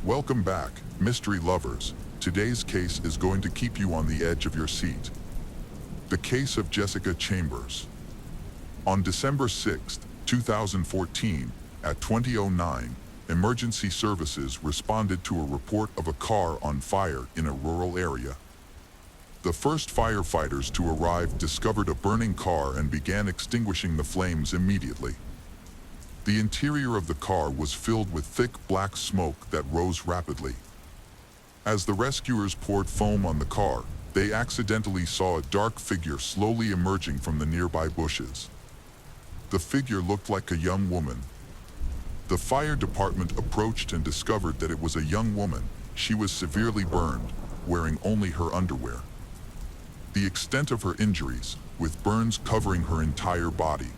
Welcome back, mystery lovers. Today's case is going to keep you on the edge of your seat. The case of Jessica Chambers. On December 6, 2014, at 20:09, emergency services responded to a report of a car on fire in a rural area. The first firefighters to arrive discovered a burning car and began extinguishing the flames immediately. The interior of the car was filled with thick black smoke that rose rapidly. As the rescuers poured foam on the car, they accidentally saw a dark figure slowly emerging from the nearby bushes. The figure looked like a young woman. The fire department approached and discovered that it was a young woman. She was severely burned, wearing only her underwear. The extent of her injuries, with burns covering her entire body.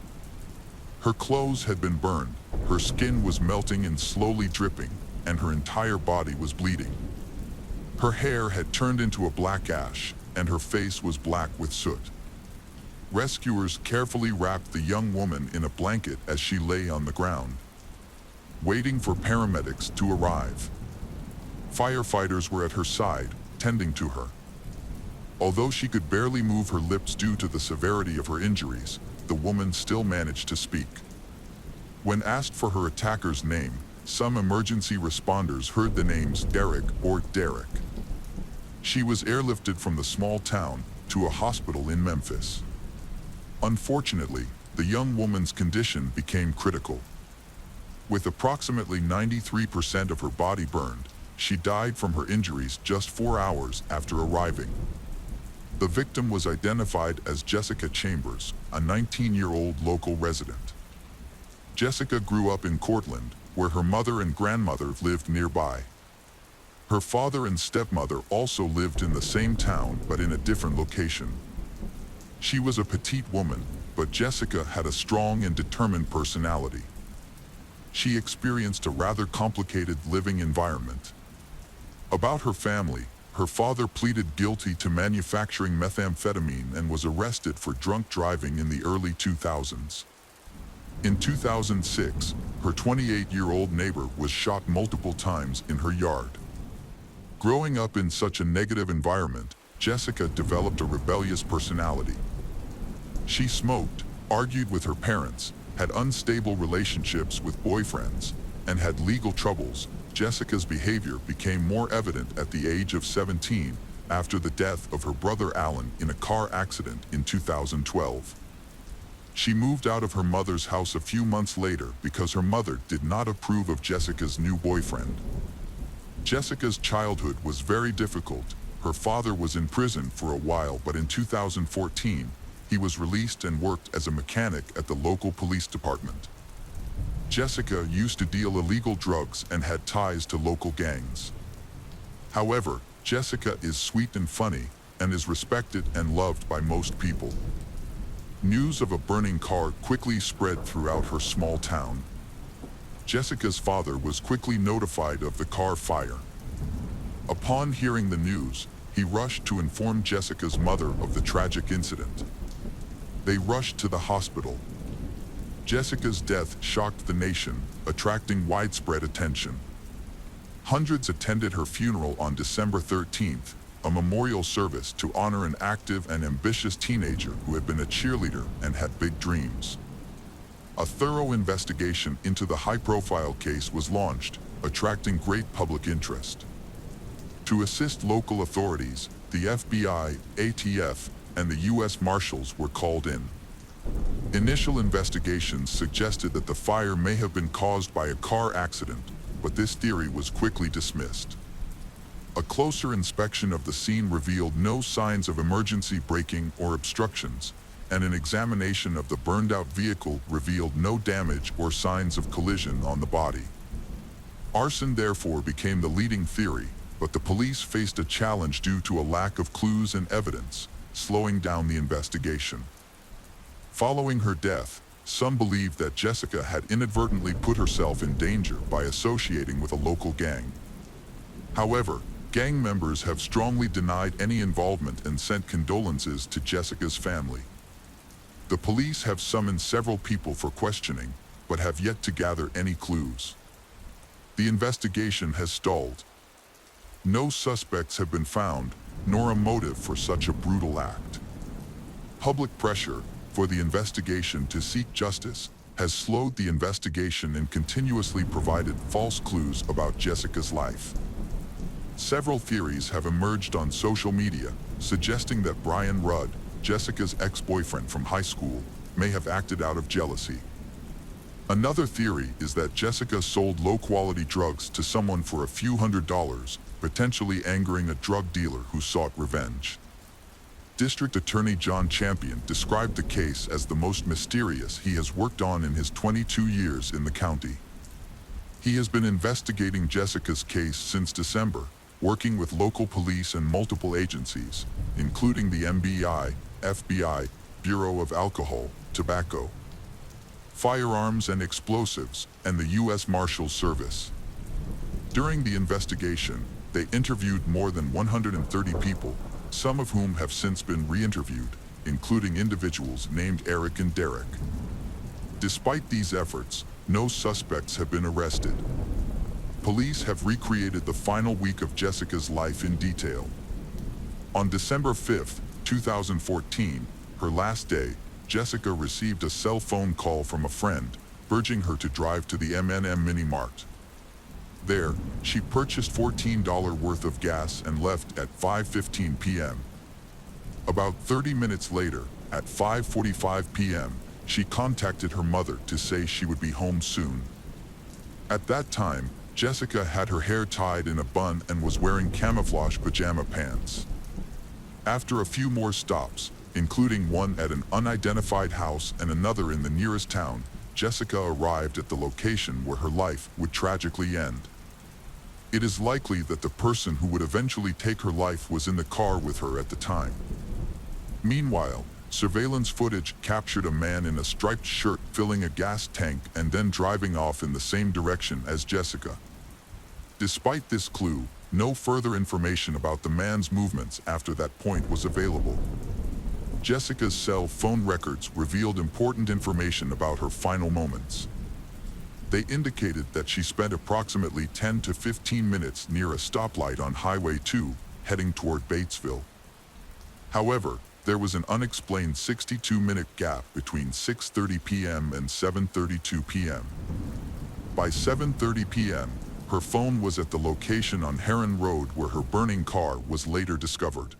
Her clothes had been burned, her skin was melting and slowly dripping, and her entire body was bleeding. Her hair had turned into a black ash, and her face was black with soot. Rescuers carefully wrapped the young woman in a blanket as she lay on the ground, waiting for paramedics to arrive. Firefighters were at her side, tending to her. Although she could barely move her lips due to the severity of her injuries, the woman still managed to speak. When asked for her attacker's name, some emergency responders heard the names Derek or Derek. She was airlifted from the small town to a hospital in Memphis. Unfortunately, the young woman's condition became critical. With approximately 93% of her body burned, she died from her injuries just 4 hours after arriving. The victim was identified as Jessica Chambers, a 19-year-old local resident. Jessica grew up in Cortland, where her mother and grandmother lived nearby. Her father and stepmother also lived in the same town but in a different location. She was a petite woman, but Jessica had a strong and determined personality. She experienced a rather complicated living environment. About her family, her father pleaded guilty to manufacturing methamphetamine and was arrested for drunk driving in the early 2000s. In 2006, her 28-year-old neighbor was shot multiple times in her yard. Growing up in such a negative environment, Jessica developed a rebellious personality. She smoked, argued with her parents, had unstable relationships with boyfriends, and had legal troubles. Jessica's behavior became more evident at the age of 17 after the death of her brother Alan in a car accident in 2012. She moved out of her mother's house a few months later because her mother did not approve of Jessica's new boyfriend. Jessica's childhood was very difficult. Her father was in prison for a while, but in 2014, he was released and worked as a mechanic at the local police department. Jessica used to deal illegal drugs and had ties to local gangs. However, Jessica is sweet and funny, and is respected and loved by most people. News of a burning car quickly spread throughout her small town. Jessica's father was quickly notified of the car fire. Upon hearing the news, he rushed to inform Jessica's mother of the tragic incident. They rushed to the hospital. Jessica's death shocked the nation, attracting widespread attention. Hundreds attended her funeral on December 13th, a memorial service to honor an active and ambitious teenager who had been a cheerleader and had big dreams. A thorough investigation into the high-profile case was launched, attracting great public interest. To assist local authorities, the FBI, ATF, and the U.S. Marshals were called in. Initial investigations suggested that the fire may have been caused by a car accident, but this theory was quickly dismissed. A closer inspection of the scene revealed no signs of emergency braking or obstructions, and an examination of the burned-out vehicle revealed no damage or signs of collision on the body. Arson therefore became the leading theory, but the police faced a challenge due to a lack of clues and evidence, slowing down the investigation. Following her death, some believed that Jessica had inadvertently put herself in danger by associating with a local gang. However, gang members have strongly denied any involvement and sent condolences to Jessica's family. The police have summoned several people for questioning, but have yet to gather any clues. The investigation has stalled. No suspects have been found, nor a motive for such a brutal act. Public pressure for the investigation to seek justice has slowed the investigation and continuously provided false clues about Jessica's life. Several theories have emerged on social media, suggesting that Brian Rudd, Jessica's ex-boyfriend from high school, may have acted out of jealousy. Another theory is that Jessica sold low-quality drugs to someone for a few $100s, potentially angering a drug dealer who sought revenge. District Attorney John Champion described the case as the most mysterious he has worked on in his 22 years in the county. He has been investigating Jessica's case since December, working with local police and multiple agencies, including the MBI, FBI, Bureau of Alcohol, Tobacco, Firearms and Explosives, and the U.S. Marshals Service. During the investigation, they interviewed more than 130 people, some of whom have since been re-interviewed, including individuals named Eric and Derek. Despite these efforts, no suspects have been arrested. Police have recreated the final week of Jessica's life in detail. On December 5, 2014, her last day, Jessica received a cell phone call from a friend, urging her to drive to the M&M Mini Mart. There, she purchased $14 worth of gas and left at 5:15 p.m. About 30 minutes later, at 5:45 p.m., she contacted her mother to say she would be home soon. At that time, Jessica had her hair tied in a bun and was wearing camouflage pajama pants. After a few more stops, including one at an unidentified house and another in the nearest town, Jessica arrived at the location where her life would tragically end. It is likely that the person who would eventually take her life was in the car with her at the time. Meanwhile, surveillance footage captured a man in a striped shirt filling a gas tank and then driving off in the same direction as Jessica. Despite this clue, no further information about the man's movements after that point was available. Jessica's cell phone records revealed important information about her final moments. They indicated that she spent approximately 10 to 15 minutes near a stoplight on Highway 2, heading toward Batesville. However, there was an unexplained 62-minute gap between 6:30 p.m. and 7:32 p.m. By 7:30 p.m., her phone was at the location on Heron Road where her burning car was later discovered.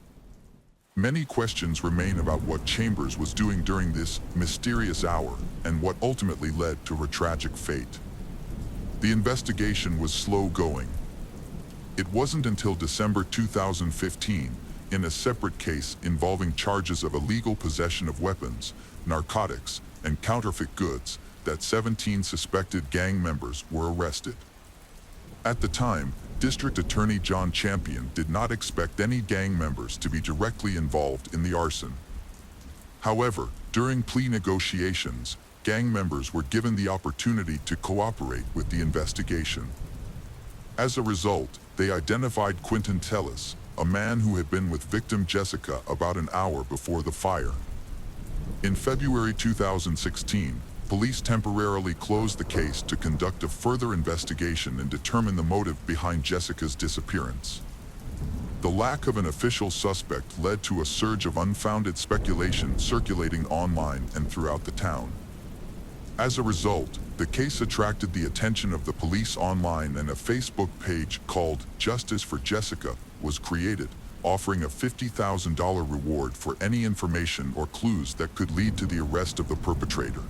Many questions remain about what Chambers was doing during this mysterious hour and what ultimately led to her tragic fate. The investigation was slow going. It wasn't until December 2015, in a separate case involving charges of illegal possession of weapons, narcotics, and counterfeit goods, that 17 suspected gang members were arrested. At the time, District Attorney John Champion did not expect any gang members to be directly involved in the arson. However, during plea negotiations, gang members were given the opportunity to cooperate with the investigation. As a result, they identified Quentin Tellis, a man who had been with victim Jessica about an hour before the fire. In February 2016, police temporarily closed the case to conduct a further investigation and determine the motive behind Jessica's disappearance. The lack of an official suspect led to a surge of unfounded speculation circulating online and throughout the town. As a result, the case attracted the attention of the police online, and a Facebook page called Justice for Jessica was created, offering a $50,000 reward for any information or clues that could lead to the arrest of the perpetrator.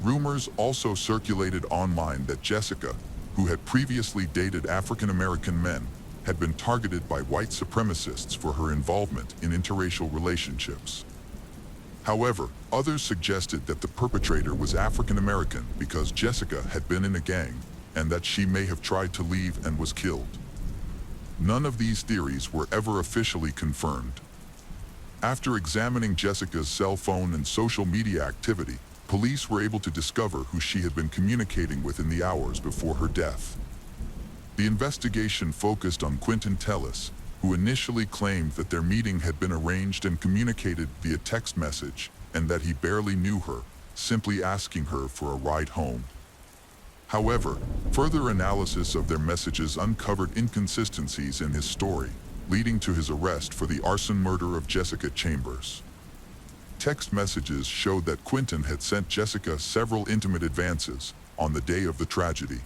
Rumors also circulated online that Jessica, who had previously dated African-American men, had been targeted by white supremacists for her involvement in interracial relationships. However, others suggested that the perpetrator was African-American because Jessica had been in a gang, and that she may have tried to leave and was killed. None of these theories were ever officially confirmed. After examining Jessica's cell phone and social media activity, police were able to discover who she had been communicating with in the hours before her death. The investigation focused on Quentin Tellis, who initially claimed that their meeting had been arranged and communicated via text message, and that he barely knew her, simply asking her for a ride home. However, further analysis of their messages uncovered inconsistencies in his story, leading to his arrest for the arson murder of Jessica Chambers. Text messages showed that Quentin had sent Jessica several intimate advances on the day of the tragedy.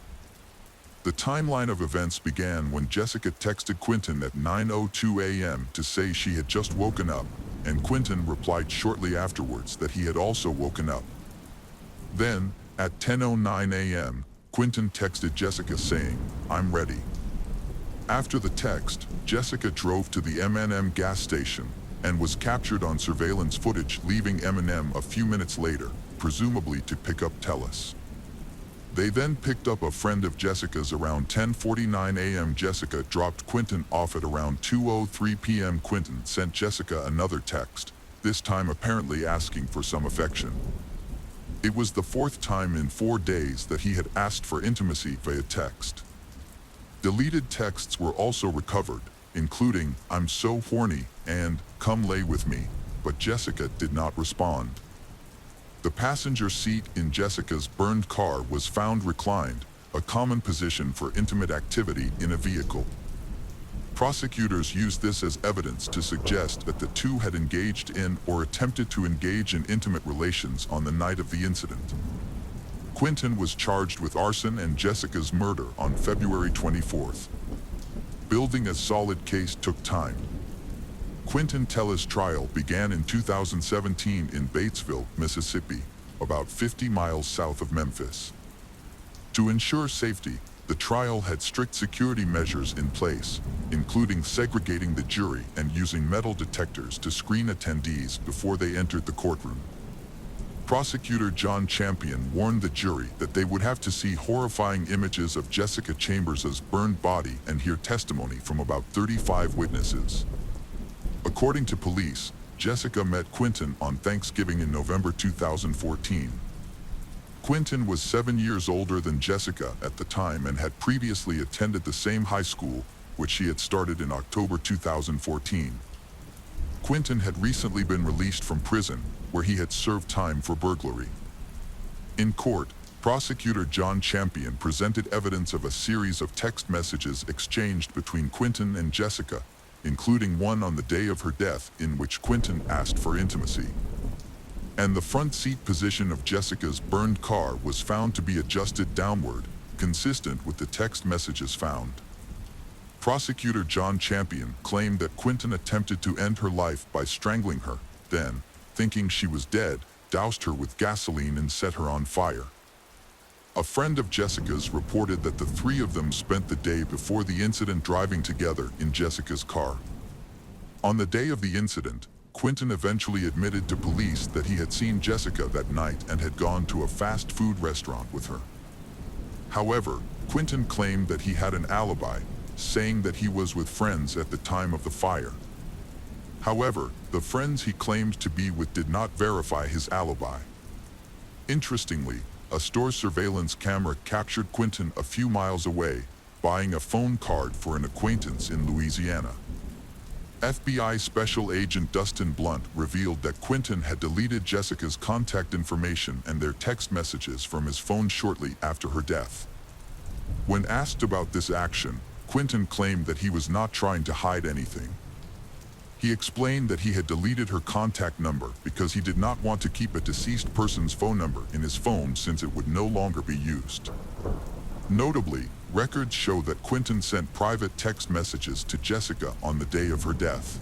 The timeline of events began when Jessica texted Quentin at 9:02 a.m. to say she had just woken up, and Quentin replied shortly afterwards that he had also woken up. Then, at 10:09 a.m., Quentin texted Jessica saying, "I'm ready." After the text, Jessica drove to the M&M gas station and was captured on surveillance footage leaving M&M a few minutes later, presumably to pick up Tellis. They then picked up a friend of Jessica's around 10:49 a.m. Jessica dropped Quentin off at around 2:03 p.m. Quentin sent Jessica another text, this time apparently asking for some affection. It was the fourth time in 4 days that he had asked for intimacy via text. Deleted texts were also recovered, including, "I'm so horny," and "Come lay with me," but Jessica did not respond. The passenger seat in Jessica's burned car was found reclined, a common position for intimate activity in a vehicle. Prosecutors used this as evidence to suggest that the two had engaged in or attempted to engage in intimate relations on the night of the incident. Quentin was charged with arson and Jessica's murder on February 24th. Building a solid case took time. Quentin Tellis' trial began in 2017 in Batesville, Mississippi, about 50 miles south of Memphis. To ensure safety, the trial had strict security measures in place, including segregating the jury and using metal detectors to screen attendees before they entered the courtroom. Prosecutor John Champion warned the jury that they would have to see horrifying images of Jessica Chambers' burned body and hear testimony from about 35 witnesses. According to police, Jessica met Quentin on Thanksgiving in November 2014. Quentin was 7 years older than Jessica at the time and had previously attended the same high school, which she had started in October 2014. Quentin had recently been released from prison, where he had served time for burglary. In court, prosecutor John Champion presented evidence of a series of text messages exchanged between Quentin and Jessica, including one on the day of her death in which Quentin asked for intimacy. And the front seat position of Jessica's burned car was found to be adjusted downward, consistent with the text messages found. Prosecutor John Champion claimed that Quentin attempted to end her life by strangling her, then, thinking she was dead, doused her with gasoline and set her on fire. A friend of Jessica's reported that the three of them spent the day before the incident driving together in Jessica's car. On the day of the incident, Quentin eventually admitted to police that he had seen Jessica that night and had gone to a fast food restaurant with her. However, Quentin claimed that he had an alibi, saying that he was with friends at the time of the fire. However, the friends he claimed to be with did not verify his alibi. Interestingly, a store surveillance camera captured Quentin a few miles away, buying a phone card for an acquaintance in Louisiana. FBI Special Agent Dustin Blunt revealed that Quentin had deleted Jessica's contact information and their text messages from his phone shortly after her death. When asked about this action, Quentin claimed that he was not trying to hide anything. He explained that he had deleted her contact number because he did not want to keep a deceased person's phone number in his phone since it would no longer be used. Notably, records show that Quentin sent private text messages to Jessica on the day of her death.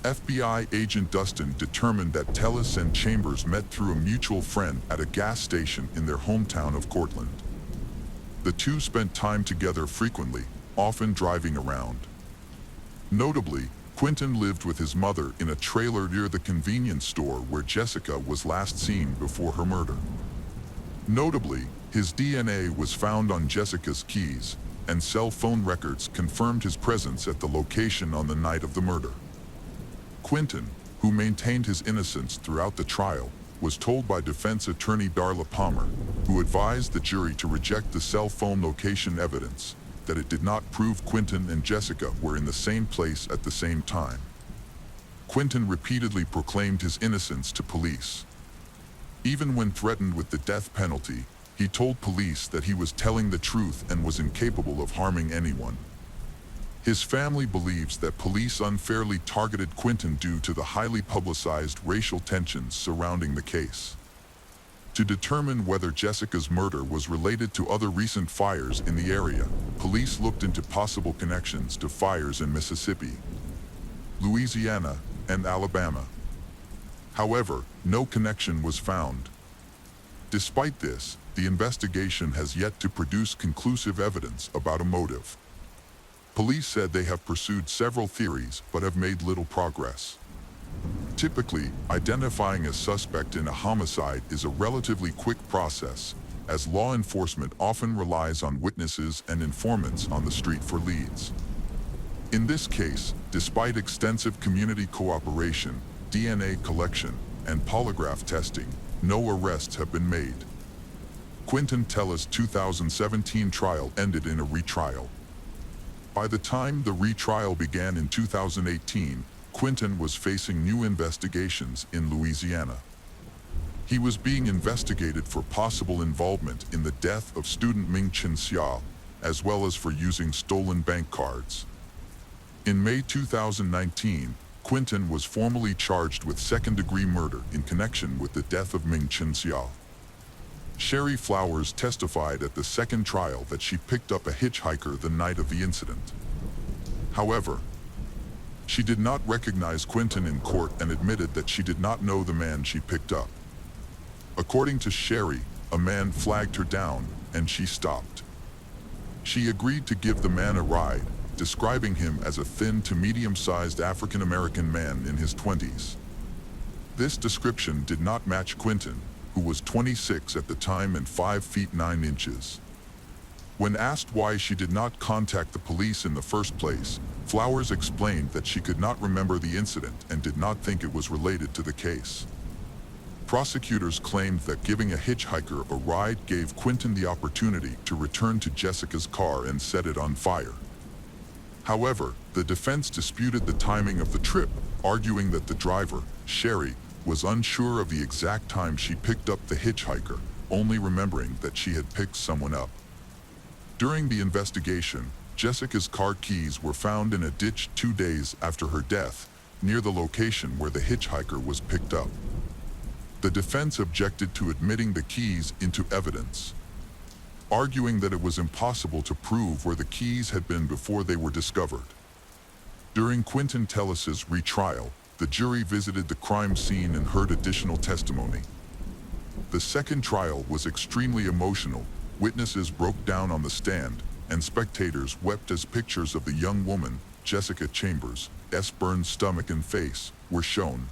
FBI agent Dustin determined that Tellis and Chambers met through a mutual friend at a gas station in their hometown of Cortland. The two spent time together frequently, often driving around. Notably, Quentin lived with his mother in a trailer near the convenience store where Jessica was last seen before her murder. Notably, his DNA was found on Jessica's keys, and cell phone records confirmed his presence at the location on the night of the murder. Quentin, who maintained his innocence throughout the trial, was told by defense attorney Darla Palmer, who advised the jury to reject the cell phone location evidence, that it did not prove Quentin and Jessica were in the same place at the same time. Quentin repeatedly proclaimed his innocence to police. Even when threatened with the death penalty, He told police that he was telling the truth and was incapable of harming anyone. His family believes that police unfairly targeted Quinton due to the highly publicized racial tensions surrounding the case. To determine whether Jessica's murder was related to other recent fires in the area, police looked into possible connections to fires in Mississippi, Louisiana, and Alabama. However, no connection was found. Despite this, the investigation has yet to produce conclusive evidence about a motive. Police said they have pursued several theories but have made little progress. Typically, identifying a suspect in a homicide is a relatively quick process, as law enforcement often relies on witnesses and informants on the street for leads. In this case, despite extensive community cooperation, DNA collection, and polygraph testing, no arrests have been made. Quinton Tellis' 2017 trial ended in a retrial. By the time the retrial began in 2018, Quinton was facing new investigations in Louisiana. He was being investigated for possible involvement in the death of student Ming Chin Xiao, as well as for using stolen bank cards. In May 2019, Quinton was formally charged with second-degree murder in connection with the death of Ming Chin Xiao. Sherry Flowers testified at the second trial that she picked up a hitchhiker the night of the incident. However, she did not recognize Quinton in court and admitted that she did not know the man she picked up. According to Sherry, a man flagged her down, and she stopped. She agreed to give the man a ride, describing him as a thin to medium-sized African-American man in his 20s. This description did not match Quinton, who was 26 at the time and 5 feet 9 inches. When asked why she did not contact the police in the first place, Flowers explained that she could not remember the incident and did not think it was related to the case. Prosecutors claimed that giving a hitchhiker a ride gave Quinton the opportunity to return to Jessica's car and set it on fire. However, the defense disputed the timing of the trip, arguing that the driver, Sherry, was unsure of the exact time she picked up the hitchhiker, only remembering that she had picked someone up. During the investigation, Jessica's car keys were found in a ditch 2 days after her death, near the location where the hitchhiker was picked up. The defense objected to admitting the keys into evidence, arguing that it was impossible to prove where the keys had been before they were discovered. During Quinton Tellis' retrial, the jury visited the crime scene and heard additional testimony. The second trial was extremely emotional. Witnesses broke down on the stand, and spectators wept as pictures of the young woman, Jessica Chambers' burned stomach and face, were shown.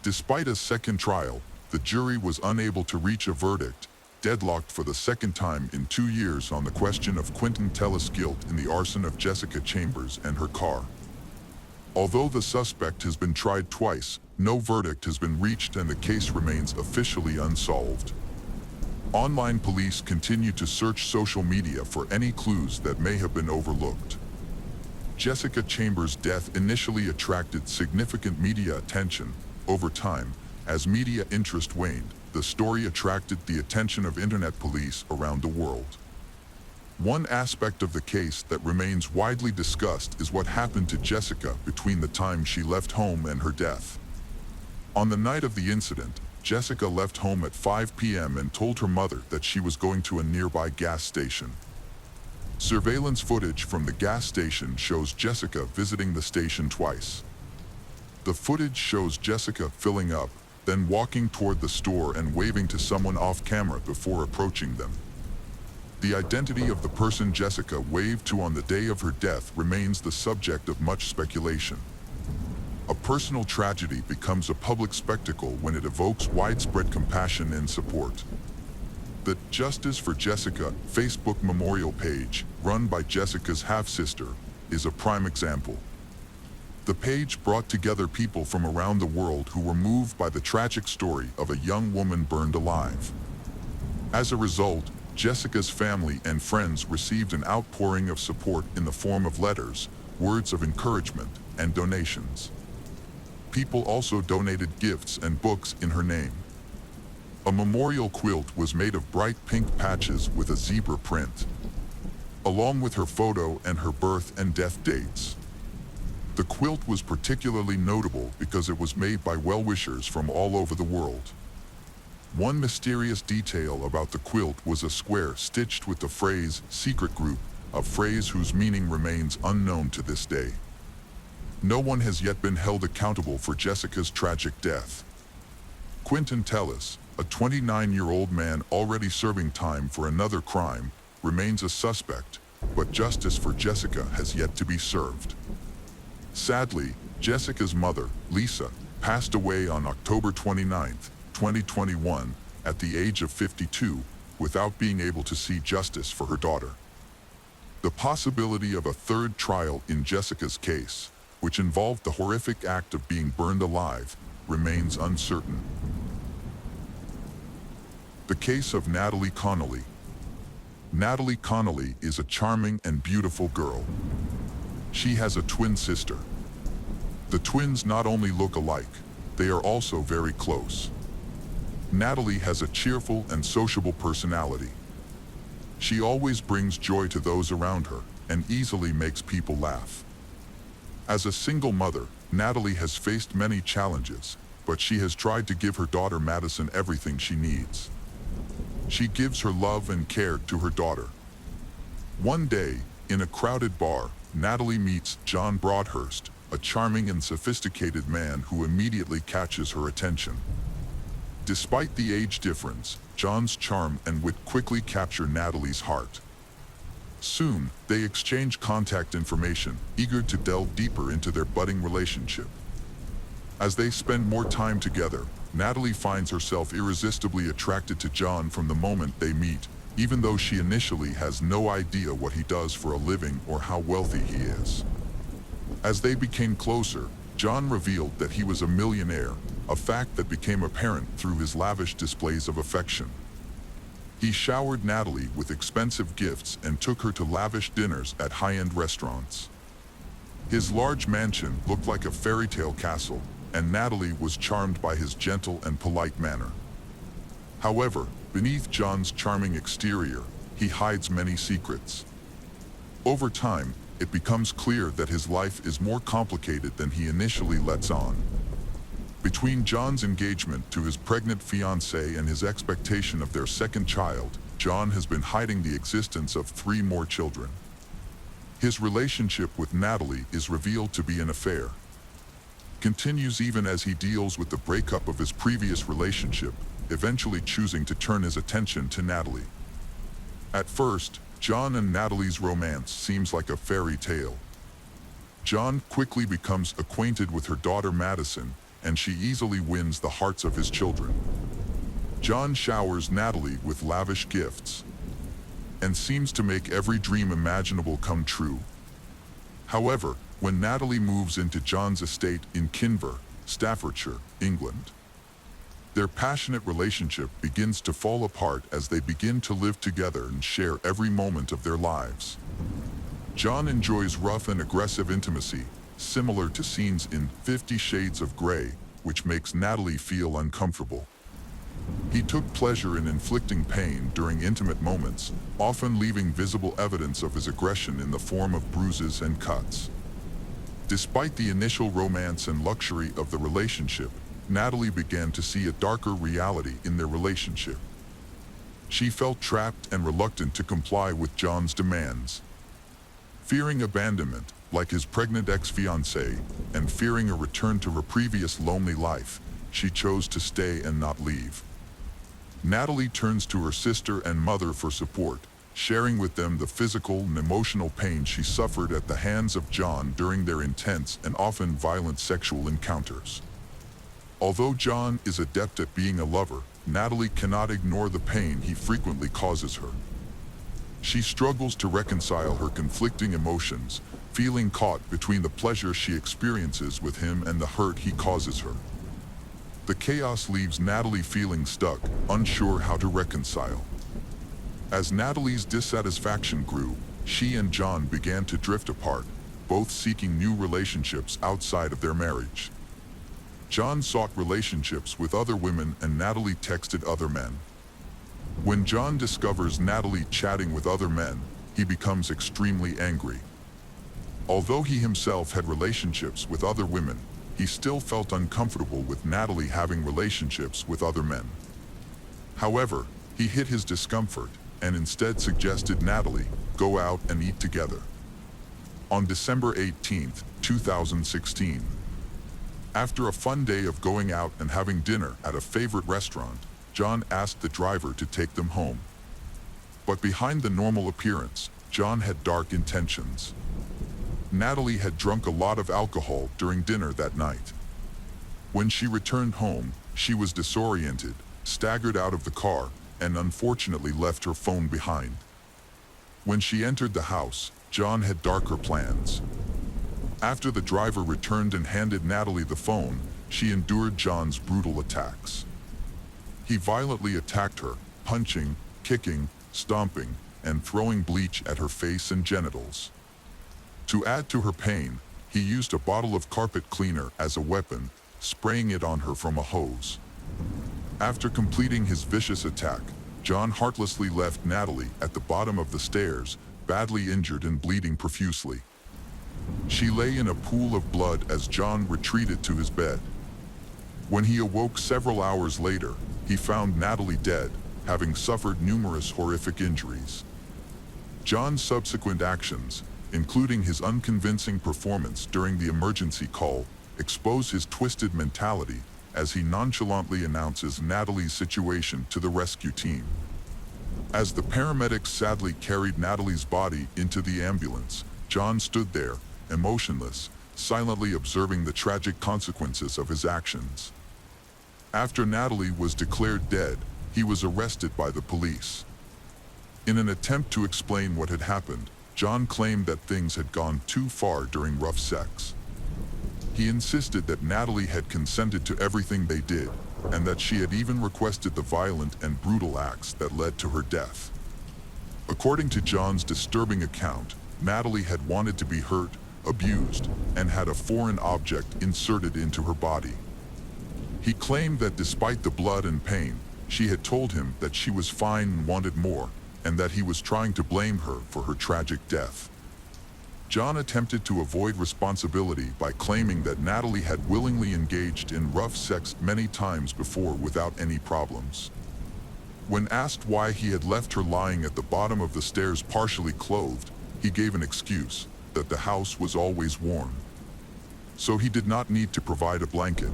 Despite a second trial, the jury was unable to reach a verdict, deadlocked for the second time in 2 years on the question of Quinton Tellis' guilt in the arson of Jessica Chambers and her car. Although the suspect has been tried twice, no verdict has been reached and the case remains officially unsolved. Online police continue to search social media for any clues that may have been overlooked. Jessica Chambers' death initially attracted significant media attention. Over time, as media interest waned, the story attracted the attention of internet police around the world. One aspect of the case that remains widely discussed is what happened to Jessica between the time she left home and her death. On the night of the incident, Jessica left home at 5 p.m. and told her mother that she was going to a nearby gas station. Surveillance footage from the gas station shows Jessica visiting the station twice. The footage shows Jessica filling up, then walking toward the store and waving to someone off camera before approaching them. The identity of the person Jessica waved to on the day of her death remains the subject of much speculation. A personal tragedy becomes a public spectacle when it evokes widespread compassion and support. The Justice for Jessica Facebook memorial page, run by Jessica's half-sister, is a prime example. The page brought together people from around the world who were moved by the tragic story of a young woman burned alive. As a result, Jessica's family and friends received an outpouring of support in the form of letters, words of encouragement, and donations. People also donated gifts and books in her name. A memorial quilt was made of bright pink patches with a zebra print, along with her photo and her birth and death dates. The quilt was particularly notable because it was made by well-wishers from all over the world. One mysterious detail about the quilt was a square stitched with the phrase "secret group," a phrase whose meaning remains unknown to this day. No one has yet been held accountable for Jessica's tragic death. Quentin Tellis, a 29-year-old man already serving time for another crime, remains a suspect, but justice for Jessica has yet to be served. Sadly, Jessica's mother, Lisa, passed away on October 29, 2021, at the age of 52, without being able to see justice for her daughter. The possibility of a third trial in Jessica's case, which involved the horrific act of being burned alive, remains uncertain. The case of Natalie Connolly. Natalie Connolly is a charming and beautiful girl. She has a twin sister. The twins not only look alike, they are also very close. Natalie has a cheerful and sociable personality. She always brings joy to those around her and easily makes people laugh. As a single mother, Natalie has faced many challenges, but she has tried to give her daughter Madison everything she needs. She gives her love and care to her daughter. One day, in a crowded bar, Natalie meets John Broadhurst, a charming and sophisticated man who immediately catches her attention. Despite the age difference, John's charm and wit quickly capture Natalie's heart. Soon, they exchange contact information, eager to delve deeper into their budding relationship. As they spend more time together, Natalie finds herself irresistibly attracted to John from the moment they meet, even though she initially has no idea what he does for a living or how wealthy he is. As they became closer, John revealed that he was a millionaire, a fact that became apparent through his lavish displays of affection. He showered Natalie with expensive gifts and took her to lavish dinners at high-end restaurants. His large mansion looked like a fairy tale castle, and Natalie was charmed by his gentle and polite manner. However, beneath John's charming exterior, he hides many secrets. Over time, it becomes clear that his life is more complicated than he initially lets on. Between John's engagement to his pregnant fiancée and his expectation of their second child, John has been hiding the existence of 3 more children. His relationship with Natalie is revealed to be an affair. Continues even as he deals with the breakup of his previous relationship, eventually choosing to turn his attention to Natalie. At first, John and Natalie's romance seems like a fairy tale. John quickly becomes acquainted with her daughter Madison, and she easily wins the hearts of his children. John showers Natalie with lavish gifts and seems to make every dream imaginable come true. However, when Natalie moves into John's estate in Kinver, Staffordshire, England, their passionate relationship begins to fall apart as they begin to live together and share every moment of their lives. John enjoys rough and aggressive intimacy, similar to scenes in 50 Shades of Grey, which makes Natalie feel uncomfortable. He took pleasure in inflicting pain during intimate moments, often leaving visible evidence of his aggression in the form of bruises and cuts. Despite the initial romance and luxury of the relationship, Natalie began to see a darker reality in their relationship. She felt trapped and reluctant to comply with John's demands. Fearing abandonment, like his pregnant ex-fiancée, and fearing a return to her previous lonely life, she chose to stay and not leave. Natalie turns to her sister and mother for support, sharing with them the physical and emotional pain she suffered at the hands of John during their intense and often violent sexual encounters. Although John is adept at being a lover, Natalie cannot ignore the pain he frequently causes her. She struggles to reconcile her conflicting emotions, feeling caught between the pleasure she experiences with him and the hurt he causes her. The chaos leaves Natalie feeling stuck, unsure how to reconcile. As Natalie's dissatisfaction grew, she and John began to drift apart, both seeking new relationships outside of their marriage. John sought relationships with other women and Natalie texted other men. When John discovers Natalie chatting with other men, he becomes extremely angry. Although he himself had relationships with other women, he still felt uncomfortable with Natalie having relationships with other men. However, he hid his discomfort and instead suggested Natalie go out and eat together. On December 18, 2016, after a fun day of going out and having dinner at a favorite restaurant, John asked the driver to take them home. But behind the normal appearance, John had dark intentions. Natalie had drunk a lot of alcohol during dinner that night. When she returned home, she was disoriented, staggered out of the car, and unfortunately left her phone behind. When she entered the house, John had darker plans. After the driver returned and handed Natalie the phone, she endured John's brutal attacks. He violently attacked her, punching, kicking, stomping, and throwing bleach at her face and genitals. To add to her pain, he used a bottle of carpet cleaner as a weapon, spraying it on her from a hose. After completing his vicious attack, John heartlessly left Natalie at the bottom of the stairs, badly injured and bleeding profusely. She lay in a pool of blood as John retreated to his bed. When he awoke several hours later, he found Natalie dead, having suffered numerous horrific injuries. John's subsequent actions, including his unconvincing performance during the emergency call, expose his twisted mentality as he nonchalantly announces Natalie's situation to the rescue team. As the paramedics sadly carried Natalie's body into the ambulance, John stood there, emotionless, silently observing the tragic consequences of his actions. After Natalie was declared dead, he was arrested by the police. In an attempt to explain what had happened, John claimed that things had gone too far during rough sex. He insisted that Natalie had consented to everything they did, and that she had even requested the violent and brutal acts that led to her death. According to John's disturbing account, Natalie had wanted to be hurt, abused, and had a foreign object inserted into her body. He claimed that despite the blood and pain, she had told him that she was fine and wanted more, and that he was trying to blame her for her tragic death. John attempted to avoid responsibility by claiming that Natalie had willingly engaged in rough sex many times before without any problems. When asked why he had left her lying at the bottom of the stairs partially clothed, he gave an excuse, that the house was always warm. So he did not need to provide a blanket.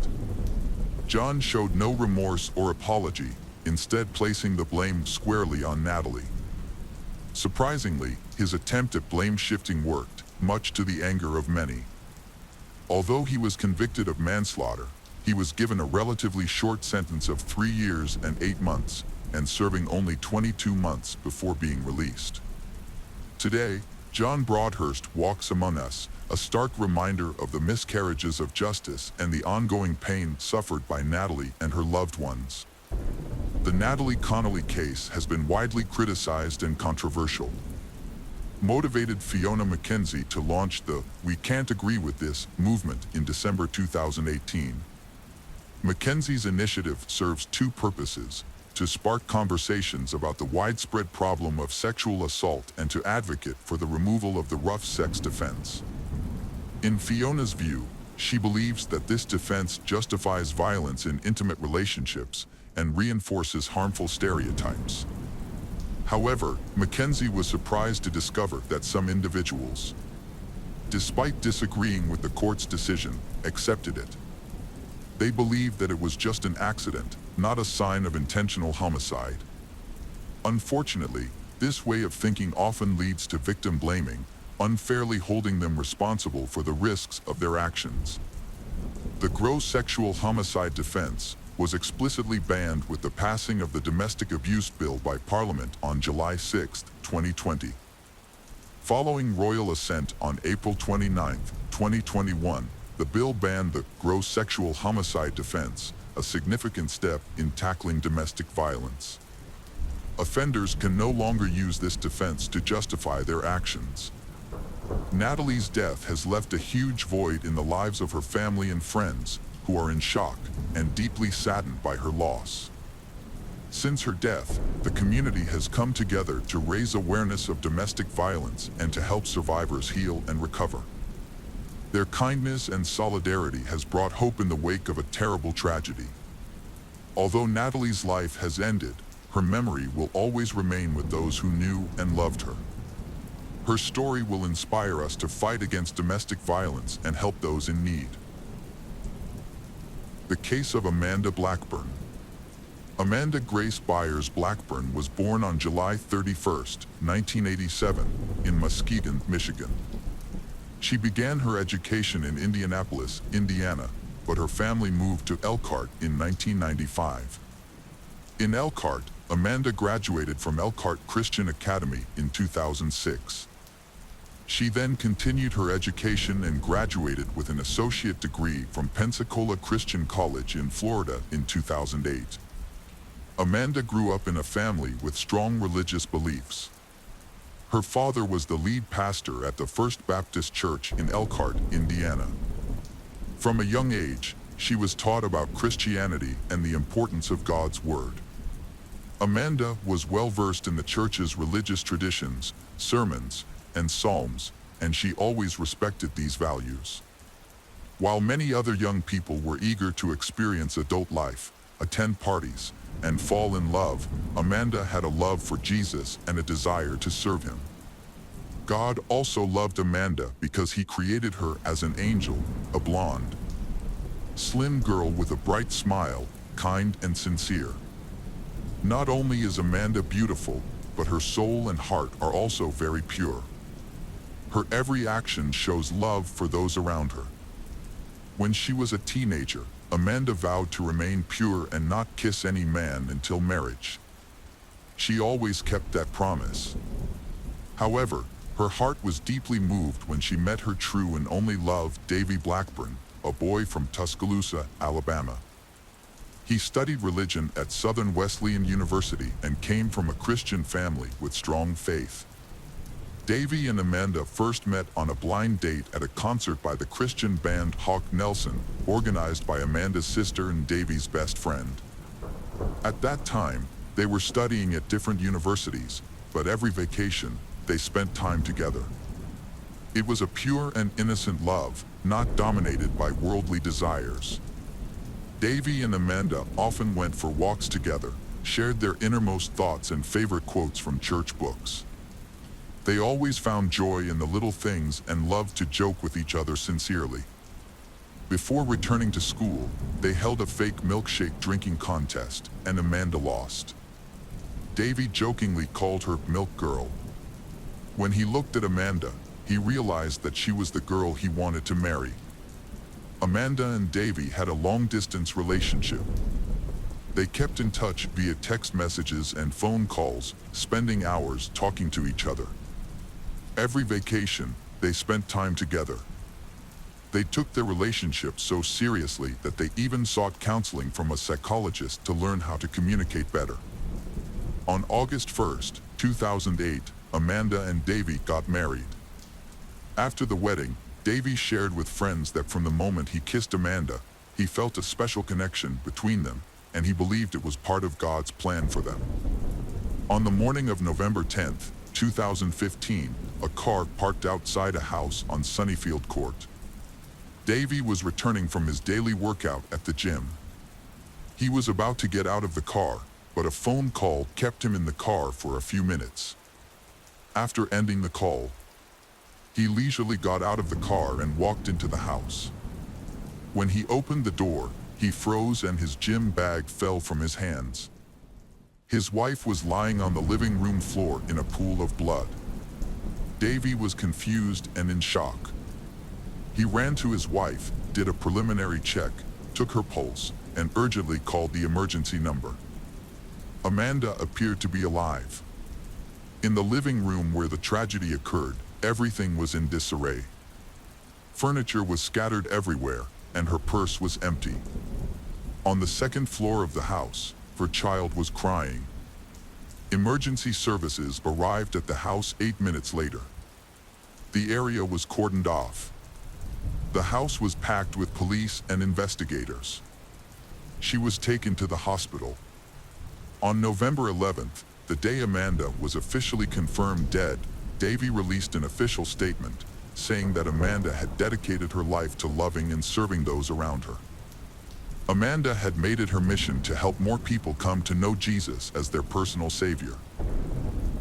John showed no remorse or apology, instead placing the blame squarely on Natalie. Surprisingly, his attempt at blame shifting worked, much to the anger of many. Although he was convicted of manslaughter, he was given a relatively short sentence of 3 years and 8 months, and serving only 22 months before being released. Today, John Broadhurst walks among us, a stark reminder of the miscarriages of justice and the ongoing pain suffered by Natalie and her loved ones. The Natalie Connolly case has been widely criticized and controversial. Motivated Fiona McKenzie to launch the "We Can't Agree with This" movement in December 2018. McKenzie's initiative serves two purposes: to spark conversations about the widespread problem of sexual assault and to advocate for the removal of the rough sex defense. In Fiona's view, she believes that this defense justifies violence in intimate relationships and reinforces harmful stereotypes. However, McKenzie was surprised to discover that some individuals, despite disagreeing with the court's decision, accepted it. They believed that it was just an accident, not a sign of intentional homicide. Unfortunately, this way of thinking often leads to victim blaming, unfairly holding them responsible for the risks of their actions. The gross sexual homicide defense was explicitly banned with the passing of the Domestic Abuse Bill by Parliament on July 6, 2020. Following royal assent on April 29, 2021, the bill banned the gross sexual homicide defense, a significant step in tackling domestic violence. Offenders can no longer use this defense to justify their actions. Natalie's death has left a huge void in the lives of her family and friends, who are in shock and deeply saddened by her loss. Since her death, the community has come together to raise awareness of domestic violence and to help survivors heal and recover. Their kindness and solidarity has brought hope in the wake of a terrible tragedy. Although Natalie's life has ended, her memory will always remain with those who knew and loved her. Her story will inspire us to fight against domestic violence and help those in need. The case of Amanda Blackburn. Amanda Grace Byers Blackburn was born on July 31, 1987, in Muskegon, Michigan. She began her education in Indianapolis, Indiana, but her family moved to Elkhart in 1995. In Elkhart, Amanda graduated from Elkhart Christian Academy in 2006. She then continued her education and graduated with an associate degree from Pensacola Christian College in Florida in 2008. Amanda grew up in a family with strong religious beliefs. Her father was the lead pastor at the First Baptist Church in Elkhart, Indiana. From a young age, she was taught about Christianity and the importance of God's Word. Amanda was well versed in the church's religious traditions, sermons, and psalms, and she always respected these values. While many other young people were eager to experience adult life, attend parties, and fall in love, Amanda had a love for Jesus and a desire to serve him. God also loved Amanda because he created her as an angel, a blonde, slim girl with a bright smile, kind and sincere. Not only is Amanda beautiful, but her soul and heart are also very pure. Her every action shows love for those around her. When she was a teenager, Amanda vowed to remain pure and not kiss any man until marriage. She always kept that promise. However, her heart was deeply moved when she met her true and only love, Davy Blackburn, a boy from Tuscaloosa, Alabama. He studied religion at Southern Wesleyan University and came from a Christian family with strong faith. Davy and Amanda first met on a blind date at a concert by the Christian band Hawk Nelson, organized by Amanda's sister and Davy's best friend. At that time, they were studying at different universities, but every vacation, they spent time together. It was a pure and innocent love, not dominated by worldly desires. Davy and Amanda often went for walks together, shared their innermost thoughts and favorite quotes from church books. They always found joy in the little things and loved to joke with each other sincerely. Before returning to school, they held a fake milkshake drinking contest, and Amanda lost. Davy jokingly called her Milk Girl. When he looked at Amanda, he realized that she was the girl he wanted to marry. Amanda and Davy had a long-distance relationship. They kept in touch via text messages and phone calls, spending hours talking to each other. Every vacation, they spent time together. They took their relationship so seriously that they even sought counseling from a psychologist to learn how to communicate better. On August 1, 2008, Amanda and Davy got married. After the wedding, Davy shared with friends that from the moment he kissed Amanda, he felt a special connection between them, and he believed it was part of God's plan for them. On the morning of November 10, 2015, a car parked outside a house on Sunnyfield Court. Davy was returning from his daily workout at the gym. He was about to get out of the car, but a phone call kept him in the car for a few minutes. After ending the call, he leisurely got out of the car and walked into the house. When he opened the door, he froze and his gym bag fell from his hands. His wife was lying on the living room floor in a pool of blood. Davy was confused and in shock. He ran to his wife, did a preliminary check, took her pulse, and urgently called the emergency number. Amanda appeared to be alive. In the living room where the tragedy occurred, everything was in disarray. Furniture was scattered everywhere, and her purse was empty. On the second floor of the house, her child was crying. Emergency services arrived at the house 8 minutes later. The area was cordoned off. The house was packed with police and investigators. She was taken to the hospital. On November 11th, the day Amanda was officially confirmed dead, Davy released an official statement saying that Amanda had dedicated her life to loving and serving those around her. Amanda had made it her mission to help more people come to know Jesus as their personal savior.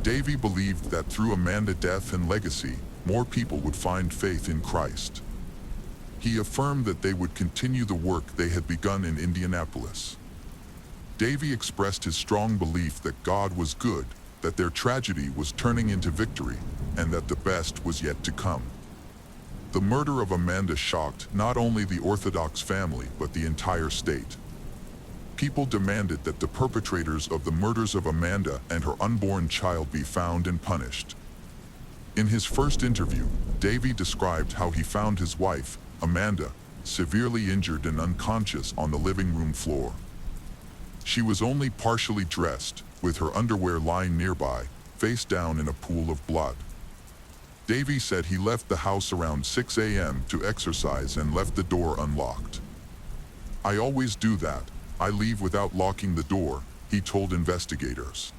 Davy believed that through Amanda's death and legacy, more people would find faith in Christ. He affirmed that they would continue the work they had begun in Indianapolis. Davy expressed his strong belief that God was good, that their tragedy was turning into victory, and that the best was yet to come. The murder of Amanda shocked not only the Orthodox family but the entire state. People demanded that the perpetrators of the murders of Amanda and her unborn child be found and punished. In his first interview, Davy described how he found his wife, Amanda, severely injured and unconscious on the living room floor. She was only partially dressed, with her underwear lying nearby, face down in a pool of blood. Davy said he left the house around 6 a.m. to exercise and left the door unlocked. "I always do that. I leave without locking the door," he told investigators.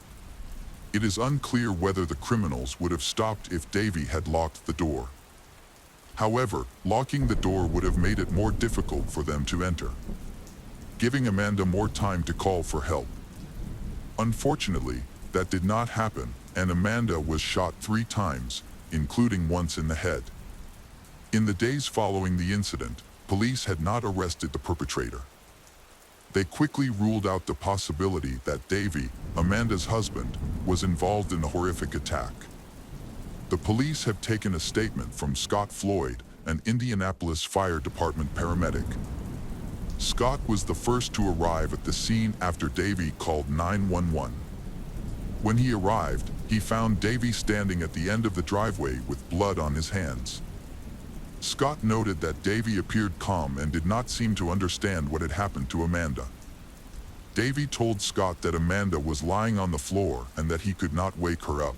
It is unclear whether the criminals would have stopped if Davy had locked the door. However, locking the door would have made it more difficult for them to enter, giving Amanda more time to call for help. Unfortunately, that did not happen, and Amanda was shot 3 times, including once in the head. In the days following the incident, police had not arrested the perpetrator. They quickly ruled out the possibility that Davy, Amanda's husband, was involved in the horrific attack. The police have taken a statement from Scott Floyd, an Indianapolis Fire Department paramedic. Scott was the first to arrive at the scene after Davy called 911. When he arrived, he found Davy standing at the end of the driveway with blood on his hands. Scott noted that Davy appeared calm and did not seem to understand what had happened to Amanda. Davy told Scott that Amanda was lying on the floor and that he could not wake her up.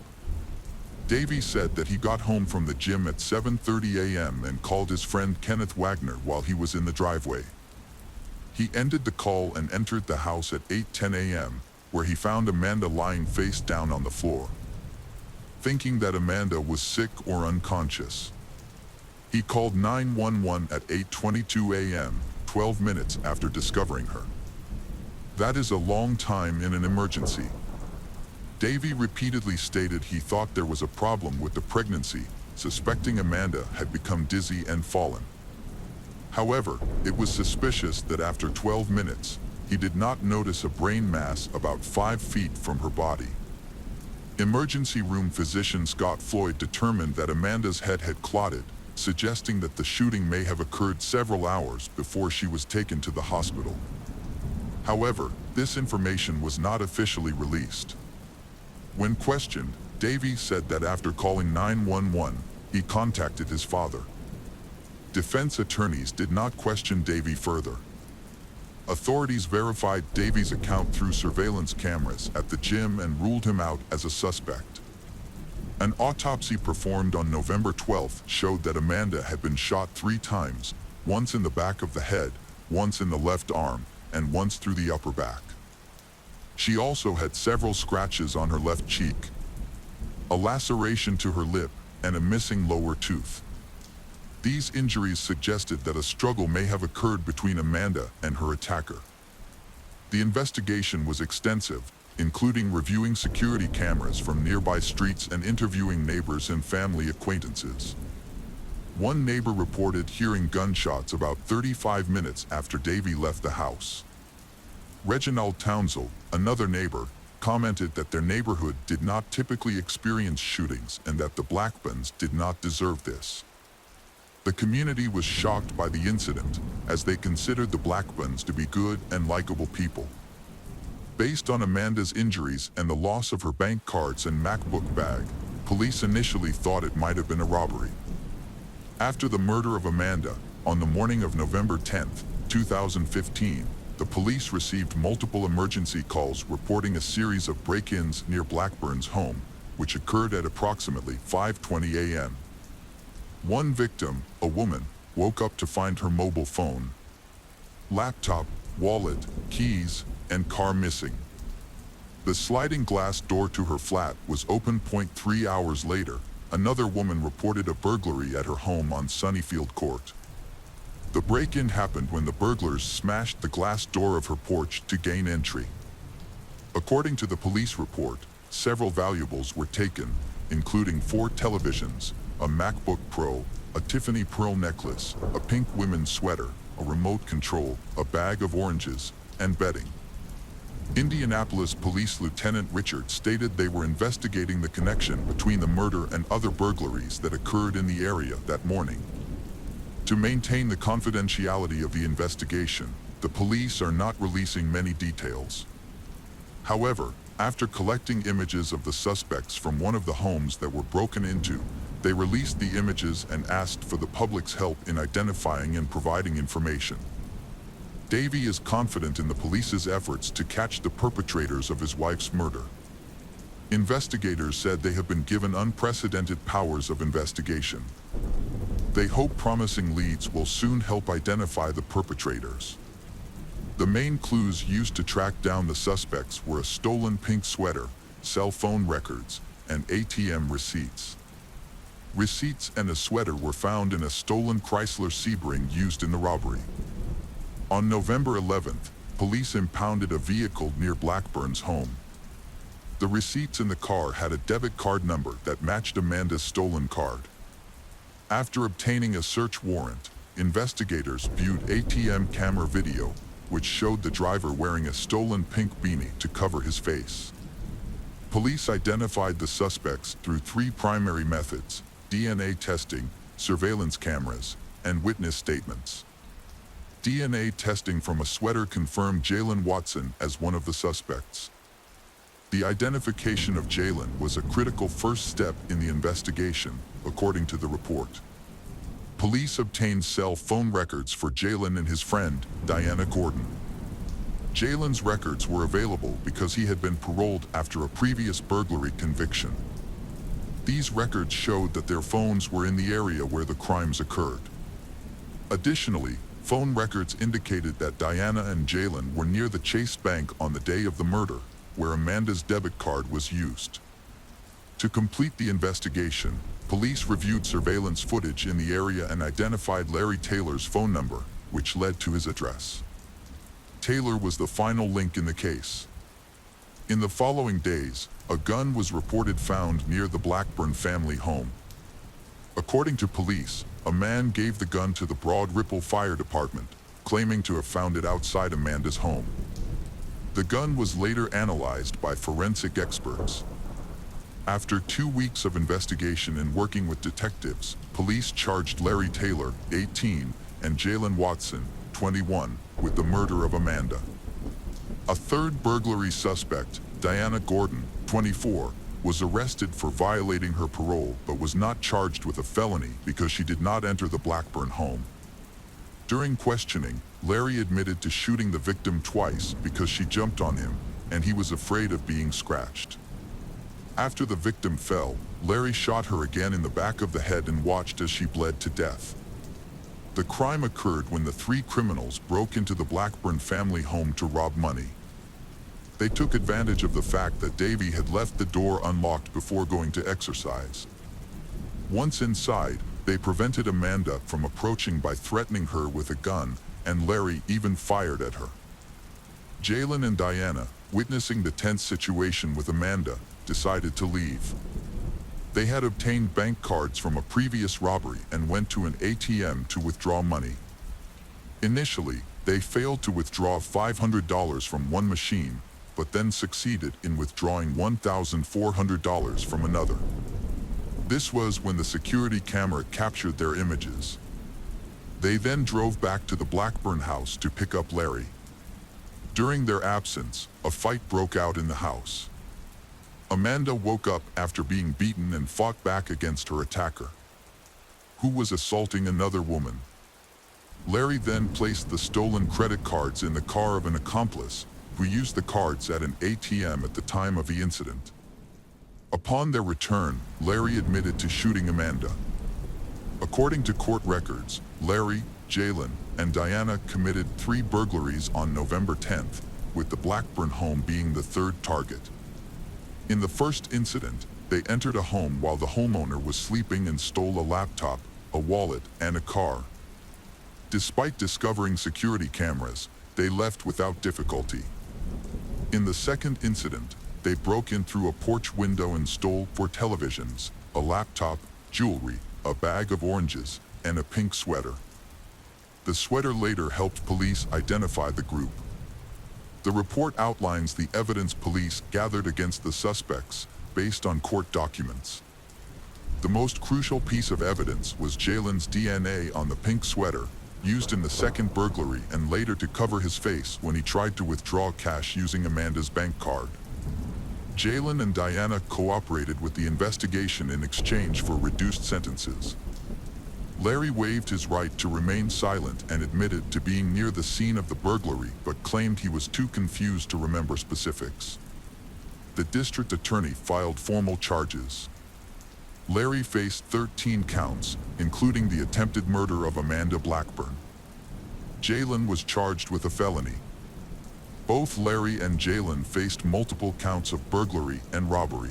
Davy said that he got home from the gym at 7:30 a.m. and called his friend Kenneth Wagner while he was in the driveway. He ended the call and entered the house at 8:10 a.m., where he found Amanda lying face down on the floor. Thinking that Amanda was sick or unconscious, he called 911 at 8:22 a.m., 12 minutes after discovering her. That is a long time in an emergency. Davy repeatedly stated he thought there was a problem with the pregnancy, suspecting Amanda had become dizzy and fallen. However, it was suspicious that after 12 minutes, he did not notice a brain mass about 5 feet from her body. Emergency room physician Scott Floyd determined that Amanda's head had clotted, suggesting that the shooting may have occurred several hours before she was taken to the hospital. However, this information was not officially released. When questioned, Davy said that after calling 911, he contacted his father. Defense attorneys did not question Davy further. Authorities verified Davy's account through surveillance cameras at the gym and ruled him out as a suspect. An autopsy performed on November 12th showed that Amanda had been shot 3 times, once in the back of the head, once in the left arm, and once through the upper back. She also had several scratches on her left cheek, a laceration to her lip, and a missing lower tooth. These injuries suggested that a struggle may have occurred between Amanda and her attacker. The investigation was extensive, including reviewing security cameras from nearby streets and interviewing neighbors and family acquaintances. One neighbor reported hearing gunshots about 35 minutes after Davy left the house. Reginald Townsell, another neighbor, commented that their neighborhood did not typically experience shootings and that the Blackburns did not deserve this. The community was shocked by the incident, as they considered the Blackburns to be good and likable people. Based on Amanda's injuries and the loss of her bank cards and MacBook bag, police initially thought it might have been a robbery. After the murder of Amanda, on the morning of November 10, 2015, the police received multiple emergency calls reporting a series of break-ins near Blackburn's home, which occurred at approximately 5:20 a.m. One victim, a woman, woke up to find her mobile phone, laptop, wallet, keys, and car missing. The sliding glass door to her flat was open. 3 hours later, another woman reported a burglary at her home on Sunnyfield Court. The break-in happened when the burglars smashed the glass door of her porch to gain entry. According to the police report, several valuables were taken, including 4 televisions, a MacBook Pro, a Tiffany pearl necklace, a pink women's sweater, a remote control, a bag of oranges, and bedding. Indianapolis Police Lieutenant Richard stated they were investigating the connection between the murder and other burglaries that occurred in the area that morning. To maintain the confidentiality of the investigation, the police are not releasing many details. However, after collecting images of the suspects from one of the homes that were broken into, they released the images and asked for the public's help in identifying and providing information. Davey is confident in the police's efforts to catch the perpetrators of his wife's murder. Investigators said they have been given unprecedented powers of investigation. They hope promising leads will soon help identify the perpetrators. The main clues used to track down the suspects were a stolen pink sweater, cell phone records, and ATM receipts. Receipts and a sweater were found in a stolen Chrysler Sebring used in the robbery. On November 11th, police impounded a vehicle near Blackburn's home. The receipts in the car had a debit card number that matched Amanda's stolen card. After obtaining a search warrant, investigators viewed ATM camera video, which showed the driver wearing a stolen pink beanie to cover his face. Police identified the suspects through 3 primary methods: DNA testing, surveillance cameras, and witness statements. DNA testing from a sweater confirmed Jalen Watson as one of the suspects. The identification of Jalen was a critical first step in the investigation, according to the report. Police obtained cell phone records for Jalen and his friend, Diana Gordon. Jalen's records were available because he had been paroled after a previous burglary conviction. These records showed that their phones were in the area where the crimes occurred. Additionally, phone records indicated that Diana and Jalen were near the Chase Bank on the day of the murder, where Amanda's debit card was used. To complete the investigation, police reviewed surveillance footage in the area and identified Larry Taylor's phone number, which led to his address. Taylor was the final link in the case. In the following days, a gun was reported found near the Blackburn family home. According to police, a man gave the gun to the Broad Ripple Fire Department, claiming to have found it outside Amanda's home. The gun was later analyzed by forensic experts. After 2 weeks of investigation and working with detectives, police charged Larry Taylor, 18, and Jalen Watson, 21, with the murder of Amanda. A third burglary suspect, Diana Gordon, 24, was arrested for violating her parole but was not charged with a felony because she did not enter the Blackburn home. During questioning, Larry admitted to shooting the victim twice because she jumped on him, and he was afraid of being scratched. After the victim fell, Larry shot her again in the back of the head and watched as she bled to death. The crime occurred when the 3 criminals broke into the Blackburn family home to rob money. They took advantage of the fact that Davy had left the door unlocked before going to exercise. Once inside, they prevented Amanda from approaching by threatening her with a gun, and Larry even fired at her. Jalen and Diana, witnessing the tense situation with Amanda, decided to leave. They had obtained bank cards from a previous robbery and went to an ATM to withdraw money. Initially, they failed to withdraw $500 from one machine, but then succeeded in withdrawing $1,400 from another. This was when the security camera captured their images. They then drove back to the Blackburn house to pick up Larry. During their absence, a fight broke out in the house. Amanda woke up after being beaten and fought back against her attacker, who was assaulting another woman. Larry then placed the stolen credit cards in the car of an accomplice, who used the cards at an ATM at the time of the incident. Upon their return, Larry admitted to shooting Amanda. According to court records, Larry, Jalen, and Diana committed 3 burglaries on November 10th, with the Blackburn home being the third target. In the first incident, they entered a home while the homeowner was sleeping and stole a laptop, a wallet, and a car. Despite discovering security cameras, they left without difficulty. In the second incident, they broke in through a porch window and stole 4 televisions, a laptop, jewelry, a bag of oranges, and a pink sweater. The sweater later helped police identify the group. The report outlines the evidence police gathered against the suspects, based on court documents. The most crucial piece of evidence was Jalen's DNA on the pink sweater, used in the second burglary and later to cover his face when he tried to withdraw cash using Amanda's bank card. Jalen and Diana cooperated with the investigation in exchange for reduced sentences. Larry waived his right to remain silent and admitted to being near the scene of the burglary but claimed he was too confused to remember specifics. The district attorney filed formal charges. Larry faced 13 counts, including the attempted murder of Amanda Blackburn. Jalen was charged with a felony. Both Larry and Jalen faced multiple counts of burglary and robbery.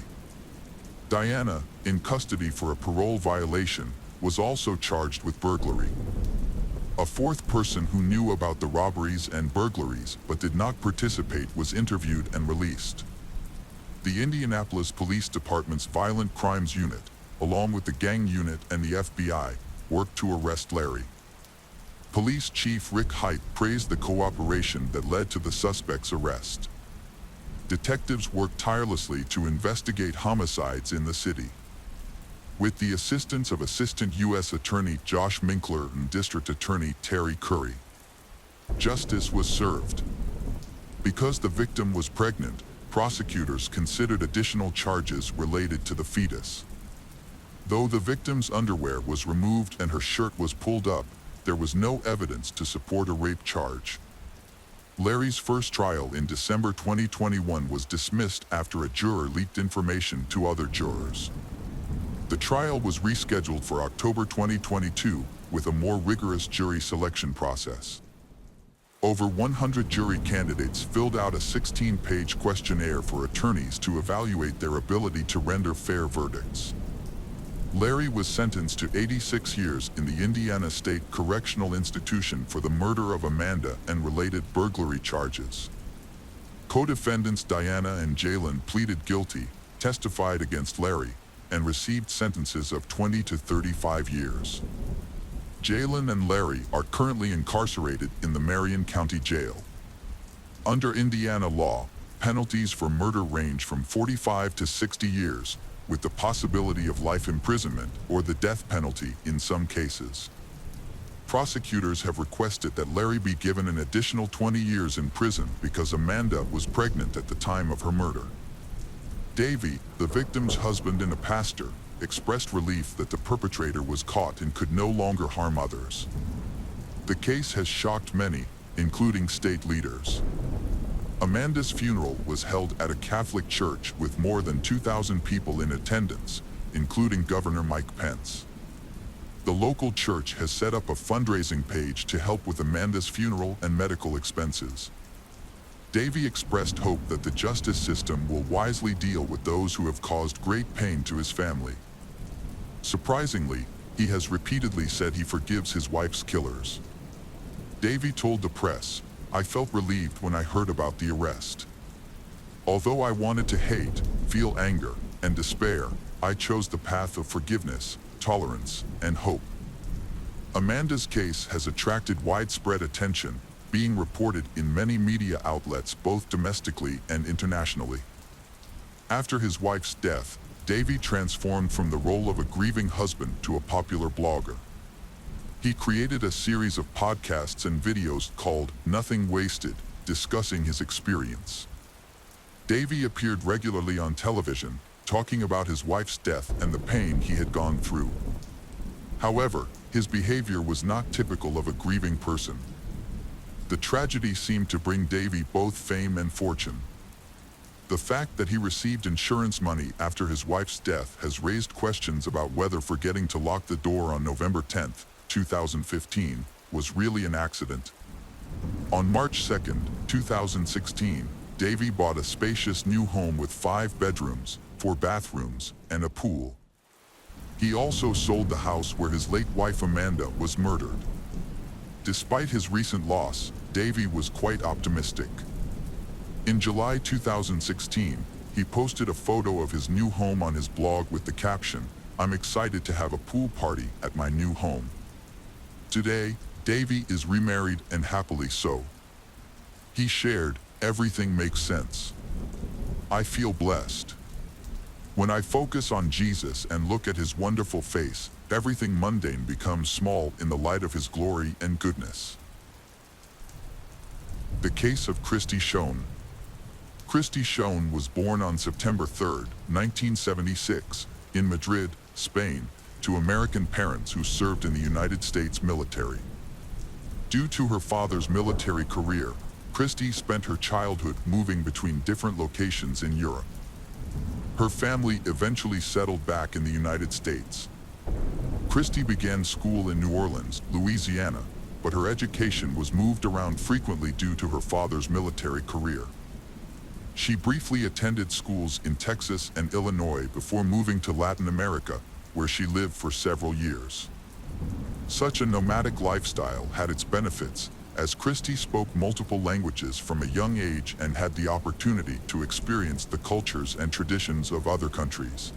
Diana, in custody for a parole violation, was also charged with burglary. A fourth person who knew about the robberies and burglaries but did not participate was interviewed and released. The Indianapolis Police Department's Violent Crimes Unit, along with the Gang Unit and the FBI, worked to arrest Larry. Police Chief Rick Height praised the cooperation that led to the suspect's arrest. Detectives worked tirelessly to investigate homicides in the city. With the assistance of Assistant U.S. Attorney Josh Minkler and District Attorney Terry Curry, justice was served. Because the victim was pregnant, prosecutors considered additional charges related to the fetus. Though the victim's underwear was removed and her shirt was pulled up, there was no evidence to support a rape charge. Larry's first trial in December 2021 was dismissed after a juror leaked information to other jurors. The trial was rescheduled for October 2022, with a more rigorous jury selection process. Over 100 jury candidates filled out a 16-page questionnaire for attorneys to evaluate their ability to render fair verdicts. Larry was sentenced to 86 years in the Indiana State Correctional Institution for the murder of Amanda and related burglary charges. Co-defendants Diana and Jalen pleaded guilty, testified against Larry, and received sentences of 20 to 35 years. Jalen and Larry are currently incarcerated in the Marion County Jail. Under Indiana law, penalties for murder range from 45 to 60 years, with the possibility of life imprisonment or the death penalty in some cases. Prosecutors have requested that Larry be given an additional 20 years in prison because Amanda was pregnant at the time of her murder. Davey, the victim's husband and a pastor, expressed relief that the perpetrator was caught and could no longer harm others. The case has shocked many, including state leaders. Amanda's funeral was held at a Catholic church with more than 2,000 people in attendance, including Governor Mike Pence. The local church has set up a fundraising page to help with Amanda's funeral and medical expenses. Davey expressed hope that the justice system will wisely deal with those who have caused great pain to his family. Surprisingly, he has repeatedly said he forgives his wife's killers. Davey told the press, "I felt relieved when I heard about the arrest. Although I wanted to hate, feel anger, and despair, I chose the path of forgiveness, tolerance, and hope." Amanda's case has attracted widespread attention, being reported in many media outlets both domestically and internationally. After his wife's death, Davey transformed from the role of a grieving husband to a popular blogger. He created a series of podcasts and videos called Nothing Wasted, discussing his experience. Davey appeared regularly on television, talking about his wife's death and the pain he had gone through. However, his behavior was not typical of a grieving person. The tragedy seemed to bring Davey both fame and fortune. The fact that he received insurance money after his wife's death has raised questions about whether forgetting to lock the door on November 10, 2015, was really an accident. On March 2, 2016, Davy bought a spacious new home with 5 bedrooms, 4 bathrooms, and a pool. He also sold the house where his late wife Amanda was murdered. Despite his recent loss, Davy was quite optimistic. In July 2016, he posted a photo of his new home on his blog with the caption, "I'm excited to have a pool party at my new home." Today, Davy is remarried and happily so. He shared, "Everything makes sense. I feel blessed. When I focus on Jesus and look at his wonderful face, everything mundane becomes small in the light of his glory and goodness." The case of Christy Schoen. Christy Schoen was born on September 3, 1976, in Madrid, Spain, to American parents who served in the United States military. Due to her father's military career, Christy spent her childhood moving between different locations in Europe. Her family eventually settled back in the United States. Christy began school in New Orleans, Louisiana, but her education was moved around frequently due to her father's military career. She briefly attended schools in Texas and Illinois before moving to Latin America, where she lived for several years. Such a nomadic lifestyle had its benefits, as Christy spoke multiple languages from a young age and had the opportunity to experience the cultures and traditions of other countries.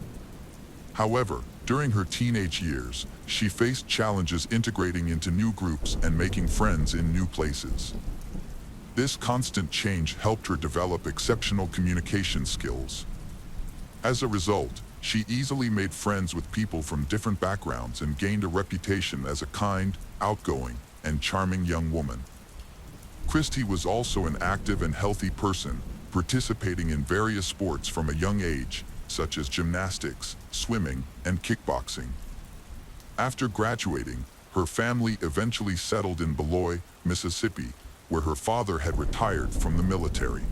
However, during her teenage years, she faced challenges integrating into new groups and making friends in new places. This constant change helped her develop exceptional communication skills. As a result, she easily made friends with people from different backgrounds and gained a reputation as a kind, outgoing, and charming young woman. Christy was also an active and healthy person, participating in various sports from a young age, such as gymnastics, swimming, and kickboxing. After graduating, her family eventually settled in Beloit, Mississippi, where her father had retired from the military.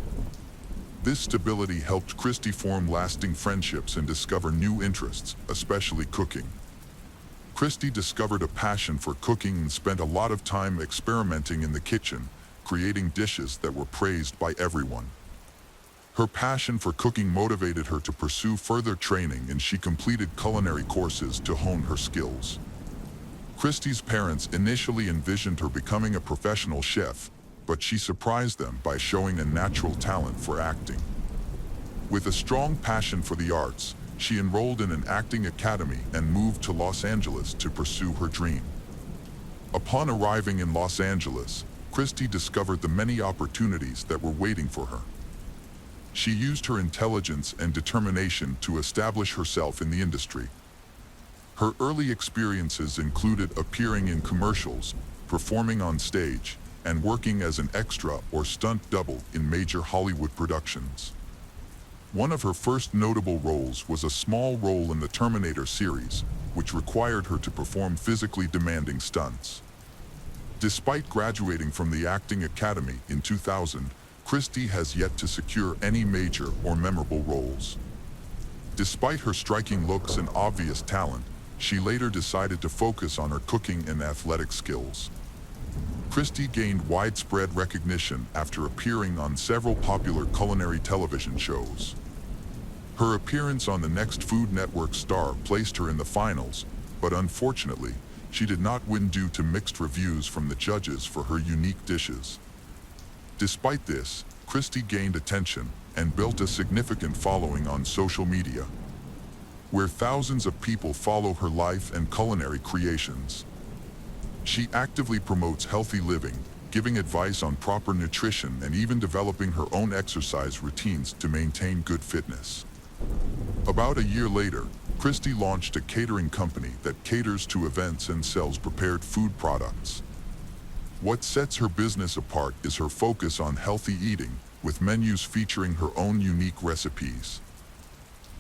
This stability helped Christy form lasting friendships and discover new interests, especially cooking. Christy discovered a passion for cooking and spent a lot of time experimenting in the kitchen, creating dishes that were praised by everyone. Her passion for cooking motivated her to pursue further training, and she completed culinary courses to hone her skills. Christy's parents initially envisioned her becoming a professional chef, but she surprised them by showing a natural talent for acting. With a strong passion for the arts, she enrolled in an acting academy and moved to Los Angeles to pursue her dream. Upon arriving in Los Angeles, Christy discovered the many opportunities that were waiting for her. She used her intelligence and determination to establish herself in the industry. Her early experiences included appearing in commercials, performing on stage, and working as an extra or stunt double in major Hollywood productions. One of her first notable roles was a small role in the Terminator series, which required her to perform physically demanding stunts. Despite graduating from the acting academy in 2000, Christy has yet to secure any major or memorable roles. Despite her striking looks and obvious talent, she later decided to focus on her cooking and athletic skills. Christy gained widespread recognition after appearing on several popular culinary television shows. Her appearance on the Next Food Network Star placed her in the finals, but unfortunately, she did not win due to mixed reviews from the judges for her unique dishes. Despite this, Christy gained attention and built a significant following on social media, where thousands of people follow her life and culinary creations. She actively promotes healthy living, giving advice on proper nutrition and even developing her own exercise routines to maintain good fitness. About a year later, Christy launched a catering company that caters to events and sells prepared food products. What sets her business apart is her focus on healthy eating, with menus featuring her own unique recipes.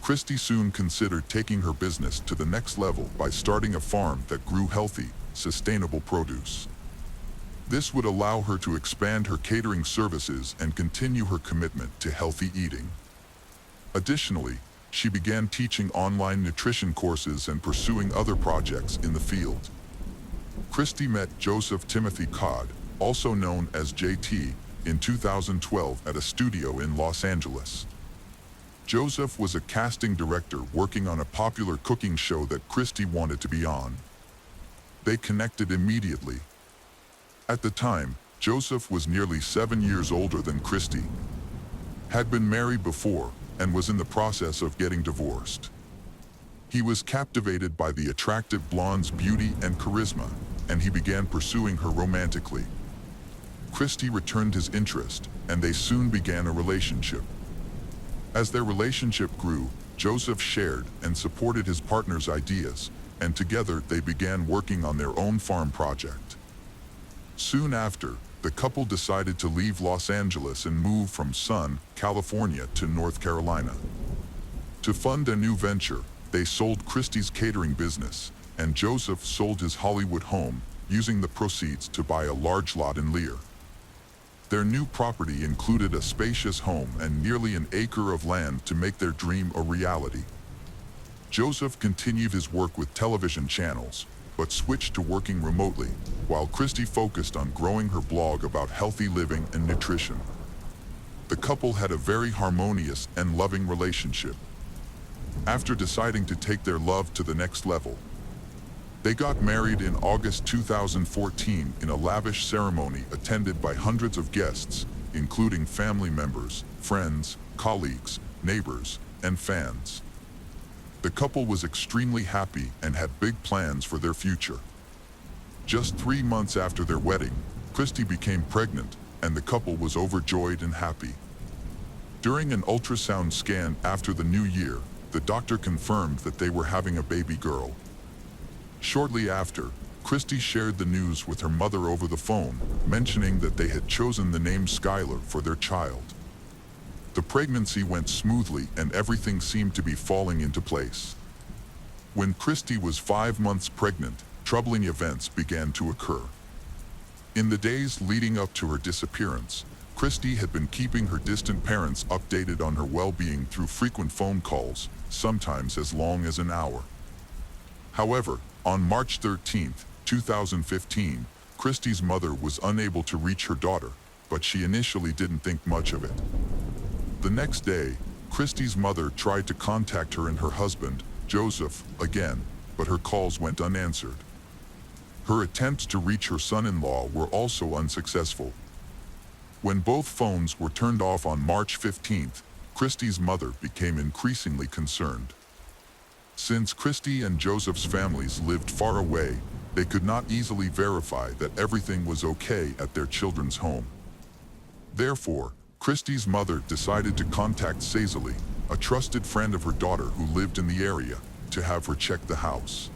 Christy soon considered taking her business to the next level by starting a farm that grew healthy, sustainable produce. This would allow her to expand her catering services and continue her commitment to healthy eating. Additionally, she began teaching online nutrition courses and pursuing other projects in the field. Christy met Joseph Timothy Codd, also known as JT, in 2012 at a studio in Los Angeles. Joseph was a casting director working on a popular cooking show that Christy wanted to be on. They connected immediately. At the time, Joseph was nearly 7 years older than Christy, had been married before, and was in the process of getting divorced. He was captivated by the attractive blonde's beauty and charisma, and he began pursuing her romantically. Christy returned his interest, and they soon began a relationship. As their relationship grew, Joseph shared and supported his partner's ideas, and together they began working on their own farm project. Soon after, the couple decided to leave Los Angeles and move from Sun, California to North Carolina. To fund a new venture, they sold Christy's catering business, and Joseph sold his Hollywood home, using the proceeds to buy a large lot in Lear. Their new property included a spacious home and nearly an acre of land to make their dream a reality. Joseph continued his work with television channels, but switched to working remotely, while Christy focused on growing her blog about healthy living and nutrition. The couple had a very harmonious and loving relationship. After deciding to take their love to the next level, they got married in August 2014 in a lavish ceremony attended by hundreds of guests, including family members, friends, colleagues, neighbors, and fans. The couple was extremely happy and had big plans for their future. Just 3 months after their wedding, Christy became pregnant, and the couple was overjoyed and happy. During an ultrasound scan after the new year, the doctor confirmed that they were having a baby girl. Shortly after, Christy shared the news with her mother over the phone, mentioning that they had chosen the name Skylar for their child. The pregnancy went smoothly and everything seemed to be falling into place. When Christy was 5 months pregnant, troubling events began to occur. In the days leading up to her disappearance, Christy had been keeping her distant parents updated on her well-being through frequent phone calls, sometimes as long as an hour. However, on March 13, 2015, Christy's mother was unable to reach her daughter, but she initially didn't think much of it. The next day, Christy's mother tried to contact her and her husband, Joseph, again, but her calls went unanswered. Her attempts to reach her son-in-law were also unsuccessful. When both phones were turned off on March 15th, Christy's mother became increasingly concerned. Since Christy and Joseph's families lived far away, they could not easily verify that everything was okay at their children's home. Therefore, Christy's mother decided to contact Cecily, a trusted friend of her daughter who lived in the area, to have her check the house.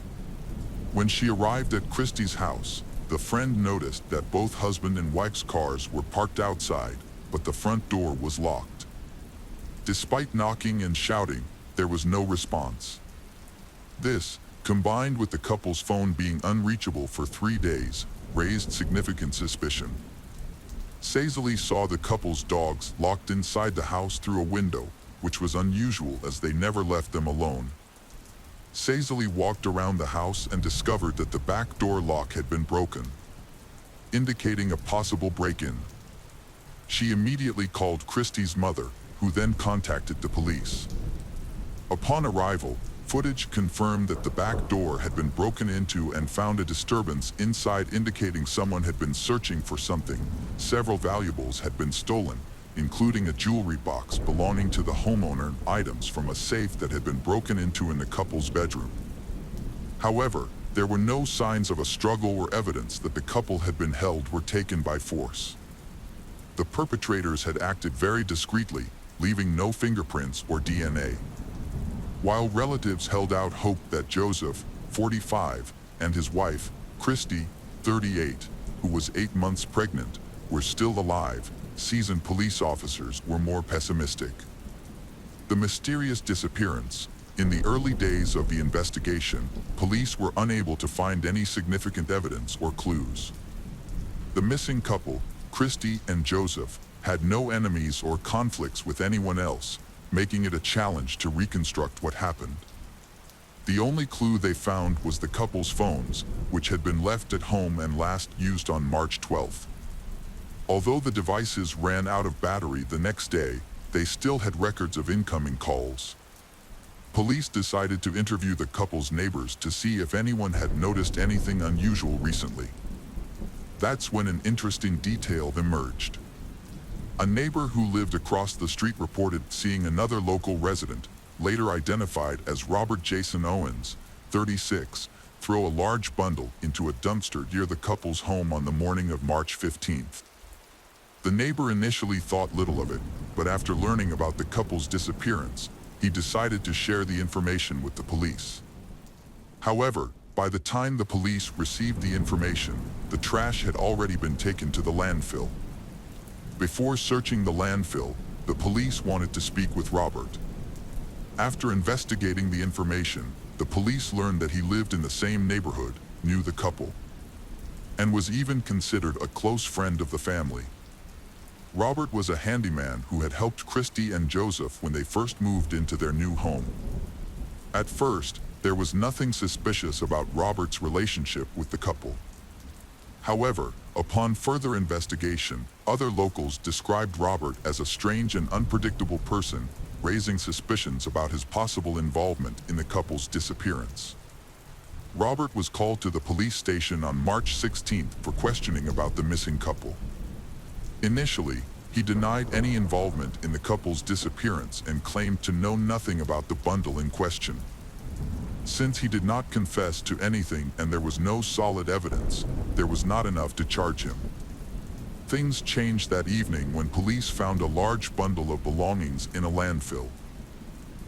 When she arrived at Christy's house, the friend noticed that both husband and wife's cars were parked outside, but the front door was locked. Despite knocking and shouting, there was no response. This, combined with the couple's phone being unreachable for 3 days, raised significant suspicion. Cecily saw the couple's dogs locked inside the house through a window, which was unusual as they never left them alone. Cecily walked around the house and discovered that the back door lock had been broken, indicating a possible break-in. She immediately called Christy's mother, who then contacted the police. Upon arrival, footage confirmed that the back door had been broken into and found a disturbance inside, indicating someone had been searching for something. Several valuables had been stolen, including a jewelry box belonging to the homeowner and items from a safe that had been broken into in the couple's bedroom. However, there were no signs of a struggle or evidence that the couple had been held or taken by force. The perpetrators had acted very discreetly, leaving no fingerprints or DNA. While relatives held out hope that Joseph, 45, and his wife, Christy, 38, who was 8 months pregnant, were still alive, seasoned police officers were more pessimistic. The mysterious disappearance. In the early days of the investigation, police were unable to find any significant evidence or clues. The missing couple, Christy and Joseph, had no enemies or conflicts with anyone else, making it a challenge to reconstruct what happened. The only clue they found was the couple's phones, which had been left at home and last used on March 12th. Although the devices ran out of battery the next day, they still had records of incoming calls. Police decided to interview the couple's neighbors to see if anyone had noticed anything unusual recently. That's when an interesting detail emerged. A neighbor who lived across the street reported seeing another local resident, later identified as Robert Jason Owens, 36, throw a large bundle into a dumpster near the couple's home on the morning of March 15th. The neighbor initially thought little of it, but after learning about the couple's disappearance, he decided to share the information with the police. However, by the time the police received the information, the trash had already been taken to the landfill. Before searching the landfill, the police wanted to speak with Robert. After investigating the information, the police learned that he lived in the same neighborhood, knew the couple, and was even considered a close friend of the family. Robert was a handyman who had helped Christy and Joseph when they first moved into their new home. At first, there was nothing suspicious about Robert's relationship with the couple. However, upon further investigation, other locals described Robert as a strange and unpredictable person, raising suspicions about his possible involvement in the couple's disappearance. Robert was called to the police station on March 16th for questioning about the missing couple. Initially, he denied any involvement in the couple's disappearance and claimed to know nothing about the bundle in question. Since he did not confess to anything and there was no solid evidence, there was not enough to charge him. Things changed that evening when police found a large bundle of belongings in a landfill.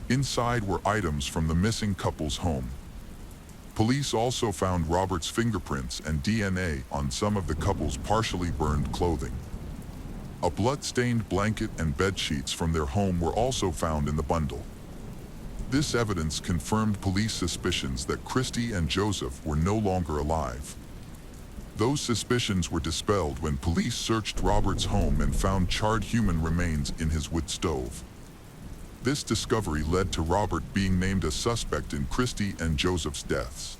Inside were items from the missing couple's home. Police also found Robert's fingerprints and DNA on some of the couple's partially burned clothing. A blood-stained blanket and bed sheets from their home were also found in the bundle. This evidence confirmed police suspicions that Christy and Joseph were no longer alive. Those suspicions were dispelled when police searched Robert's home and found charred human remains in his wood stove. This discovery led to Robert being named a suspect in Christy and Joseph's deaths.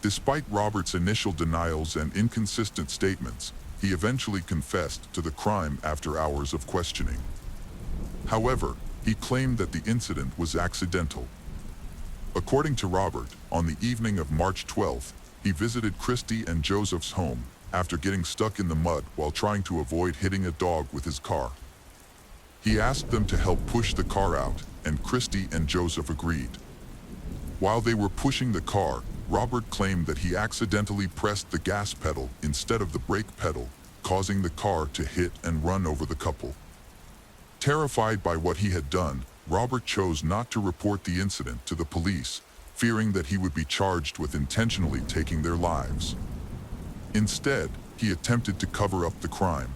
Despite Robert's initial denials and inconsistent statements, he eventually confessed to the crime after hours of questioning. However, he claimed that the incident was accidental. According to Robert, on the evening of March 12th, he visited Christy and Joseph's home after getting stuck in the mud while trying to avoid hitting a dog with his car. He asked them to help push the car out, and Christy and Joseph agreed. While they were pushing the car, Robert claimed that he accidentally pressed the gas pedal instead of the brake pedal, causing the car to hit and run over the couple. Terrified by what he had done, Robert chose not to report the incident to the police, fearing that he would be charged with intentionally taking their lives. Instead, he attempted to cover up the crime.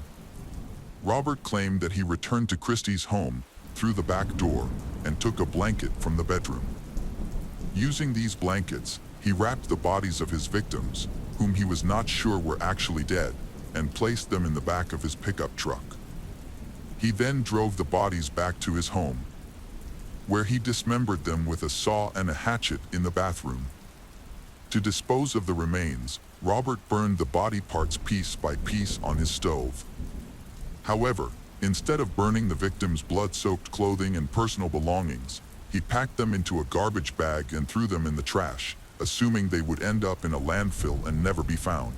Robert claimed that he returned to Christy's home through the back door and took a blanket from the bedroom. Using these blankets, he wrapped the bodies of his victims, whom he was not sure were actually dead, and placed them in the back of his pickup truck. He then drove the bodies back to his home, where he dismembered them with a saw and a hatchet in the bathroom. To dispose of the remains, Robert burned the body parts piece by piece on his stove. However, instead of burning the victims' blood-soaked clothing and personal belongings, he packed them into a garbage bag and threw them in the trash, assuming they would end up in a landfill and never be found.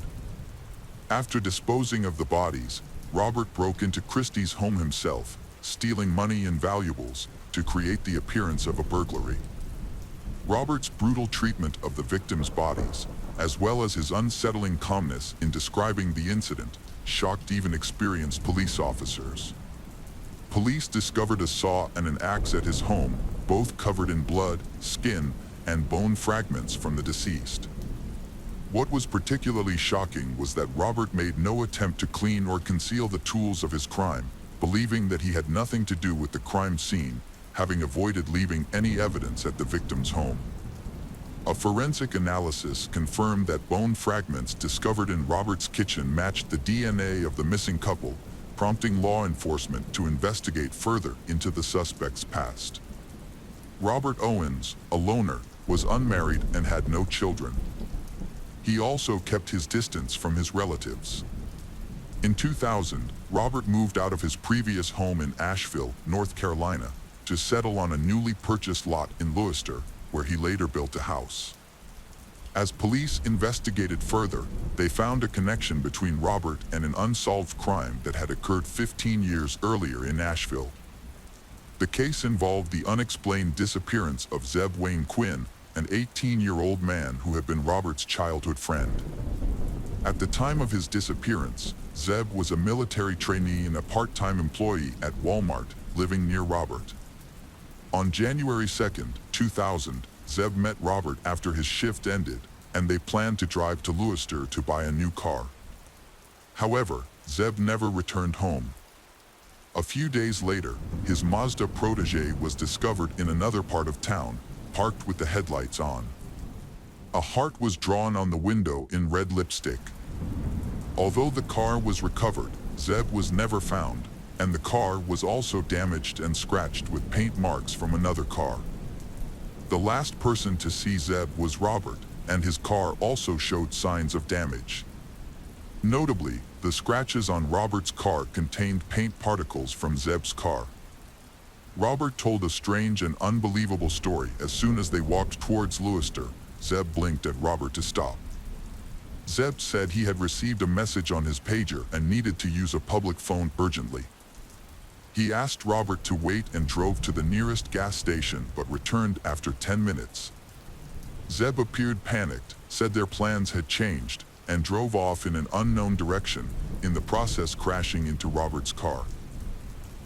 After disposing of the bodies, Robert broke into Christy's home himself, stealing money and valuables to create the appearance of a burglary. Robert's brutal treatment of the victims' bodies, as well as his unsettling calmness in describing the incident, shocked even experienced police officers. Police discovered a saw and an axe at his home, both covered in blood, skin, and bone fragments from the deceased. What was particularly shocking was that Robert made no attempt to clean or conceal the tools of his crime, believing that he had nothing to do with the crime scene, having avoided leaving any evidence at the victim's home. A forensic analysis confirmed that bone fragments discovered in Robert's kitchen matched the DNA of the missing couple, prompting law enforcement to investigate further into the suspect's past. Robert Owens, a loner, was unmarried and had no children. He also kept his distance from his relatives. In 2000, Robert moved out of his previous home in Asheville, North Carolina, to settle on a newly purchased lot in Lewiston, where he later built a house. As police investigated further, they found a connection between Robert and an unsolved crime that had occurred 15 years earlier in Asheville. The case involved the unexplained disappearance of Zeb Wayne Quinn, an 18-year-old man who had been Robert's childhood friend. At the time of his disappearance, Zeb was a military trainee and a part-time employee at Walmart, living near Robert. On January 2, 2000, Zeb met Robert after his shift ended, and they planned to drive to Lewiston to buy a new car. However, Zeb never returned home. A few days later, his Mazda protege was discovered in another part of town, parked with the headlights on. A heart was drawn on the window in red lipstick. Although the car was recovered, Zeb was never found, and the car was also damaged and scratched with paint marks from another car. The last person to see Zeb was Robert, and his car also showed signs of damage. Notably, the scratches on Robert's car contained paint particles from Zeb's car. Robert told a strange and unbelievable story. As soon as they walked towards Lewiston, Zeb blinked at Robert to stop. Zeb said he had received a message on his pager and needed to use a public phone urgently. He asked Robert to wait and drove to the nearest gas station but returned after 10 minutes. Zeb appeared panicked, said their plans had changed, and drove off in an unknown direction, in the process crashing into Robert's car.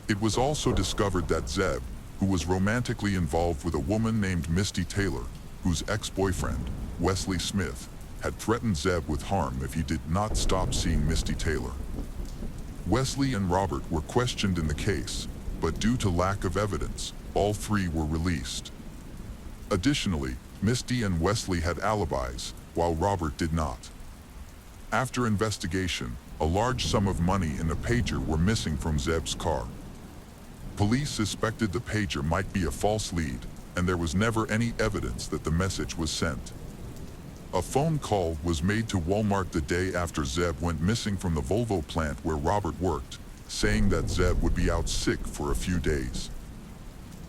It was also discovered that Zeb, who was romantically involved with a woman named Misty Taylor, whose ex-boyfriend, Wesley Smith, had threatened Zeb with harm if he did not stop seeing Misty Taylor. Wesley and Robert were questioned in the case, but due to lack of evidence, all three were released. Additionally, Misty and Wesley had alibis, while Robert did not. After investigation, a large sum of money and a pager were missing from Zeb's car. Police suspected the pager might be a false lead, and there was never any evidence that the message was sent. A phone call was made to Walmart the day after Zeb went missing from the Volvo plant where Robert worked, saying that Zeb would be out sick for a few days.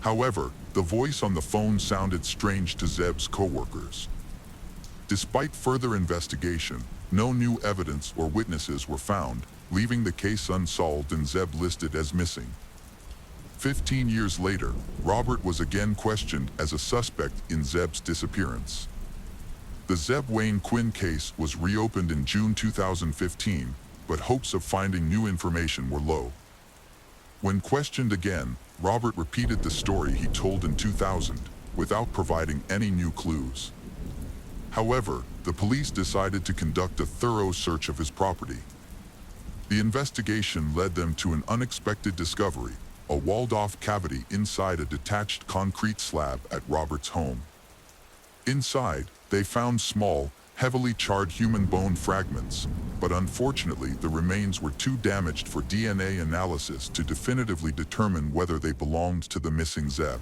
However, the voice on the phone sounded strange to Zeb's coworkers. Despite further investigation, no new evidence or witnesses were found, leaving the case unsolved and Zeb listed as missing. 15 years later, Robert was again questioned as a suspect in Zeb's disappearance. The Zeb Wayne Quinn case was reopened in June 2015, but hopes of finding new information were low. When questioned again, Robert repeated the story he told in 2000, without providing any new clues. However, the police decided to conduct a thorough search of his property. The investigation led them to an unexpected discovery, a walled-off cavity inside a detached concrete slab at Robert's home. Inside, they found small, heavily charred human bone fragments, but unfortunately the remains were too damaged for DNA analysis to definitively determine whether they belonged to the missing Zeb.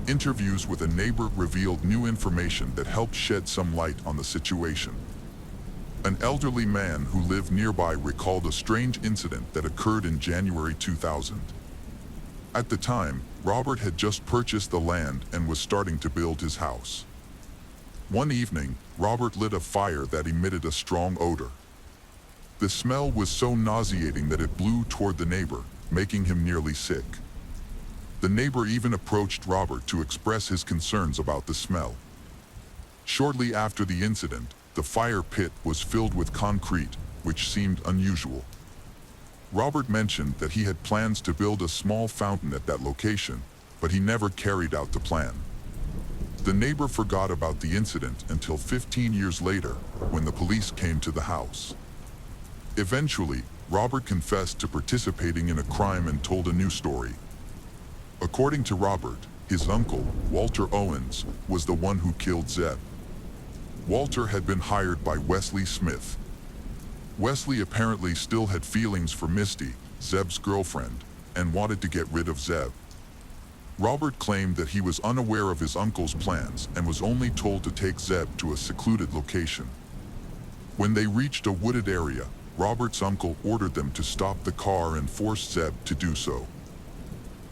Interviews with a neighbor revealed new information that helped shed some light on the situation. An elderly man who lived nearby recalled a strange incident that occurred in January 2000. At the time, Robert had just purchased the land and was starting to build his house. One evening, Robert lit a fire that emitted a strong odor. The smell was so nauseating that it blew toward the neighbor, making him nearly sick. The neighbor even approached Robert to express his concerns about the smell. Shortly after the incident, the fire pit was filled with concrete, which seemed unusual. Robert mentioned that he had plans to build a small fountain at that location, but he never carried out the plan. The neighbor forgot about the incident until 15 years later, when the police came to the house. Eventually, Robert confessed to participating in a crime and told a new story. According to Robert, his uncle, Walter Owens, was the one who killed Zeb. Walter had been hired by Wesley Smith. Wesley apparently still had feelings for Misty, Zeb's girlfriend, and wanted to get rid of Zeb. Robert claimed that he was unaware of his uncle's plans and was only told to take Zeb to a secluded location. When they reached a wooded area, Robert's uncle ordered them to stop the car and forced Zeb to do so.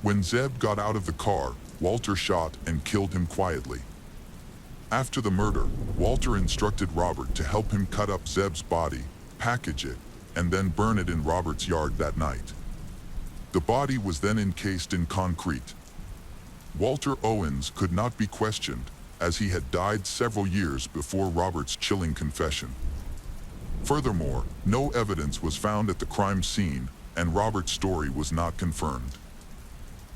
When Zeb got out of the car, Walter shot and killed him quietly. After the murder, Walter instructed Robert to help him cut up Zeb's body, package it, and then burn it in Robert's yard that night. The body was then encased in concrete. Walter Owens could not be questioned, as he had died several years before Robert's chilling confession. Furthermore, no evidence was found at the crime scene, and Robert's story was not confirmed.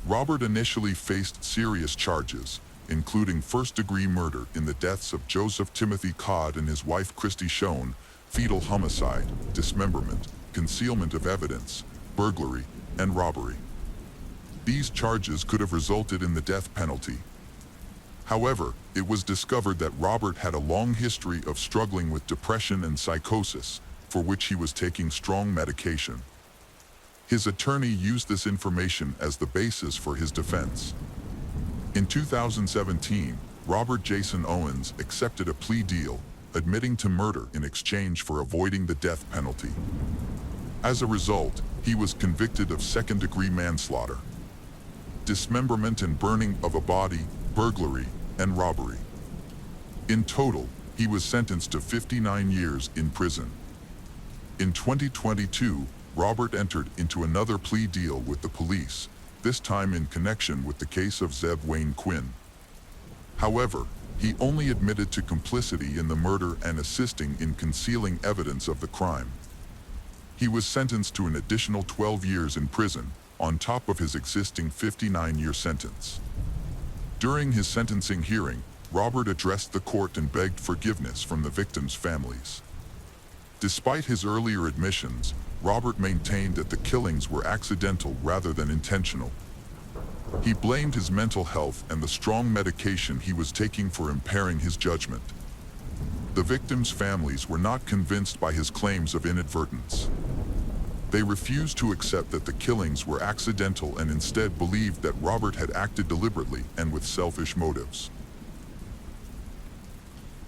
Robert initially faced serious charges, including first-degree murder in the deaths of Joseph Timothy Codd and his wife Christy Schoen, fetal homicide, dismemberment, concealment of evidence, burglary, and robbery. These charges could have resulted in the death penalty. However, it was discovered that Robert had a long history of struggling with depression and psychosis, for which he was taking strong medication. His attorney used this information as the basis for his defense. In 2017, Robert Jason Owens accepted a plea deal, admitting to murder in exchange for avoiding the death penalty. As a result, he was convicted of second-degree manslaughter, dismemberment and burning of a body, burglary, and robbery. In total, he was sentenced to 59 years in prison. In 2022, Robert entered into another plea deal with the police, this time in connection with the case of Zeb Wayne Quinn. However, he only admitted to complicity in the murder and assisting in concealing evidence of the crime. He was sentenced to an additional 12 years in prison, on top of his existing 59-year sentence. During his sentencing hearing, Robert addressed the court and begged forgiveness from the victims' families. Despite his earlier admissions, Robert maintained that the killings were accidental rather than intentional. He blamed his mental health and the strong medication he was taking for impairing his judgment. The victims' families were not convinced by his claims of inadvertence. They refused to accept that the killings were accidental and instead believed that Robert had acted deliberately and with selfish motives.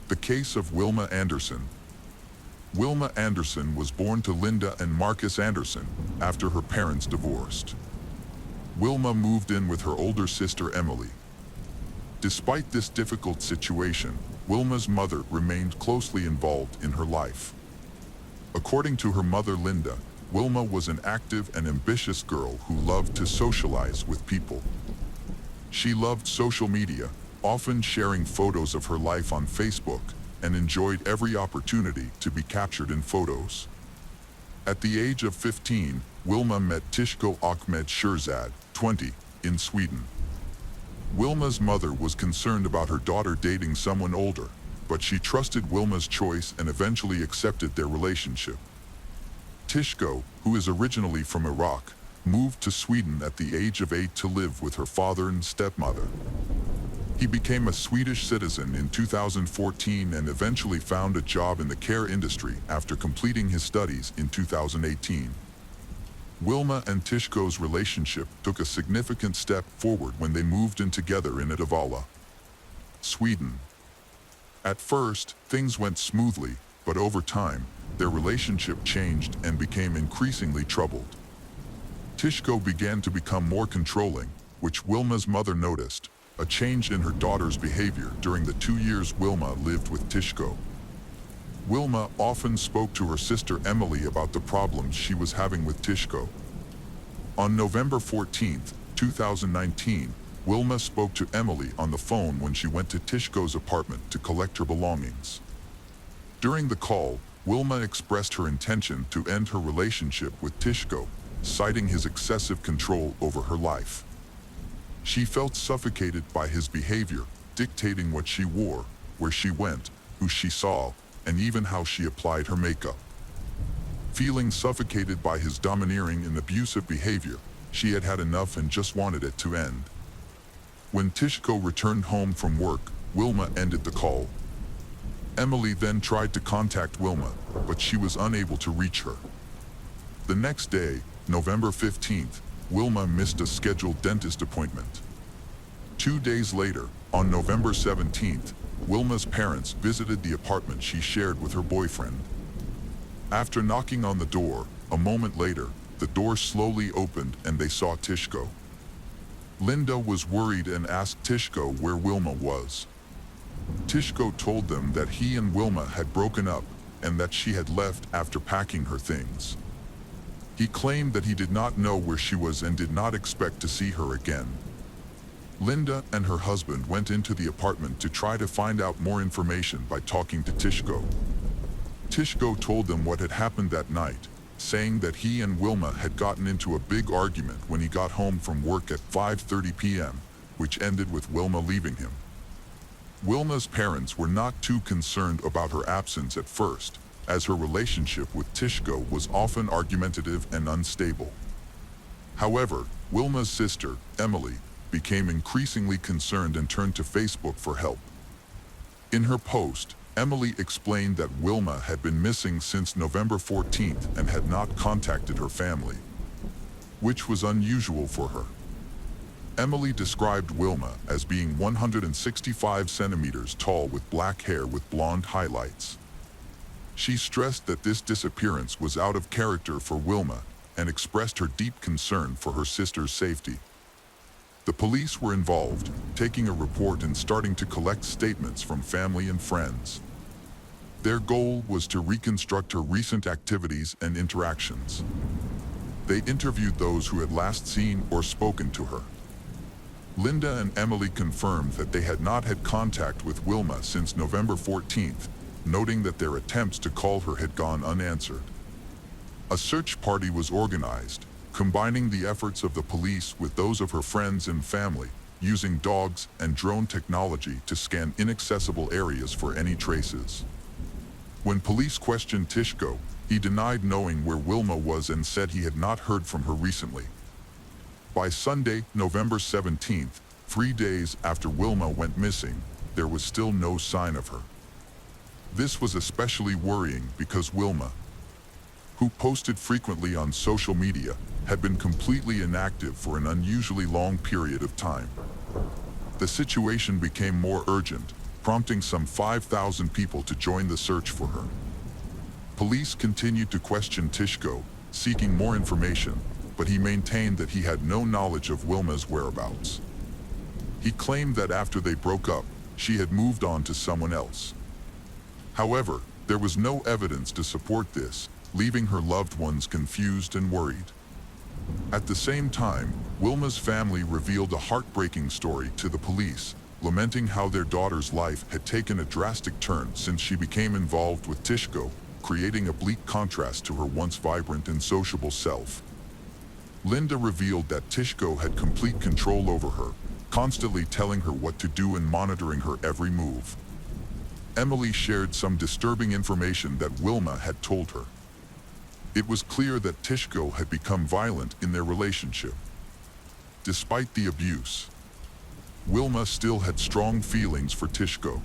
The case of Wilma Anderson. Wilma Anderson was born to Linda and Marcus Anderson after her parents divorced. Wilma moved in with her older sister Emily. Despite this difficult situation, Wilma's mother remained closely involved in her life. According to her mother Linda, Wilma was an active and ambitious girl who loved to socialize with people. She loved social media, often sharing photos of her life on Facebook, and enjoyed every opportunity to be captured in photos. At the age of 15, Wilma met Tishko Ahmed Shirzad, 20, in Sweden. Wilma's mother was concerned about her daughter dating someone older, but she trusted Wilma's choice and eventually accepted their relationship. Tishko, who is originally from Iraq, moved to Sweden at the age of 8 to live with her father and stepmother. He became a Swedish citizen in 2014 and eventually found a job in the care industry after completing his studies in 2018. Wilma and Tishko's relationship took a significant step forward when they moved in together in Uddevalla, Sweden. At first, things went smoothly, but over time, their relationship changed and became increasingly troubled. Tishko began to become more controlling, which Wilma's mother noticed, a change in her daughter's behavior during the 2 years Wilma lived with Tishko. Wilma often spoke to her sister Emily about the problems she was having with Tishko. On November 14, 2019, Wilma spoke to Emily on the phone when she went to Tishko's apartment to collect her belongings. During the call, Wilma expressed her intention to end her relationship with Tishko, citing his excessive control over her life. She felt suffocated by his behavior, dictating what she wore, where she went, who she saw, and even how she applied her makeup. Feeling suffocated by his domineering and abusive behavior, she had had enough and just wanted it to end. When Tishko returned home from work, Wilma ended the call. Emily then tried to contact Wilma, but she was unable to reach her. The next day, November 15th, Wilma missed a scheduled dentist appointment. 2 days later, on November 17th, Wilma's parents visited the apartment she shared with her boyfriend. After knocking on the door, a moment later, the door slowly opened and they saw Tishko. Linda was worried and asked Tishko where Wilma was. Tishko told them that he and Wilma had broken up and that she had left after packing her things. He claimed that he did not know where she was and did not expect to see her again. Linda and her husband went into the apartment to try to find out more information by talking to Tishko. Tishko told them what had happened that night, saying that he and Wilma had gotten into a big argument when he got home from work at 5:30 p.m., which ended with Wilma leaving him. Wilma's parents were not too concerned about her absence at first, as her relationship with Tishko was often argumentative and unstable. However, Wilma's sister, Emily, became increasingly concerned and turned to Facebook for help. In her post, Emily explained that Wilma had been missing since November 14th and had not contacted her family, which was unusual for her. Emily described Wilma as being 165 centimeters tall with black hair with blonde highlights. She stressed that this disappearance was out of character for Wilma and expressed her deep concern for her sister's safety. The police were involved, taking a report and starting to collect statements from family and friends. Their goal was to reconstruct her recent activities and interactions. They interviewed those who had last seen or spoken to her. Linda and Emily confirmed that they had not had contact with Wilma since November 14th, noting that their attempts to call her had gone unanswered. A search party was organized, combining the efforts of the police with those of her friends and family, using dogs and drone technology to scan inaccessible areas for any traces. When police questioned Tishko, he denied knowing where Wilma was and said he had not heard from her recently. By Sunday, November 17th, 3 days after Wilma went missing, there was still no sign of her. This was especially worrying because Wilma, who posted frequently on social media, had been completely inactive for an unusually long period of time. The situation became more urgent, prompting some 5,000 people to join the search for her. Police continued to question Tishko, seeking more information, but he maintained that he had no knowledge of Wilma's whereabouts. He claimed that after they broke up, she had moved on to someone else. However, there was no evidence to support this, leaving her loved ones confused and worried. At the same time, Wilma's family revealed a heartbreaking story to the police, lamenting how their daughter's life had taken a drastic turn since she became involved with Tishko, creating a bleak contrast to her once vibrant and sociable self. Linda revealed that Tishko had complete control over her, constantly telling her what to do and monitoring her every move. Emily shared some disturbing information that Wilma had told her. It was clear that Tishko had become violent in their relationship. Despite the abuse, Wilma still had strong feelings for Tishko.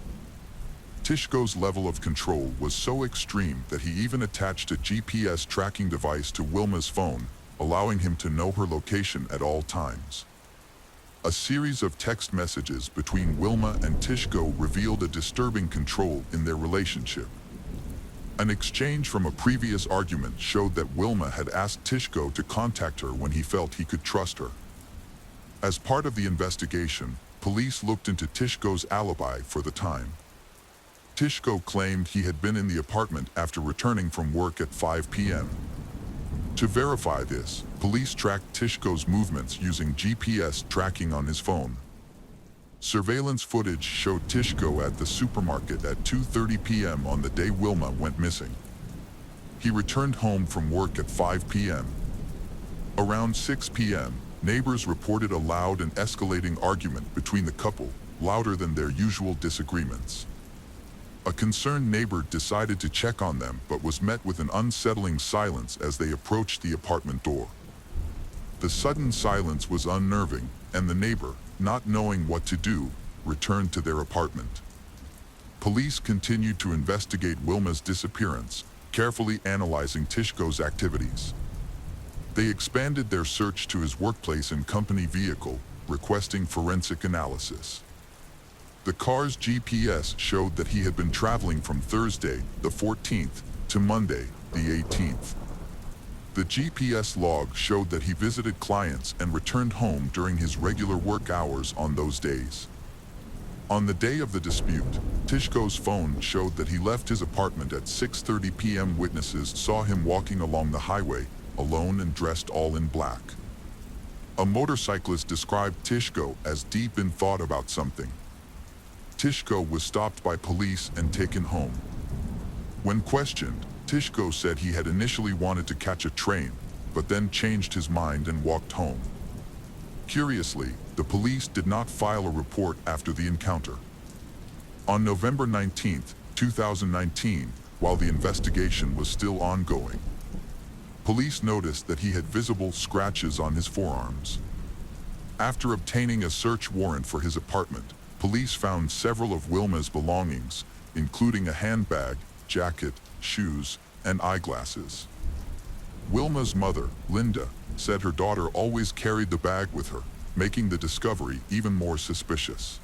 Tishko's level of control was so extreme that he even attached a GPS tracking device to Wilma's phone, allowing him to know her location at all times. A series of text messages between Wilma and Tishko revealed a disturbing control in their relationship. An exchange from a previous argument showed that Wilma had asked Tishko to contact her when he felt he could trust her. As part of the investigation, police looked into Tishko's alibi for the time. Tishko claimed he had been in the apartment after returning from work at 5 p.m. To verify this, police tracked Tishko's movements using GPS tracking on his phone. Surveillance footage showed Tishko at the supermarket at 2:30 p.m. on the day Wilma went missing. He returned home from work at 5 p.m. Around 6 p.m., neighbors reported a loud and escalating argument between the couple, louder than their usual disagreements. A concerned neighbor decided to check on them but was met with an unsettling silence as they approached the apartment door. The sudden silence was unnerving, and the neighbor, not knowing what to do, returned to their apartment. Police continued to investigate Wilma's disappearance, carefully analyzing Tishko's activities. They expanded their search to his workplace and company vehicle, requesting forensic analysis. The car's GPS showed that he had been traveling from Thursday, the 14th, to Monday, the 18th. The GPS log showed that he visited clients and returned home during his regular work hours on those days. On the day of the dispute, Tishko's phone showed that he left his apartment at 6:30 p.m. Witnesses saw him walking along the highway, alone and dressed all in black. A motorcyclist described Tishko as deep in thought about something. Tishko was stopped by police and taken home. When questioned, Tishko said he had initially wanted to catch a train, but then changed his mind and walked home. Curiously, the police did not file a report after the encounter. On November 19, 2019, while the investigation was still ongoing, police noticed that he had visible scratches on his forearms. After obtaining a search warrant for his apartment, police found several of Wilma's belongings, including a handbag, jacket, shoes, and eyeglasses. Wilma's mother, Linda, said her daughter always carried the bag with her, making the discovery even more suspicious.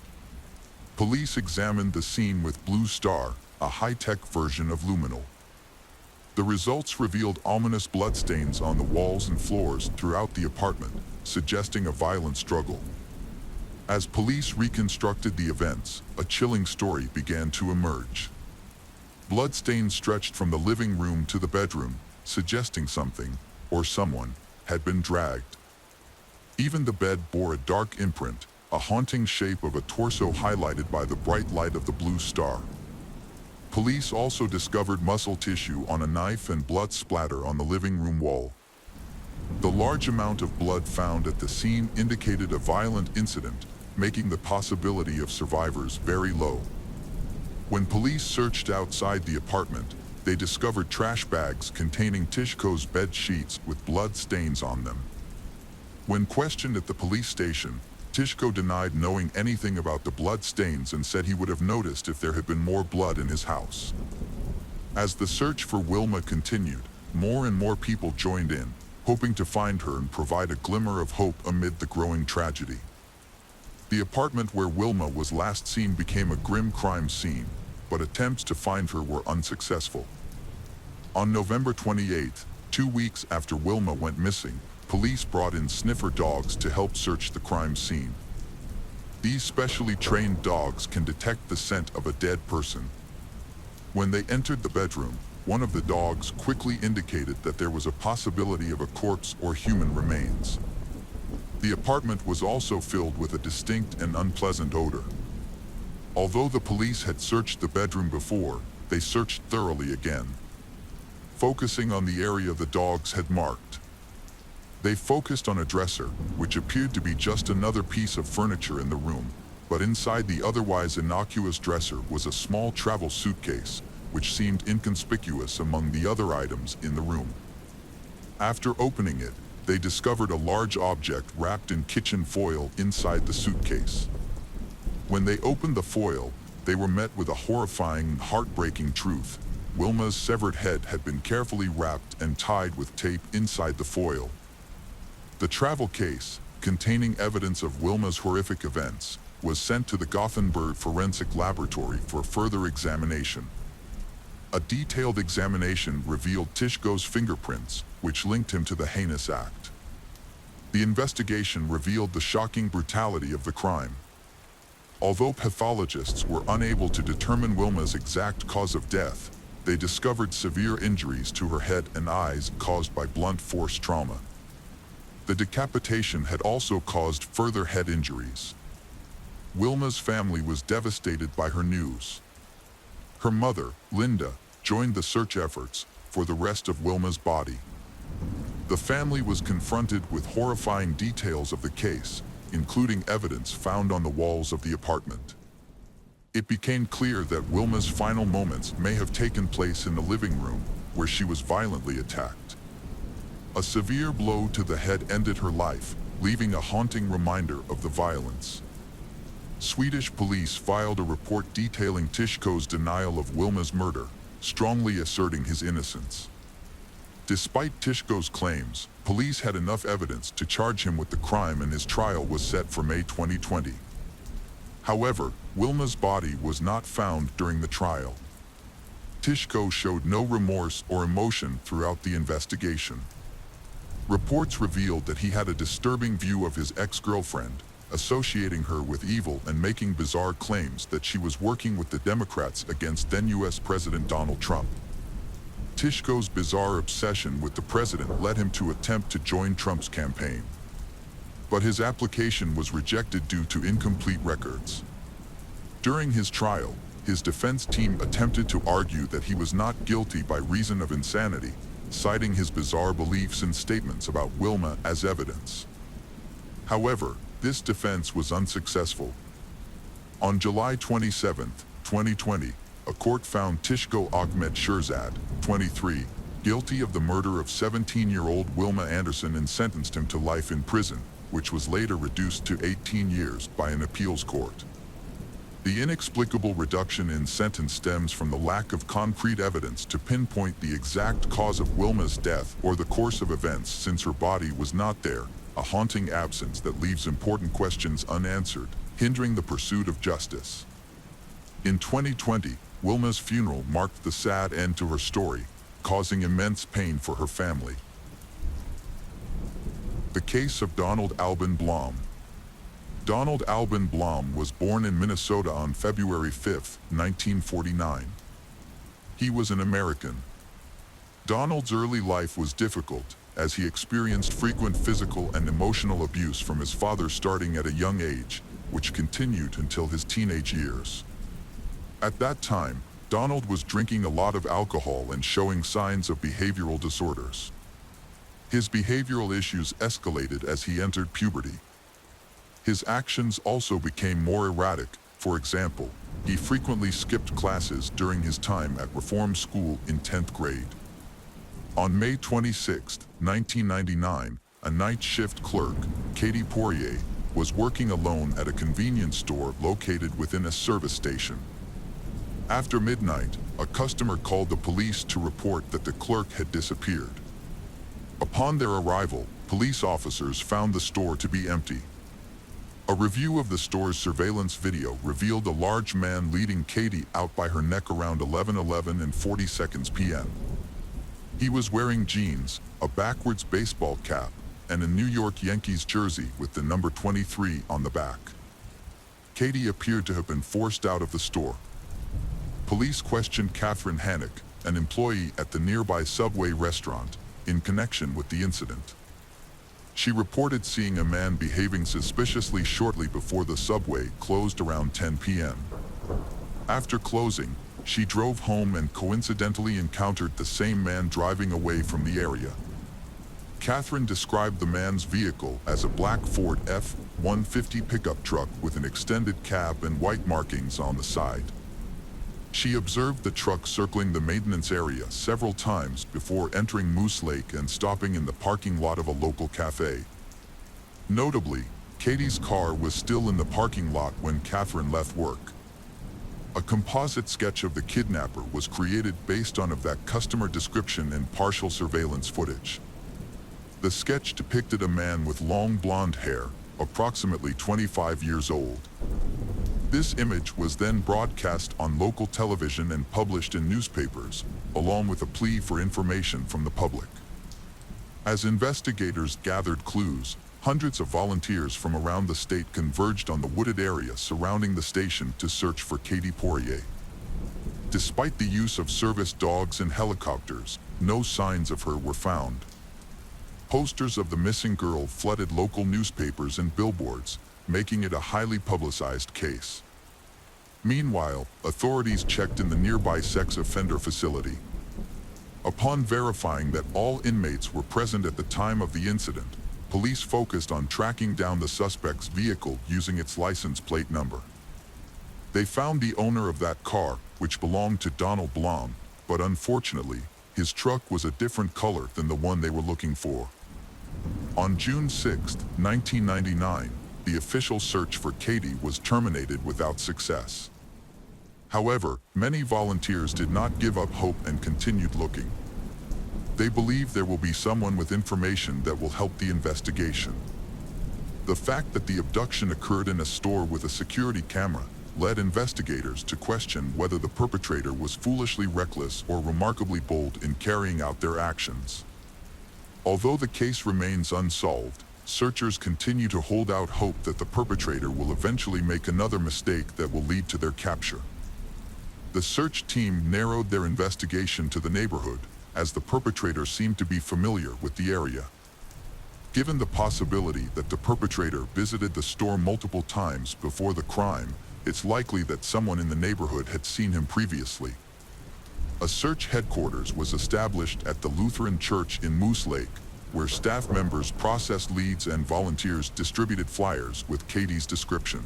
Police examined the scene with Blue Star, a high-tech version of luminol. The results revealed ominous bloodstains on the walls and floors throughout the apartment, suggesting a violent struggle. As police reconstructed the events, a chilling story began to emerge. Bloodstains stretched from the living room to the bedroom, suggesting something, or someone, had been dragged. Even the bed bore a dark imprint, a haunting shape of a torso highlighted by the bright light of the Blue Star. Police also discovered muscle tissue on a knife and blood splatter on the living room wall. The large amount of blood found at the scene indicated a violent incident, making the possibility of survivors very low. When police searched outside the apartment, they discovered trash bags containing Tishko's bed sheets with blood stains on them. When questioned at the police station, Tishko denied knowing anything about the blood stains and said he would have noticed if there had been more blood in his house. As the search for Wilma continued, more and more people joined in, hoping to find her and provide a glimmer of hope amid the growing tragedy. The apartment where Wilma was last seen became a grim crime scene, but attempts to find her were unsuccessful. On November 28, 2 weeks after Wilma went missing, police brought in sniffer dogs to help search the crime scene. These specially trained dogs can detect the scent of a dead person. When they entered the bedroom, one of the dogs quickly indicated that there was a possibility of a corpse or human remains. The apartment was also filled with a distinct and unpleasant odor. Although the police had searched the bedroom before, they searched thoroughly again, focusing on the area the dogs had marked. They focused on a dresser, which appeared to be just another piece of furniture in the room, but inside the otherwise innocuous dresser was a small travel suitcase, which seemed inconspicuous among the other items in the room. After opening it, they discovered a large object wrapped in kitchen foil inside the suitcase. When they opened the foil, they were met with a horrifying and heartbreaking truth. Wilma's severed head had been carefully wrapped and tied with tape inside the foil. The travel case, containing evidence of Wilma's horrific events, was sent to the Gothenburg Forensic Laboratory for further examination. A detailed examination revealed Tishko's fingerprints, which linked him to the heinous act. The investigation revealed the shocking brutality of the crime. Although pathologists were unable to determine Wilma's exact cause of death, they discovered severe injuries to her head and eyes caused by blunt force trauma. The decapitation had also caused further head injuries. Wilma's family was devastated by her news. Her mother, Linda, joined the search efforts for the rest of Wilma's body. The family was confronted with horrifying details of the case, including evidence found on the walls of the apartment. It became clear that Wilma's final moments may have taken place in the living room, where she was violently attacked. A severe blow to the head ended her life, leaving a haunting reminder of the violence. Swedish police filed a report detailing Tishko's denial of Wilma's murder, strongly asserting his innocence. Despite Tishko's claims, police had enough evidence to charge him with the crime and his trial was set for May 2020. However, Wilma's body was not found during the trial. Tishko showed no remorse or emotion throughout the investigation. Reports revealed that he had a disturbing view of his ex-girlfriend, associating her with evil and making bizarre claims that she was working with the Democrats against then U.S. President Donald Trump. Tishko's bizarre obsession with the president led him to attempt to join Trump's campaign. But his application was rejected due to incomplete records. During his trial, his defense team attempted to argue that he was not guilty by reason of insanity, citing his bizarre beliefs and statements about Wilma as evidence. However, this defense was unsuccessful. On July 27, 2020, a court found Tishko Ahmed Shirzad, 23, guilty of the murder of 17-year-old Wilma Anderson and sentenced him to life in prison, which was later reduced to 18 years by an appeals court. The inexplicable reduction in sentence stems from the lack of concrete evidence to pinpoint the exact cause of Wilma's death or the course of events since her body was not there, a haunting absence that leaves important questions unanswered, hindering the pursuit of justice. In 2020, Wilma's funeral marked the sad end to her story, causing immense pain for her family. The case of Donald Alban Blom. Donald Alban Blom was born in Minnesota on February 5, 1949. He was an American. Donald's early life was difficult, as he experienced frequent physical and emotional abuse from his father starting at a young age, which continued until his teenage years. At that time, Donald was drinking a lot of alcohol and showing signs of behavioral disorders. His behavioral issues escalated as he entered puberty. His actions also became more erratic. For example, he frequently skipped classes during his time at reform school in 10th grade. On May 26, 1999, a night shift clerk, Katie Poirier, was working alone at a convenience store located within a service station. After midnight, a customer called the police to report that the clerk had disappeared. Upon their arrival, police officers found the store to be empty. A review of the store's surveillance video revealed a large man leading Katie out by her neck around 11:11 and 40 seconds p.m. He was wearing jeans, a backwards baseball cap, and a New York Yankees jersey with the number 23 on the back. Katie appeared to have been forced out of the store. Police questioned Catherine Hannock, an employee at the nearby Subway restaurant, in connection with the incident. She reported seeing a man behaving suspiciously shortly before the Subway closed around 10 p.m. After closing, she drove home and coincidentally encountered the same man driving away from the area. Catherine described the man's vehicle as a black Ford F-150 pickup truck with an extended cab and white markings on the side. She observed the truck circling the maintenance area several times before entering Moose Lake and stopping in the parking lot of a local cafe. Notably, Katie's car was still in the parking lot when Catherine left work. A composite sketch of the kidnapper was created based on that customer description and partial surveillance footage. The sketch depicted a man with long blonde hair, approximately 25 years old. This image was then broadcast on local television and published in newspapers, along with a plea for information from the public. As investigators gathered clues, hundreds of volunteers from around the state converged on the wooded area surrounding the station to search for Katie Poirier. Despite the use of service dogs and helicopters, no signs of her were found. Posters of the missing girl flooded local newspapers and billboards, making it a highly publicized case. Meanwhile, authorities checked in the nearby sex offender facility. Upon verifying that all inmates were present at the time of the incident, police focused on tracking down the suspect's vehicle using its license plate number. They found the owner of that car, which belonged to Donald Blom, but unfortunately, his truck was a different color than the one they were looking for. On June 6, 1999, the official search for Katie was terminated without success. However, many volunteers did not give up hope and continued looking. They believe there will be someone with information that will help the investigation. The fact that the abduction occurred in a store with a security camera led investigators to question whether the perpetrator was foolishly reckless or remarkably bold in carrying out their actions. Although the case remains unsolved, searchers continue to hold out hope that the perpetrator will eventually make another mistake that will lead to their capture. The search team narrowed their investigation to the neighborhood, as the perpetrator seemed to be familiar with the area. Given the possibility that the perpetrator visited the store multiple times before the crime, it's likely that someone in the neighborhood had seen him previously. A search headquarters was established at the Lutheran Church in Moose Lake, where staff members processed leads and volunteers distributed flyers with Katie's description.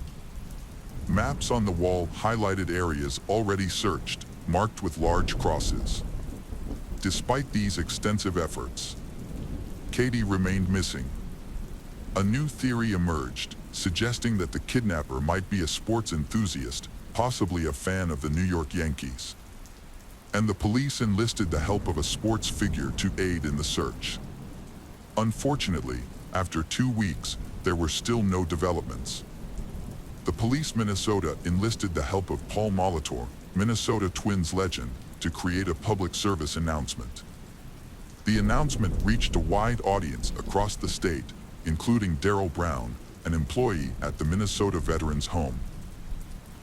Maps on the wall highlighted areas already searched, marked with large crosses. Despite these extensive efforts, Katie remained missing. A new theory emerged, suggesting that the kidnapper might be a sports enthusiast, possibly a fan of the New York Yankees. And the police enlisted the help of a sports figure to aid in the search. Unfortunately, after 2 weeks, there were still no developments. The Police Minnesota enlisted the help of Paul Molitor, Minnesota Twins legend, to create a public service announcement. The announcement reached a wide audience across the state, including Daryl Brown, an employee at the Minnesota Veterans Home.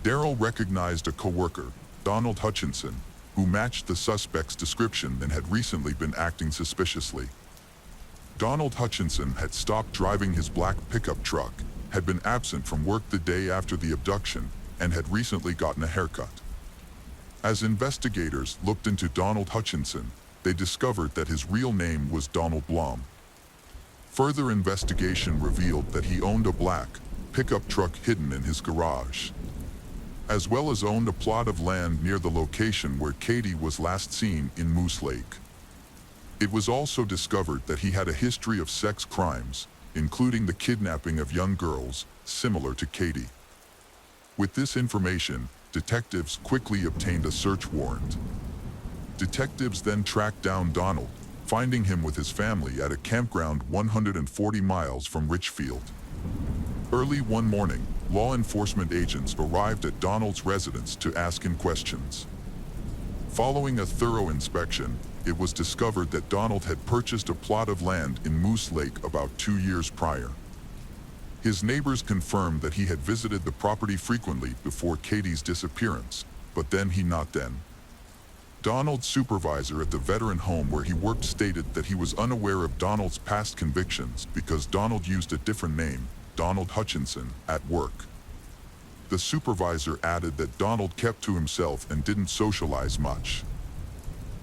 Daryl recognized a coworker, Donald Hutchinson, who matched the suspect's description and had recently been acting suspiciously. Donald Hutchinson had stopped driving his black pickup truck, had been absent from work the day after the abduction, and had recently gotten a haircut. As investigators looked into Donald Hutchinson, they discovered that his real name was Donald Blom. Further investigation revealed that he owned a black pickup truck hidden in his garage, as well as owned a plot of land near the location where Katie was last seen in Moose Lake. It was also discovered that he had a history of sex crimes, including the kidnapping of young girls, similar to Katie. With this information, detectives quickly obtained a search warrant. Detectives then tracked down Donald, finding him with his family at a campground 140 miles from Richfield. Early one morning, law enforcement agents arrived at Donald's residence to ask him questions. Following a thorough inspection, it was discovered that Donald had purchased a plot of land in Moose Lake about 2 years prior. His neighbors confirmed that he had visited the property frequently before Katie's disappearance, but then. Donald's supervisor at the veteran home where he worked stated that he was unaware of Donald's past convictions because Donald used a different name, Donald Hutchinson, at work. The supervisor added that Donald kept to himself and didn't socialize much.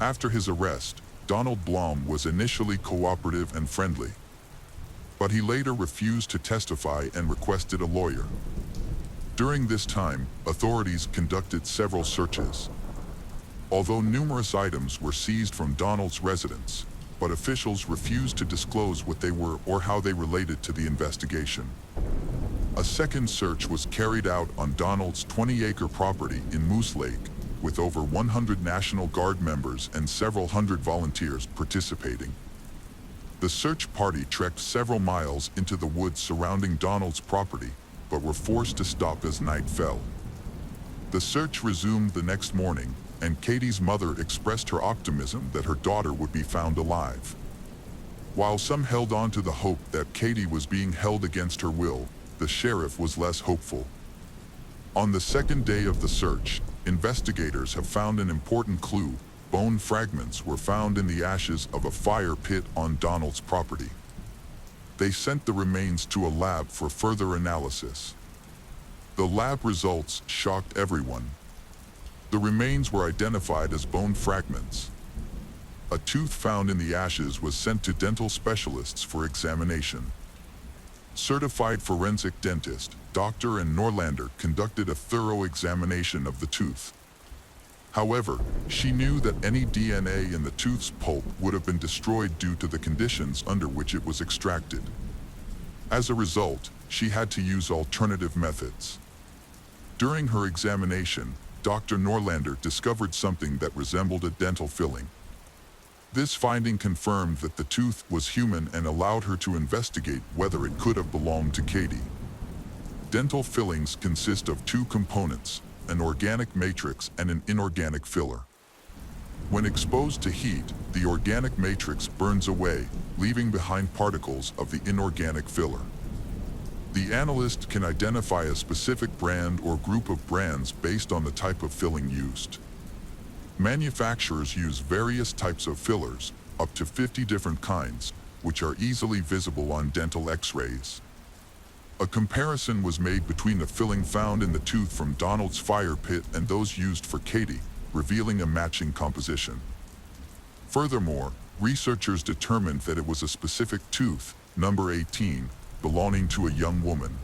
After his arrest, Donald Blom was initially cooperative and friendly, but he later refused to testify and requested a lawyer. During this time, authorities conducted several searches. Although numerous items were seized from Donald's residence, but officials refused to disclose what they were or how they related to the investigation. A second search was carried out on Donald's 20-acre property in Moose Lake, with over 100 National Guard members and several hundred volunteers participating. The search party trekked several miles into the woods surrounding Donald's property, but were forced to stop as night fell. The search resumed the next morning, and Katie's mother expressed her optimism that her daughter would be found alive. While some held on to the hope that Katie was being held against her will, the sheriff was less hopeful. On the second day of the search, investigators have found an important clue. Bone fragments were found in the ashes of a fire pit on Donald's property. They sent the remains to a lab for further analysis. The lab results shocked everyone. The remains were identified as bone fragments. A tooth found in the ashes was sent to dental specialists for examination. Certified forensic dentist, Dr. Norlander conducted a thorough examination of the tooth. However, she knew that any DNA in the tooth's pulp would have been destroyed due to the conditions under which it was extracted. As a result, she had to use alternative methods. During her examination, Dr. Norlander discovered something that resembled a dental filling. This finding confirmed that the tooth was human and allowed her to investigate whether it could have belonged to Katie. Dental fillings consist of two components, an organic matrix and an inorganic filler. When exposed to heat, the organic matrix burns away, leaving behind particles of the inorganic filler. The analyst can identify a specific brand or group of brands based on the type of filling used. Manufacturers use various types of fillers, up to 50 different kinds, which are easily visible on dental x-rays. A comparison was made between the filling found in the tooth from Donald's fire pit and those used for Katie, revealing a matching composition. Furthermore, researchers determined that it was a specific tooth, number 18, belonging to a young woman.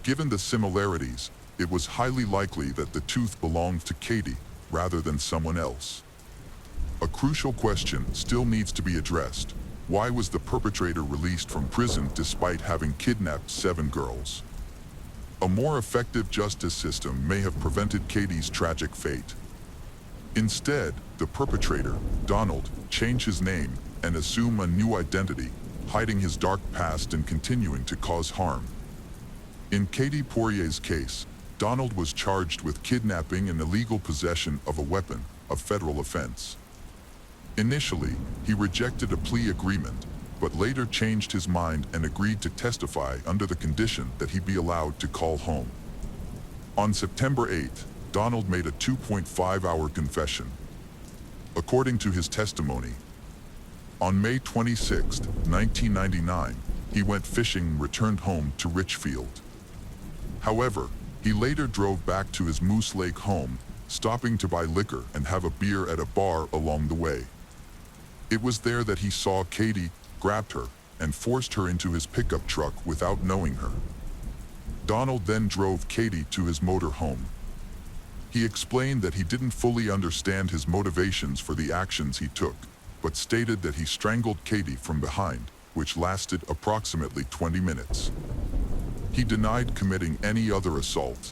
Given the similarities, it was highly likely that the tooth belonged to Katie, rather than someone else. A crucial question still needs to be addressed. Why was the perpetrator released from prison despite having kidnapped 7 girls? A more effective justice system may have prevented Katie's tragic fate. Instead, the perpetrator, Donald, changed his name and assumed a new identity, hiding his dark past and continuing to cause harm. In Katie Poirier's case, Donald was charged with kidnapping and illegal possession of a weapon, a federal offense. Initially, he rejected a plea agreement, but later changed his mind and agreed to testify under the condition that he be allowed to call home. On September 8, Donald made a 2.5-hour confession. According to his testimony, on May 26, 1999, he went fishing and returned home to Richfield. However, he later drove back to his Moose Lake home, stopping to buy liquor and have a beer at a bar along the way. It was there that he saw Katie, grabbed her, and forced her into his pickup truck without knowing her. Donald then drove Katie to his motor home. He explained that he didn't fully understand his motivations for the actions he took, but stated that he strangled Katie from behind, which lasted approximately 20 minutes. He denied committing any other assault.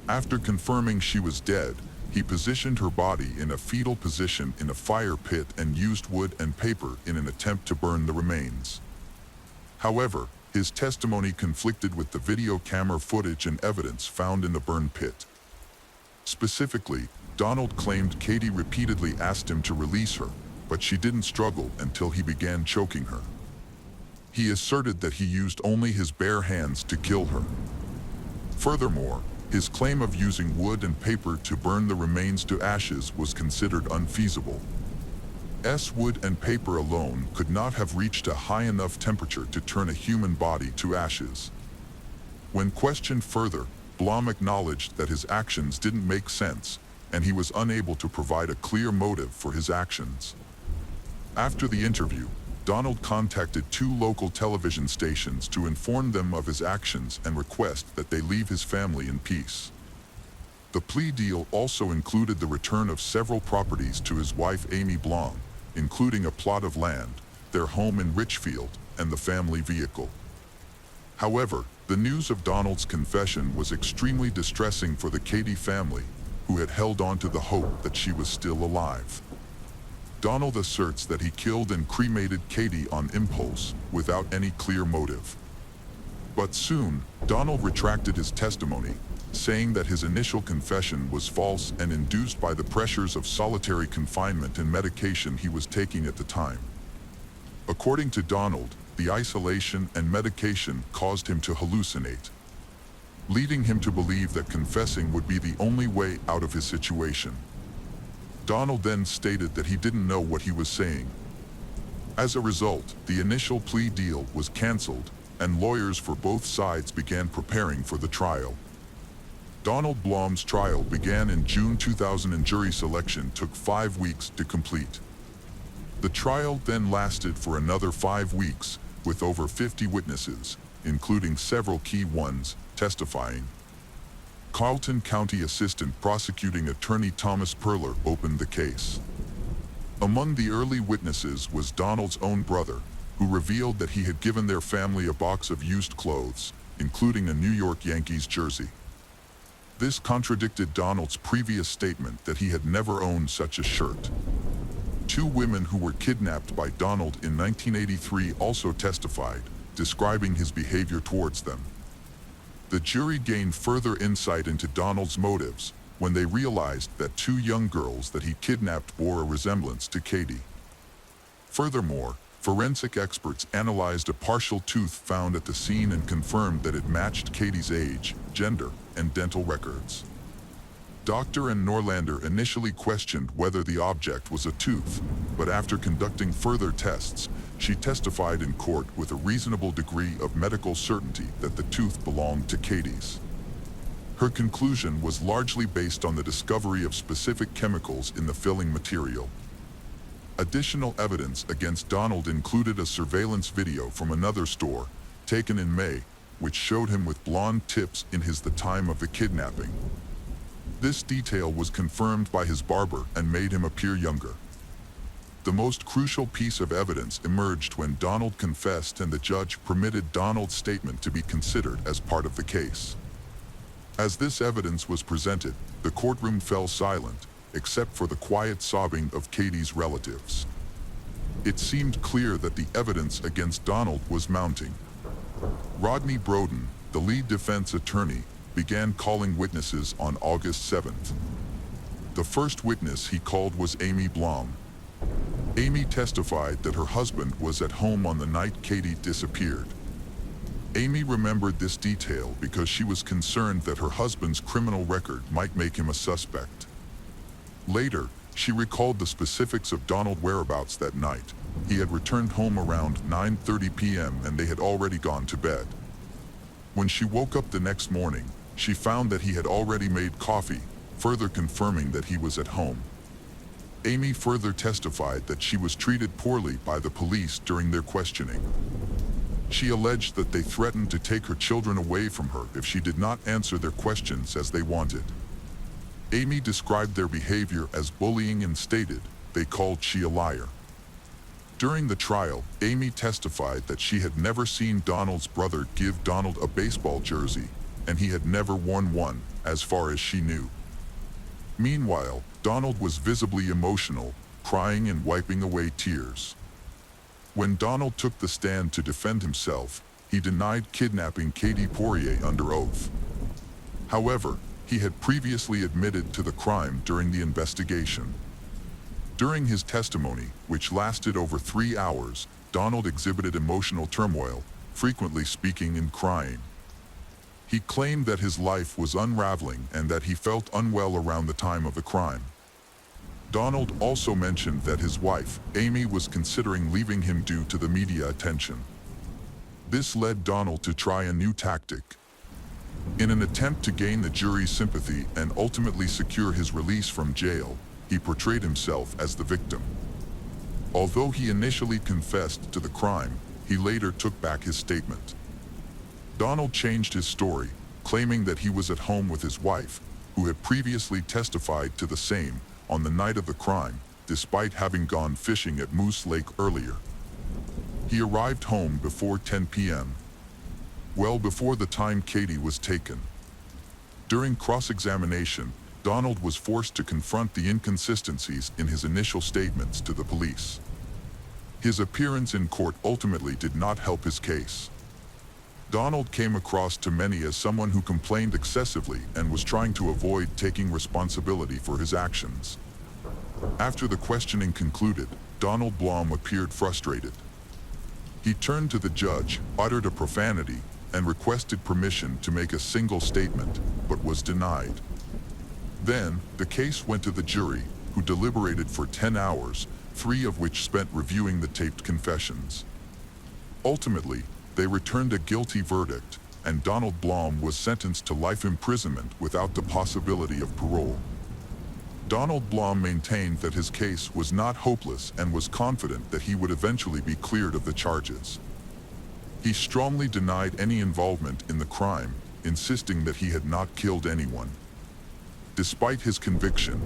After confirming she was dead, he positioned her body in a fetal position in a fire pit and used wood and paper in an attempt to burn the remains. However, his testimony conflicted with the video camera footage and evidence found in the burn pit. Specifically, Donald claimed Katie repeatedly asked him to release her, but she didn't struggle until he began choking her. He asserted that he used only his bare hands to kill her. Furthermore, his claim of using wood and paper to burn the remains to ashes was considered unfeasible. Wood and paper alone could not have reached a high enough temperature to turn a human body to ashes. When questioned further, Blom acknowledged that his actions didn't make sense, and he was unable to provide a clear motive for his actions. After the interview, Donald contacted 2 local television stations to inform them of his actions and request that they leave his family in peace. The plea deal also included the return of several properties to his wife Amy Blom, including a plot of land, their home in Richfield, and the family vehicle. However, the news of Donald's confession was extremely distressing for the Katie family, who had held on to the hope that she was still alive. Donald asserts that he killed and cremated Katie on impulse, without any clear motive. But soon, Donald retracted his testimony, saying that his initial confession was false and induced by the pressures of solitary confinement and medication he was taking at the time. According to Donald, the isolation and medication caused him to hallucinate, leading him to believe that confessing would be the only way out of his situation. Donald then stated that he didn't know what he was saying. As a result, the initial plea deal was canceled, and lawyers for both sides began preparing for the trial. Donald Blom's trial began in June 2000 and jury selection took 5 weeks to complete. The trial then lasted for another 5 weeks, with over 50 witnesses, including several key ones, testifying. Carlton County Assistant Prosecuting Attorney Thomas Perler opened the case. Among the early witnesses was Donald's own brother, who revealed that he had given their family a box of used clothes, including a New York Yankees jersey. This contradicted Donald's previous statement that he had never owned such a shirt. Two women who were kidnapped by Donald in 1983 also testified, describing his behavior towards them. The jury gained further insight into Donald's motives when they realized that two young girls that he kidnapped bore a resemblance to Katie. Furthermore, forensic experts analyzed a partial tooth found at the scene and confirmed that it matched Katie's age, gender, and dental records. Dr. Ann Norlander initially questioned whether the object was a tooth, but after conducting further tests, she testified in court with a reasonable degree of medical certainty that the tooth belonged to Katie's. Her conclusion was largely based on the discovery of specific chemicals in the filling material. Additional evidence against Donald included a surveillance video from another store, taken in May, which showed him with blonde tips in the time of the kidnapping. This detail was confirmed by his barber and made him appear younger. The most crucial piece of evidence emerged when Donald confessed and the judge permitted Donald's statement to be considered as part of the case. As this evidence was presented, the courtroom fell silent, except for the quiet sobbing of Katie's relatives. It seemed clear that the evidence against Donald was mounting. Rodney Broden, the lead defense attorney, began calling witnesses on August 7th. The first witness he called was Amy Blom. Amy testified that her husband was at home on the night Katie disappeared. Amy remembered this detail because she was concerned that her husband's criminal record might make him a suspect. Later, she recalled the specifics of Donald's whereabouts that night. He had returned home around 9:30 p.m. and they had already gone to bed. When she woke up the next morning, she found that he had already made coffee, further confirming that he was at home. Amy further testified that she was treated poorly by the police during their questioning. She alleged that they threatened to take her children away from her if she did not answer their questions as they wanted. Amy described their behavior as bullying and stated they called she a liar. During the trial, Amy testified that she had never seen Donald's brother give Donald a baseball jersey, and he had never worn one, as far as she knew. Meanwhile, Donald was visibly emotional, crying and wiping away tears. When Donald took the stand to defend himself, he denied kidnapping Katie Poirier under oath. However, he had previously admitted to the crime during the investigation. During his testimony, which lasted over 3 hours, Donald exhibited emotional turmoil, frequently speaking and crying. He claimed that his life was unraveling and that he felt unwell around the time of the crime. Donald also mentioned that his wife, Amy, was considering leaving him due to the media attention. This led Donald to try a new tactic. In an attempt to gain the jury's sympathy and ultimately secure his release from jail, he portrayed himself as the victim. Although he initially confessed to the crime, he later took back his statement. Donald changed his story, claiming that he was at home with his wife, who had previously testified to the same, on the night of the crime, despite having gone fishing at Moose Lake earlier. He arrived home before 10 p.m., well before the time Katie was taken. During cross-examination, Donald was forced to confront the inconsistencies in his initial statements to the police. His appearance in court ultimately did not help his case. Donald came across to many as someone who complained excessively and was trying to avoid taking responsibility for his actions. After the questioning concluded, Donald Blom appeared frustrated. He turned to the judge, uttered a profanity, and requested permission to make a single statement, but was denied. Then, the case went to the jury, who deliberated for 10 hours, 3 of which spent reviewing the taped confessions. Ultimately, they returned a guilty verdict, and Donald Blom was sentenced to life imprisonment without the possibility of parole. Donald Blom maintained that his case was not hopeless and was confident that he would eventually be cleared of the charges. He strongly denied any involvement in the crime, insisting that he had not killed anyone. Despite his conviction,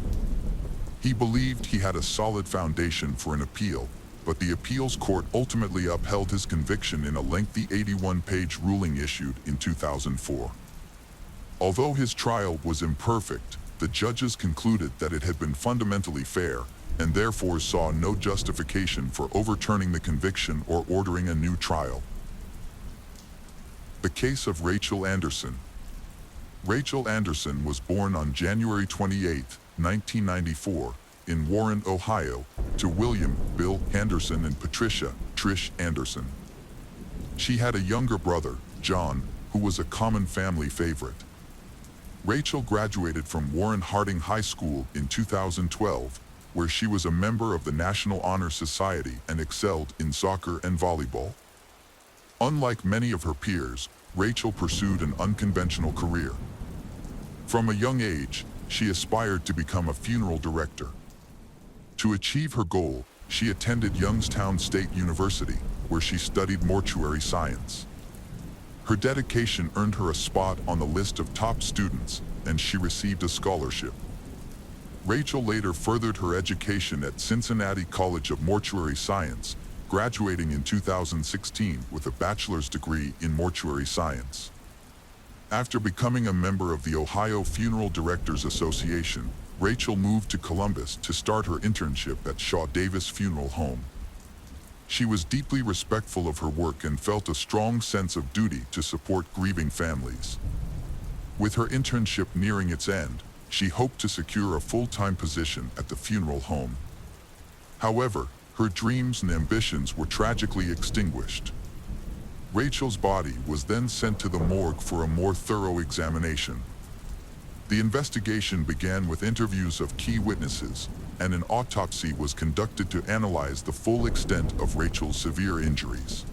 he believed he had a solid foundation for an appeal, but the appeals court ultimately upheld his conviction in a lengthy 81-page ruling issued in 2004. Although his trial was imperfect, the judges concluded that it had been fundamentally fair, and therefore saw no justification for overturning the conviction or ordering a new trial. The case of Rachel Anderson. Rachel Anderson was born on January 28, 1994, in Warren, Ohio, to William Bill Anderson and Patricia Trish Anderson. She had a younger brother, John, who was a common family favorite. Rachel graduated from Warren Harding High School in 2012, where she was a member of the National Honor Society and excelled in soccer and volleyball. Unlike many of her peers, Rachel pursued an unconventional career. From a young age, she aspired to become a funeral director. To achieve her goal, she attended Youngstown State University, where she studied mortuary science. Her dedication earned her a spot on the list of top students, and she received a scholarship. Rachel later furthered her education at Cincinnati College of Mortuary Science, graduating in 2016 with a bachelor's degree in mortuary science. After becoming a member of the Ohio Funeral Directors Association, Rachel moved to Columbus to start her internship at Shaw Davis Funeral Home. She was deeply respectful of her work and felt a strong sense of duty to support grieving families. With her internship nearing its end, she hoped to secure a full-time position at the funeral home. However, her dreams and ambitions were tragically extinguished. Rachel's body was then sent to the morgue for a more thorough examination. The investigation began with interviews of key witnesses, and an autopsy was conducted to analyze the full extent of Rachel's severe injuries.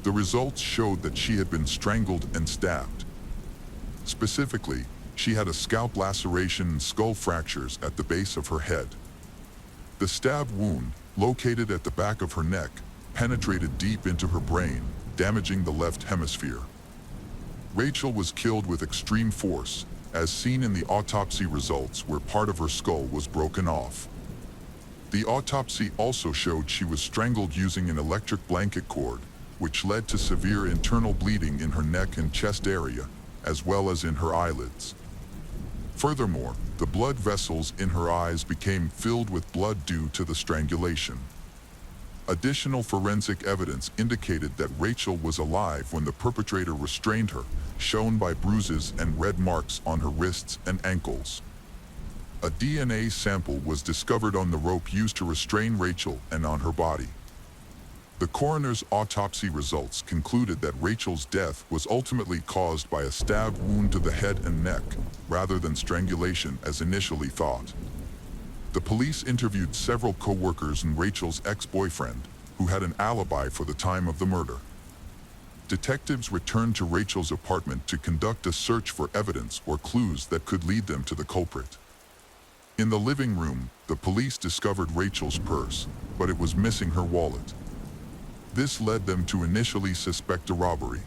The results showed that she had been strangled and stabbed. Specifically, she had a scalp laceration and skull fractures at the base of her head. The stab wound, located at the back of her neck, penetrated deep into her brain, damaging the left hemisphere. Rachel was killed with extreme force, as seen in the autopsy results where part of her skull was broken off. The autopsy also showed she was strangled using an electric blanket cord, which led to severe internal bleeding in her neck and chest area, as well as in her eyelids. Furthermore, the blood vessels in her eyes became filled with blood due to the strangulation. Additional forensic evidence indicated that Rachel was alive when the perpetrator restrained her, shown by bruises and red marks on her wrists and ankles. A DNA sample was discovered on the rope used to restrain Rachel and on her body. The coroner's autopsy results concluded that Rachel's death was ultimately caused by a stab wound to the head and neck, rather than strangulation as initially thought. The police interviewed several co-workers and Rachel's ex-boyfriend, who had an alibi for the time of the murder. Detectives returned to Rachel's apartment to conduct a search for evidence or clues that could lead them to the culprit. In the living room, the police discovered Rachel's purse, but it was missing her wallet. This led them to initially suspect a robbery.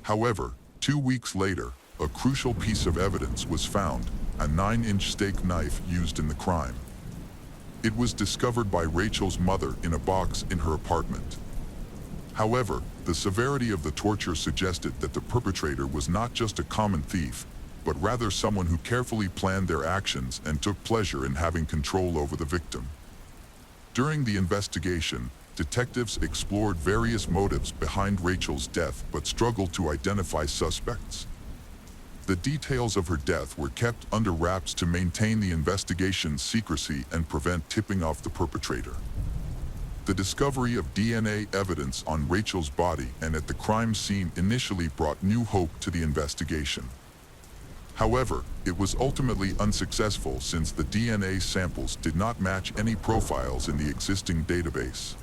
However, 2 weeks later, a crucial piece of evidence was found, a 9-inch steak knife used in the crime. It was discovered by Rachel's mother in a box in her apartment. However, the severity of the torture suggested that the perpetrator was not just a common thief, but rather someone who carefully planned their actions and took pleasure in having control over the victim. During the investigation, detectives explored various motives behind Rachel's death but struggled to identify suspects. The details of her death were kept under wraps to maintain the investigation's secrecy and prevent tipping off the perpetrator. The discovery of DNA evidence on Rachel's body and at the crime scene initially brought new hope to the investigation. However, it was ultimately unsuccessful since the DNA samples did not match any profiles in the existing database.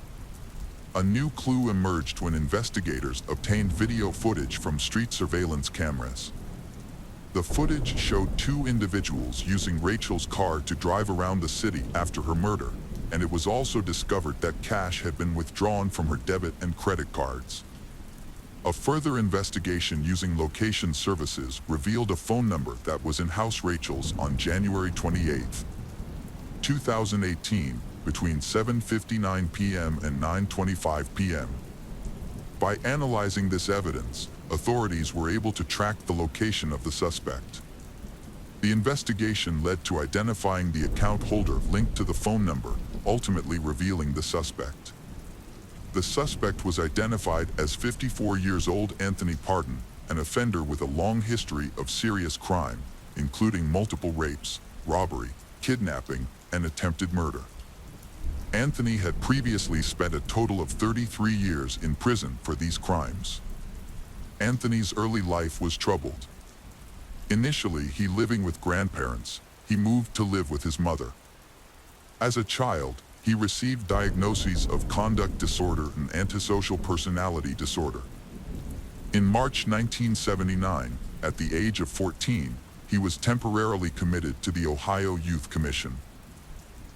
A new clue emerged when investigators obtained video footage from street surveillance cameras. The footage showed 2 individuals using Rachel's car to drive around the city after her murder, and it was also discovered that cash had been withdrawn from her debit and credit cards. A further investigation using location services revealed a phone number that was in House Rachel's on January 28, 2018, between 7:59 p.m. and 9:25 p.m. By analyzing this evidence, authorities were able to track the location of the suspect. The investigation led to identifying the account holder linked to the phone number, ultimately revealing the suspect. The suspect was identified as 54 years old Anthony Pardon, an offender with a long history of serious crime, including multiple rapes, robbery, kidnapping, and attempted murder. Anthony had previously spent a total of 33 years in prison for these crimes. Anthony's early life was troubled. Initially, he living with grandparents, he moved to live with his mother. As a child, he received diagnoses of conduct disorder and antisocial personality disorder. In March 1979, at the age of 14, he was temporarily committed to the Ohio Youth Commission.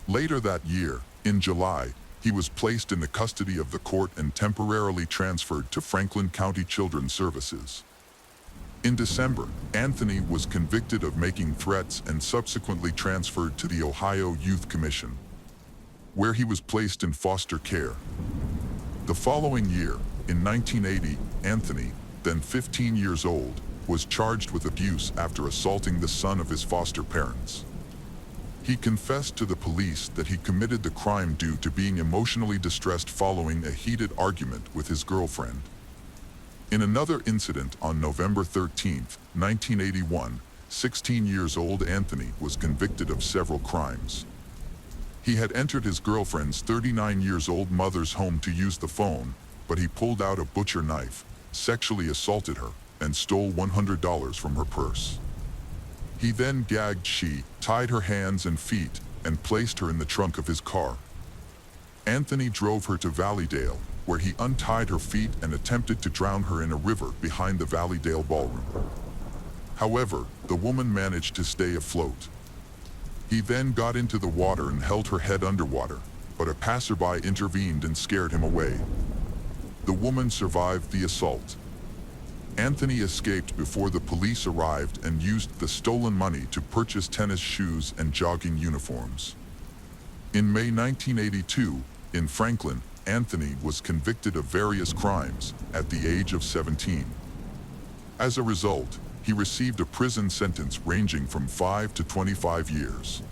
Later that year, in July, he was placed in the custody of the court and temporarily transferred to Franklin County Children's Services. In December, Anthony was convicted of making threats and subsequently transferred to the Ohio Youth Commission, where he was placed in foster care. The following year, in 1980, Anthony, then 15 years old, was charged with abuse after assaulting the son of his foster parents. He confessed to the police that he committed the crime due to being emotionally distressed following a heated argument with his girlfriend. In another incident on November 13, 1981, 16 years old Anthony was convicted of several crimes. He had entered his girlfriend's 39 years old mother's home to use the phone, but he pulled out a butcher knife, sexually assaulted her, and stole $100 from her purse. He then gagged she, tied her hands and feet, and placed her in the trunk of his car. Anthony drove her to Valleydale, where he untied her feet and attempted to drown her in a river behind the Valleydale Ballroom. However, the woman managed to stay afloat. He then got into the water and held her head underwater, but a passerby intervened and scared him away. The woman survived the assault. Anthony escaped before the police arrived and used the stolen money to purchase tennis shoes and jogging uniforms. In May 1982, in Franklin, Anthony was convicted of various crimes at the age of 17. As a result, he received a prison sentence ranging from 5 to 25 years.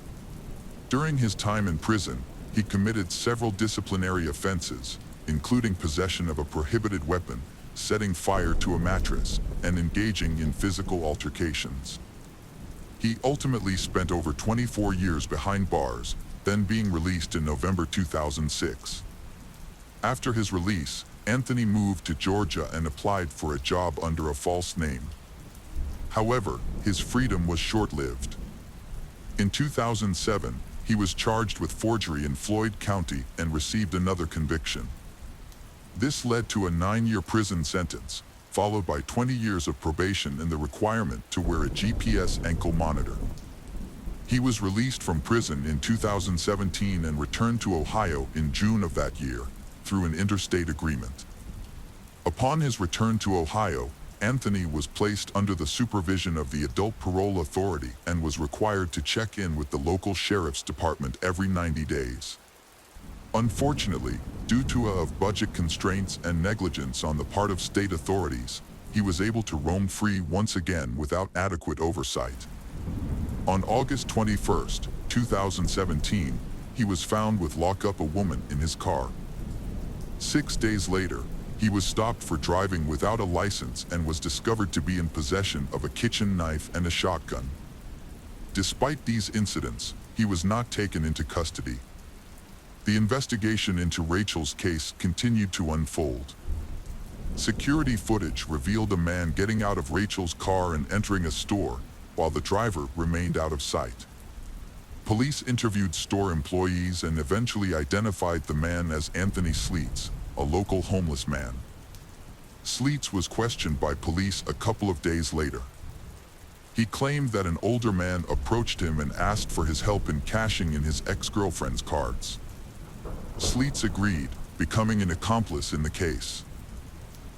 During his time in prison, he committed several disciplinary offenses, including possession of a prohibited weapon, setting fire to a mattress, and engaging in physical altercations. He ultimately spent over 24 years behind bars, then being released in November 2006. After his release, Anthony moved to Georgia and applied for a job under a false name. However, his freedom was short-lived. In 2007, he was charged with forgery in Floyd County and received another conviction. This led to a 9-year prison sentence, followed by 20 years of probation and the requirement to wear a GPS ankle monitor. He was released from prison in 2017 and returned to Ohio in June of that year, through an interstate agreement. Upon his return to Ohio, Anthony was placed under the supervision of the Adult Parole Authority and was required to check in with the local sheriff's department every 90 days. Unfortunately, due to budget constraints and negligence on the part of state authorities, he was able to roam free once again without adequate oversight. On August 21, 2017, he was found with lock up a woman in his car. 6 days later, he was stopped for driving without a license and was discovered to be in possession of a kitchen knife and a shotgun. Despite these incidents, he was not taken into custody. The investigation into Rachel's case continued to unfold. Security footage revealed a man getting out of Rachel's car and entering a store, while the driver remained out of sight. Police interviewed store employees and eventually identified the man as Anthony Sleets, a local homeless man. Sleets was questioned by police a couple of days later. He claimed that an older man approached him and asked for his help in cashing in his ex-girlfriend's cards. Sleets agreed, becoming an accomplice in the case.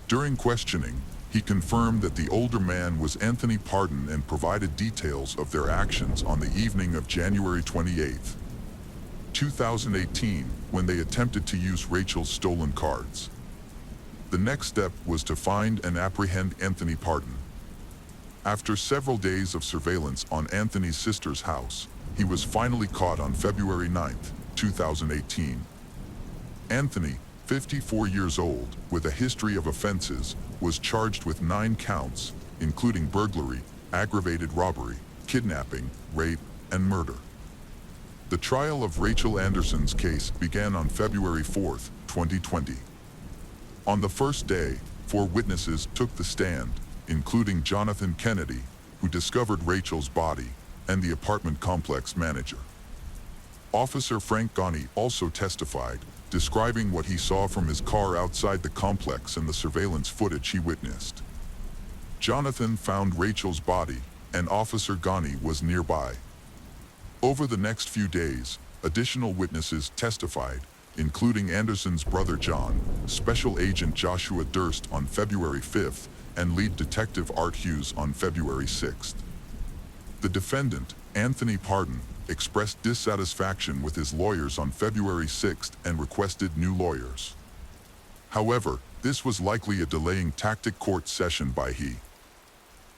During questioning, he confirmed that the older man was Anthony Pardon and provided details of their actions on the evening of January 28, 2018, when they attempted to use Rachel's stolen cards. The next step was to find and apprehend Anthony Pardon. After several days of surveillance on Anthony's sister's house, he was finally caught on February 9, 2018. Anthony, 54 years old, with a history of offenses, was charged with 9 counts, including burglary, aggravated robbery, kidnapping, rape, and murder. The trial of Rachel Anderson's case began on February 4, 2020. On the first day, 4 witnesses took the stand, including Jonathan Kennedy, who discovered Rachel's body, and the apartment complex manager. Officer Frank Ghani also testified, describing what he saw from his car outside the complex and the surveillance footage he witnessed. Jonathan found Rachel's body, and Officer Ghani was nearby. Over the next few days, additional witnesses testified, including Anderson's brother John, Special Agent Joshua Durst on February 5th, and lead detective Art Hughes on February 6th. The defendant, Anthony Pardon, expressed dissatisfaction with his lawyers on February 6th and requested new lawyers. However, this was likely a delaying tactic court session by he.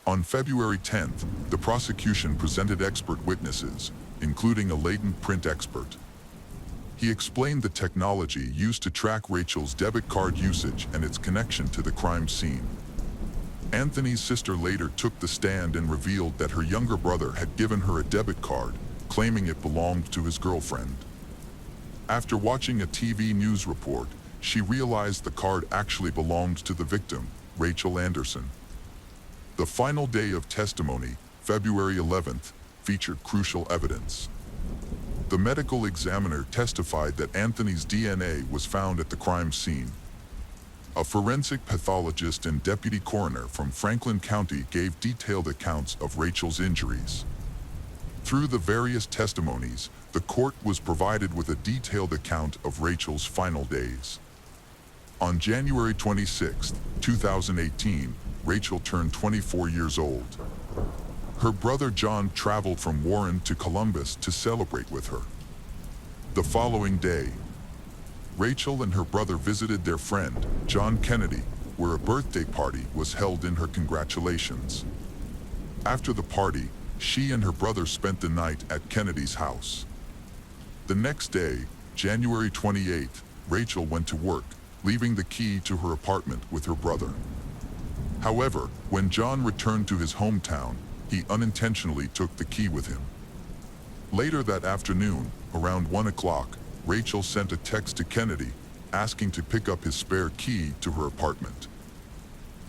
On February 10th, the prosecution presented expert witnesses, including a latent print expert. He explained the technology used to track Rachel's debit card usage and its connection to the crime scene. Anthony's sister later took the stand and revealed that her younger brother had given her a debit card, claiming it belonged to his girlfriend. After watching a TV news report, she realized the card actually belonged to the victim, Rachel Anderson. The final day of testimony, February 11th, featured crucial evidence. The medical examiner testified that Anthony's DNA was found at the crime scene. A forensic pathologist and deputy coroner from Franklin County gave detailed accounts of Rachel's injuries. Through the various testimonies, the court was provided with a detailed account of Rachel's final days. On January 26, 2018, Rachel turned 24 years old. Her brother John traveled from Warren to Columbus to celebrate with her. The following day, Rachel and her brother visited their friend, John Kennedy, where a birthday party was held in her congratulations. After the party, she and her brother spent the night at Kennedy's house. The next day, January 28th, Rachel went to work, leaving the key to her apartment with her brother. However, when John returned to his hometown, he unintentionally took the key with him. Later that afternoon, around 1 o'clock, Rachel sent a text to Kennedy, asking to pick up his spare key to her apartment.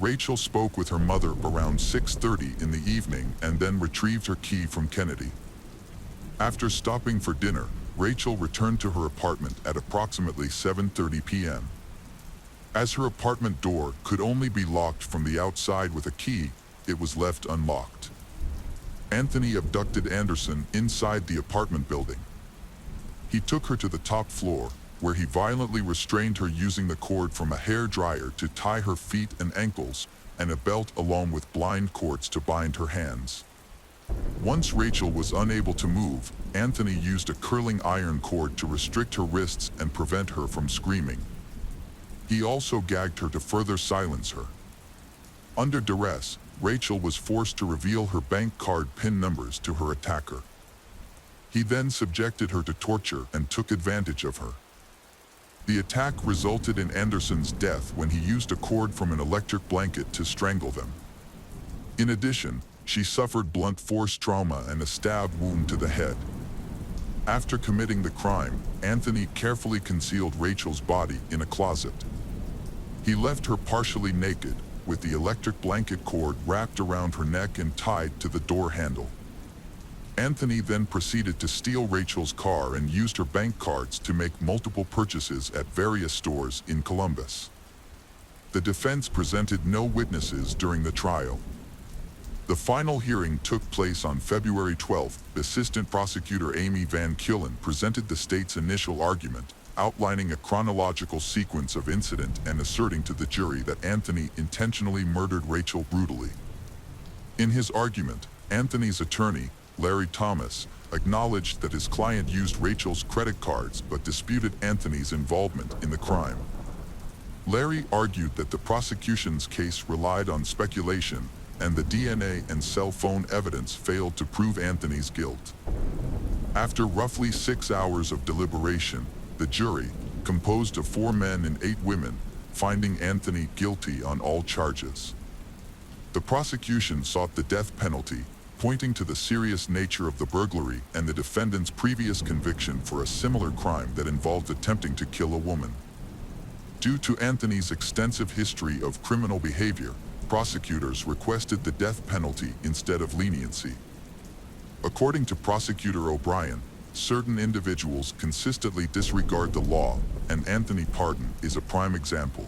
Rachel spoke with her mother around 6:30 in the evening and then retrieved her key from Kennedy. After stopping for dinner, Rachel returned to her apartment at approximately 7:30 p.m. As her apartment door could only be locked from the outside with a key, it was left unlocked. Anthony abducted Anderson inside the apartment building. He took her to the top floor, where he violently restrained her using the cord from a hair dryer to tie her feet and ankles, and a belt along with blind cords to bind her hands. Once Rachel was unable to move, Anthony used a curling iron cord to restrict her wrists and prevent her from screaming. He also gagged her to further silence her. Under duress, Rachel was forced to reveal her bank card PIN numbers to her attacker. He then subjected her to torture and took advantage of her. The attack resulted in Anderson's death when he used a cord from an electric blanket to strangle them. In addition, she suffered blunt force trauma and a stab wound to the head. After committing the crime, Anthony carefully concealed Rachel's body in a closet. He left her partially naked, with the electric blanket cord wrapped around her neck and tied to the door handle. Anthony then proceeded to steal Rachel's car and used her bank cards to make multiple purchases at various stores in Columbus. The defense presented no witnesses during the trial. The final hearing took place on February 12th. Assistant Prosecutor Amy Van Kullen presented the state's initial argument, outlining a chronological sequence of incident and asserting to the jury that Anthony intentionally murdered Rachel brutally. In his argument, Anthony's attorney, Larry Thomas, acknowledged that his client used Rachel's credit cards but disputed Anthony's involvement in the crime. Larry argued that the prosecution's case relied on speculation and the DNA and cell phone evidence failed to prove Anthony's guilt. After roughly 6 hours of deliberation, the jury, composed of 4 men and 8 women, finding Anthony guilty on all charges. The prosecution sought the death penalty, pointing to the serious nature of the burglary and the defendant's previous conviction for a similar crime that involved attempting to kill a woman. Due to Anthony's extensive history of criminal behavior, prosecutors requested the death penalty instead of leniency. According to Prosecutor O'Brien, certain individuals consistently disregard the law, and Anthony Pardon is a prime example.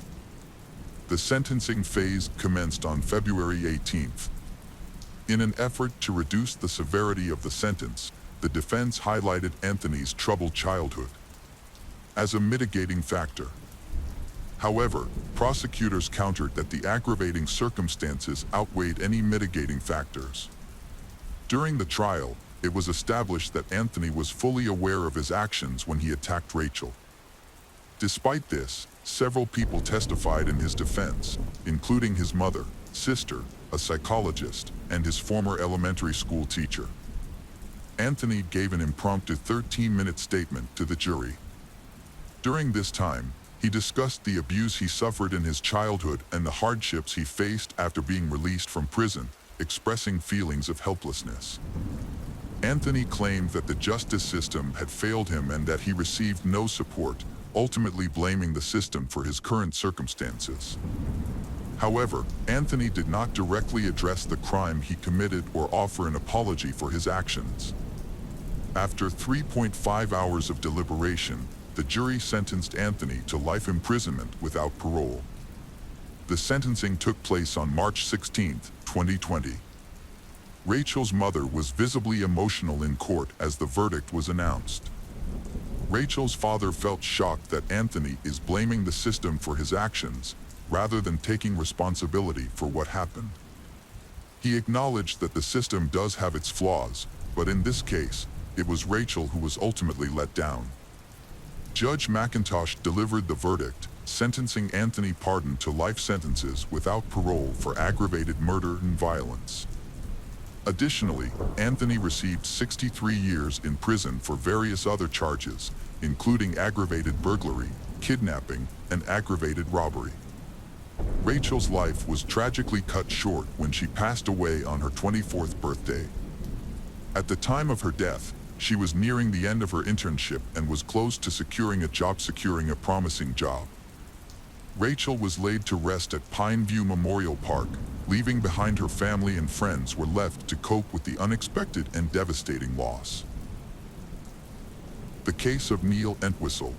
The sentencing phase commenced on February 18th. In an effort to reduce the severity of the sentence, the defense highlighted Anthony's troubled childhood as a mitigating factor. However, prosecutors countered that the aggravating circumstances outweighed any mitigating factors. During the trial, it was established that Anthony was fully aware of his actions when he attacked Rachel. Despite this, several people testified in his defense, including his mother, sister, a psychologist, and his former elementary school teacher. Anthony gave an impromptu 13-minute statement to the jury. During this time, he discussed the abuse he suffered in his childhood and the hardships he faced after being released from prison, expressing feelings of helplessness. Anthony claimed that the justice system had failed him and that he received no support, ultimately blaming the system for his current circumstances. However, Anthony did not directly address the crime he committed or offer an apology for his actions. After 3.5 hours of deliberation, the jury sentenced Anthony to life imprisonment without parole. The sentencing took place on March 16, 2020. Rachel's mother was visibly emotional in court as the verdict was announced. Rachel's father felt shocked that Anthony is blaming the system for his actions, rather than taking responsibility for what happened. He acknowledged that the system does have its flaws, but in this case, it was Rachel who was ultimately let down. Judge McIntosh delivered the verdict, sentencing Anthony Pardon to life sentences without parole for aggravated murder and violence. Additionally, Anthony received 63 years in prison for various other charges, including aggravated burglary, kidnapping, and aggravated robbery. Rachel's life was tragically cut short when she passed away on her 24th birthday. At the time of her death, she was nearing the end of her internship and was close to securing a promising job. Rachel was laid to rest at Pine View Memorial Park, leaving behind her family and friends were left to cope with the unexpected and devastating loss. The case of Neil Entwistle.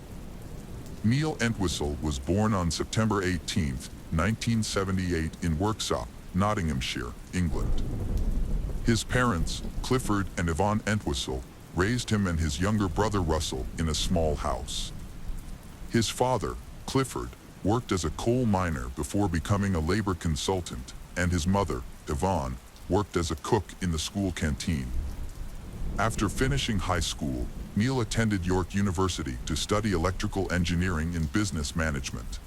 Neil Entwistle was born on September 18, 1978 in Worksop, Nottinghamshire, England. His parents, Clifford and Yvonne Entwistle, raised him and his younger brother Russell in a small house. His father, Clifford, worked as a coal miner before becoming a labor consultant, and his mother, Yvonne, worked as a cook in the school canteen. After finishing high school, Neil attended York University to study electrical engineering and business management.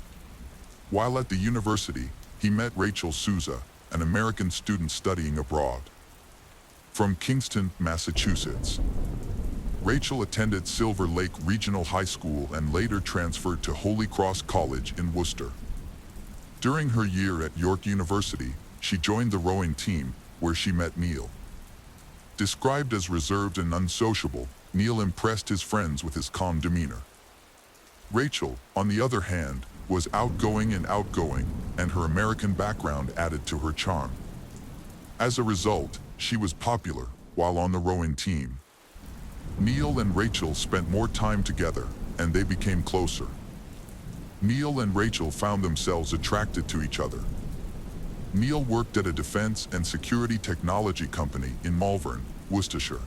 While at the university, he met Rachel Souza, an American student studying abroad. From Kingston, Massachusetts. Rachel attended Silver Lake Regional High School and later transferred to Holy Cross College in Worcester. During her year at York University, she joined the rowing team, where she met Neil. Described as reserved and unsociable, Neil impressed his friends with his calm demeanor. Rachel, on the other hand, was outgoing, and her American background added to her charm. As a result, she was popular while on the rowing team. Neil and Rachel spent more time together, and they became closer. Neil and Rachel found themselves attracted to each other. Neil worked at a defense and security technology company in Malvern, Worcestershire.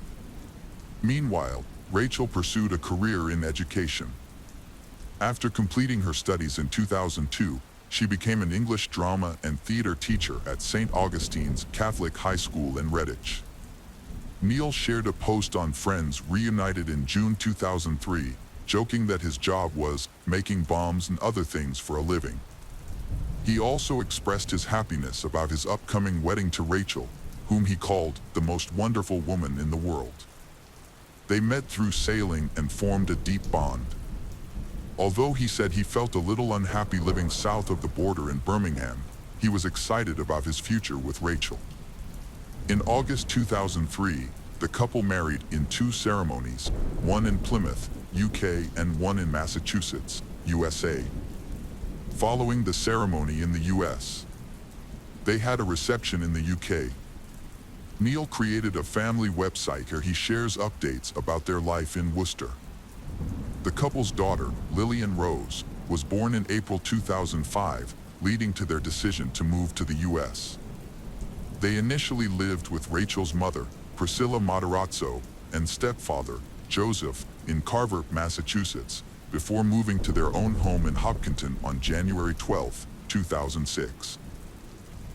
Meanwhile, Rachel pursued a career in education. After completing her studies in 2002, she became an English drama and theater teacher at St. Augustine's Catholic High School in Redditch. Neil shared a post on Friends Reunited in June 2003, joking that his job was making bombs and other things for a living. He also expressed his happiness about his upcoming wedding to Rachel, whom he called the most wonderful woman in the world. They met through sailing and formed a deep bond. Although he said he felt a little unhappy living south of the border in Birmingham, he was excited about his future with Rachel. In August 2003, the couple married in 2 ceremonies, one in Plymouth, UK, and one in Massachusetts, USA. Following the ceremony in the US, they had a reception in the UK. Neil created a family website where he shares updates about their life in Worcester. The couple's daughter, Lillian Rose, was born in April 2005, leading to their decision to move to the US. They initially lived with Rachel's mother, Priscilla Matarazzo, and stepfather, Joseph, in Carver, Massachusetts, before moving to their own home in Hopkinton on January 12, 2006.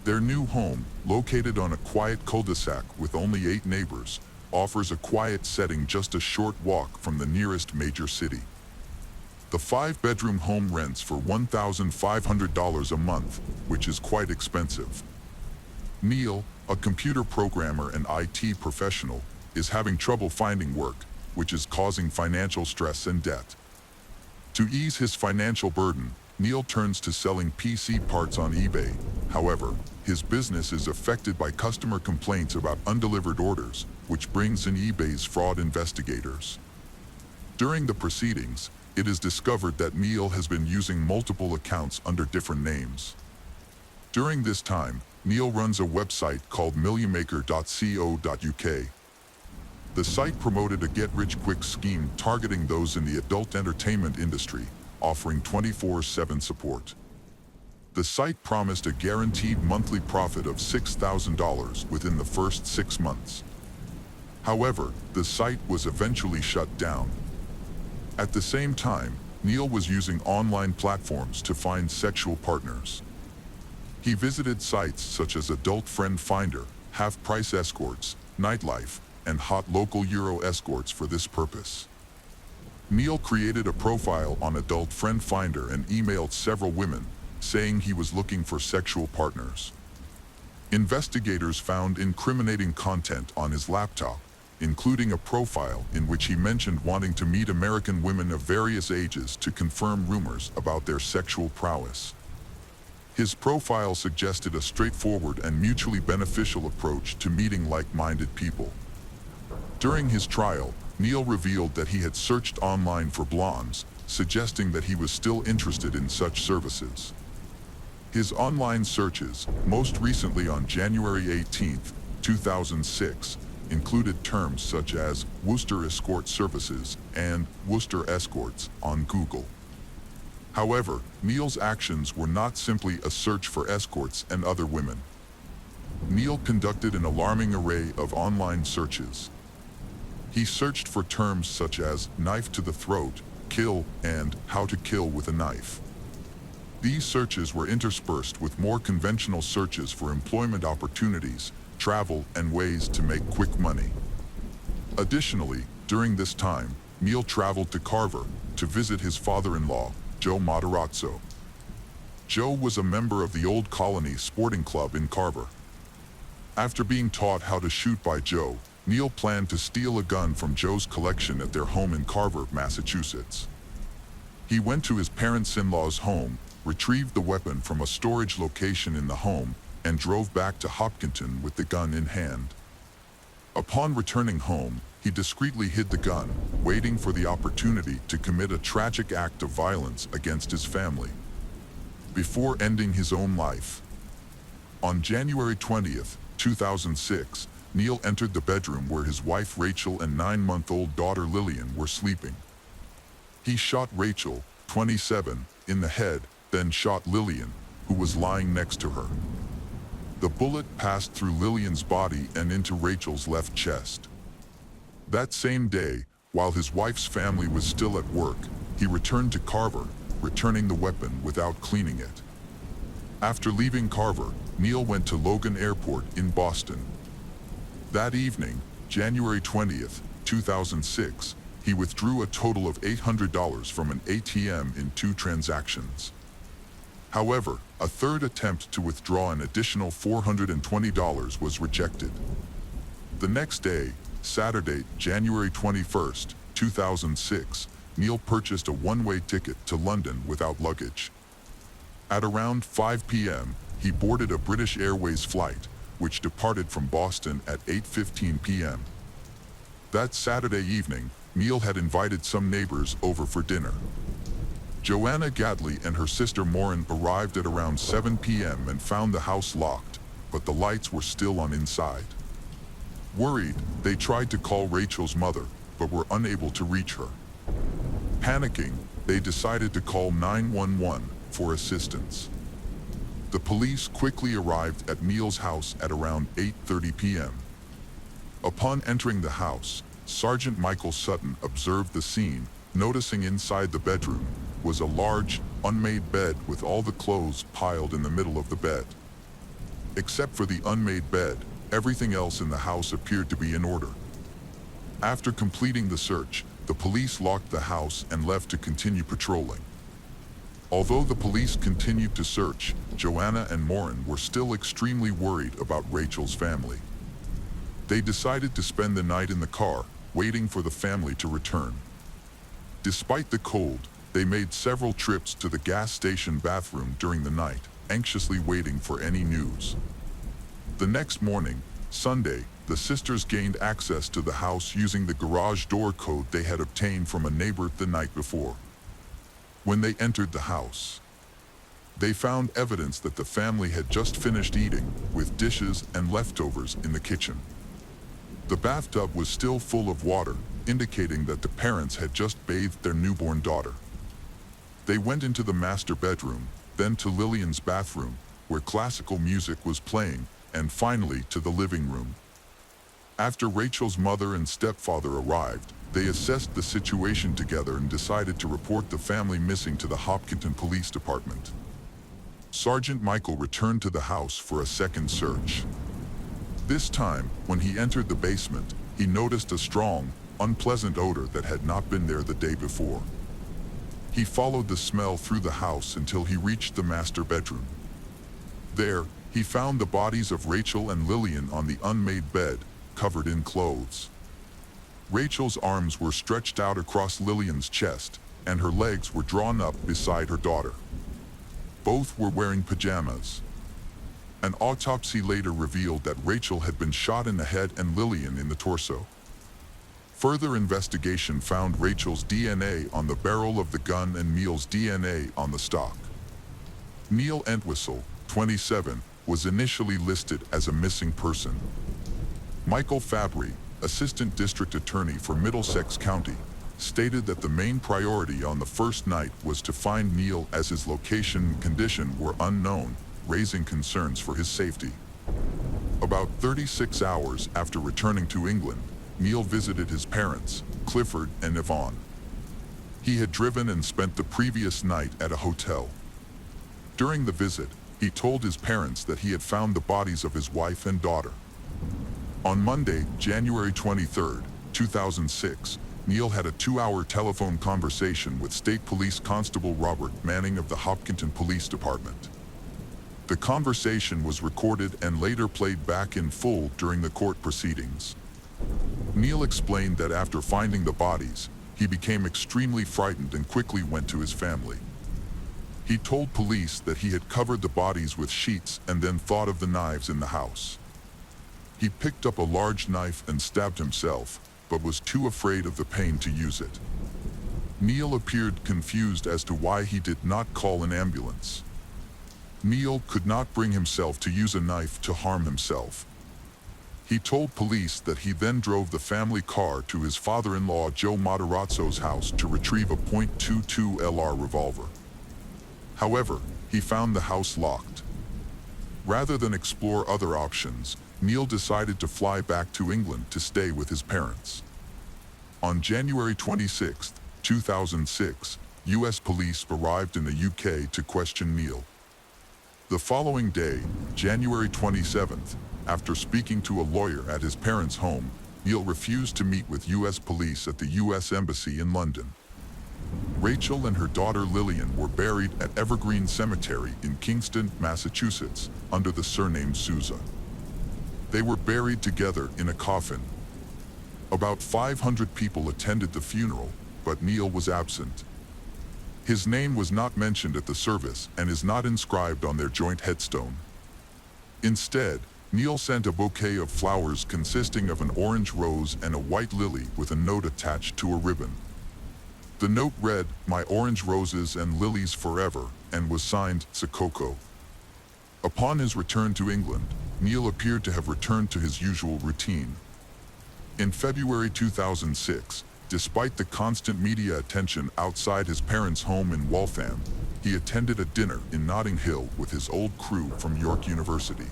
Their new home, located on a quiet cul-de-sac with only 8 neighbors, offers a quiet setting just a short walk from the nearest major city. The 5-bedroom home rents for $1,500 a month, which is quite expensive. Neil, a computer programmer and IT professional, is having trouble finding work, which is causing financial stress and debt. To ease his financial burden, Neil turns to selling PC parts on eBay. However, his business is affected by customer complaints about undelivered orders, which brings in eBay's fraud investigators. During the proceedings, it is discovered that Neil has been using multiple accounts under different names. During this time, Neil runs a website called millionmaker.co.uk. The site promoted a get-rich-quick scheme targeting those in the adult entertainment industry, offering 24/7 support. The site promised a guaranteed monthly profit of $6,000 within the first 6 months. However, the site was eventually shut down. At the same time, Neil was using online platforms to find sexual partners. He visited sites such as Adult Friend Finder, Half-Price Escorts, Nightlife, and Hot Local Euro Escorts for this purpose. Neil created a profile on Adult Friend Finder and emailed several women, saying he was looking for sexual partners. Investigators found incriminating content on his laptop, including a profile in which he mentioned wanting to meet American women of various ages to confirm rumors about their sexual prowess. His profile suggested a straightforward and mutually beneficial approach to meeting like-minded people. During his trial, Neil revealed that he had searched online for blondes, suggesting that he was still interested in such services. His online searches, most recently on January 18, 2006, included terms such as Worcester Escort Services and Worcester Escorts on Google. However, Neil's actions were not simply a search for escorts and other women. Neil conducted an alarming array of online searches. He searched for terms such as knife to the throat, kill, and how to kill with a knife. These searches were interspersed with more conventional searches for employment opportunities, travel, and ways to make quick money. Additionally, during this time, Neil traveled to Carver to visit his father-in-law, Joe Matarazzo. Joe was a member of the Old Colony Sporting Club in Carver. After being taught how to shoot by Joe, Neil planned to steal a gun from Joe's collection at their home in Carver, Massachusetts. He went to his parents-in-law's home, retrieved the weapon from a storage location in the home, and drove back to Hopkinton with the gun in hand. Upon returning home, he discreetly hid the gun, waiting for the opportunity to commit a tragic act of violence against his family, before ending his own life. On January 20, 2006, Neil entered the bedroom where his wife Rachel and 9-month-old daughter Lillian were sleeping. He shot Rachel, 27, in the head, then shot Lillian, who was lying next to her. The bullet passed through Lillian's body and into Rachel's left chest. That same day, while his wife's family was still at work, he returned to Carver, returning the weapon without cleaning it. After leaving Carver, Neil went to Logan Airport in Boston. That evening, January 20, 2006, he withdrew a total of $800 from an ATM in 2 transactions. However, A third attempt to withdraw an additional $420 was rejected. The next day, Saturday, January 21st, 2006, Neil purchased a one-way ticket to London without luggage. At around 5 p.m., he boarded a British Airways flight, which departed from Boston at 8:15 p.m. That Saturday evening, Neil had invited some neighbors over for dinner. Joanna Gadley and her sister Maureen arrived at around 7 p.m. and found the house locked, but the lights were still on inside. Worried, they tried to call Rachel's mother, but were unable to reach her. Panicking, they decided to call 911 for assistance. The police quickly arrived at Neil's house at around 8:30 p.m. Upon entering the house, Sergeant Michael Sutton observed the scene, noticing inside the bedroom was a large, unmade bed with all the clothes piled in the middle of the bed. Except for the unmade bed, everything else in the house appeared to be in order. After completing the search, the police locked the house and left to continue patrolling. Although the police continued to search, Joanna and Maureen were still extremely worried about Rachel's family. They decided to spend the night in the car, waiting for the family to return. Despite the cold, they made several trips to the gas station bathroom during the night, anxiously waiting for any news. The next morning, Sunday, the sisters gained access to the house using the garage door code they had obtained from a neighbor the night before. When they entered the house, they found evidence that the family had just finished eating, with dishes and leftovers in the kitchen. The bathtub was still full of water, indicating that the parents had just bathed their newborn daughter. They went into the master bedroom, then to Lillian's bathroom, where classical music was playing, and finally to the living room. After Rachel's mother and stepfather arrived, they assessed the situation together and decided to report the family missing to the Hopkinton Police Department. Sergeant Michael returned to the house for a second search. This time, when he entered the basement, he noticed a strong, unpleasant odor that had not been there the day before. He followed the smell through the house until he reached the master bedroom. There, he found the bodies of Rachel and Lillian on the unmade bed, covered in clothes. Rachel's arms were stretched out across Lillian's chest, and her legs were drawn up beside her daughter. Both were wearing pajamas. An autopsy later revealed that Rachel had been shot in the head and Lillian in the torso. Further investigation found Rachel's DNA on the barrel of the gun and Neil's DNA on the stock. Neil Entwistle, 27, was initially listed as a missing person. Michael Fabry, Assistant District Attorney for Middlesex County, stated that the main priority on the first night was to find Neil as his location and condition were unknown, raising concerns for his safety. About 36 hours after returning to England, Neil visited his parents, Clifford and Yvonne. He had driven and spent the previous night at a hotel. During the visit, he told his parents that he had found the bodies of his wife and daughter. On Monday, January 23, 2006, Neil had a 2-hour telephone conversation with State Police Constable Robert Manning of the Hopkinton Police Department. The conversation was recorded and later played back in full during the court proceedings. Neil explained that after finding the bodies, he became extremely frightened and quickly went to his family. He told police that he had covered the bodies with sheets and then thought of the knives in the house. He picked up a large knife and stabbed himself, but was too afraid of the pain to use it. Neil appeared confused as to why he did not call an ambulance. Neil could not bring himself to use a knife to harm himself. He told police that he then drove the family car to his father-in-law Joe Matarazzo's house to retrieve a .22 LR revolver. However, he found the house locked. Rather than explore other options, Neil decided to fly back to England to stay with his parents. On January 26, 2006, U.S. police arrived in the UK to question Neil. The following day, January 27th, after speaking to a lawyer at his parents' home, Neil refused to meet with U.S. police at the U.S. Embassy in London. Rachel and her daughter Lillian were buried at Evergreen Cemetery in Kingston, Massachusetts, under the surname Souza. They were buried together in a coffin. About 500 people attended the funeral, but Neil was absent. His name was not mentioned at the service and is not inscribed on their joint headstone. Instead, Neil sent a bouquet of flowers consisting of an orange rose and a white lily with a note attached to a ribbon. The note read, "My orange roses and lilies forever," and was signed Sakoko. Upon his return to England, Neil appeared to have returned to his usual routine. In February 2006, despite the constant media attention outside his parents' home in Waltham, he attended a dinner in Notting Hill with his old crew from York University.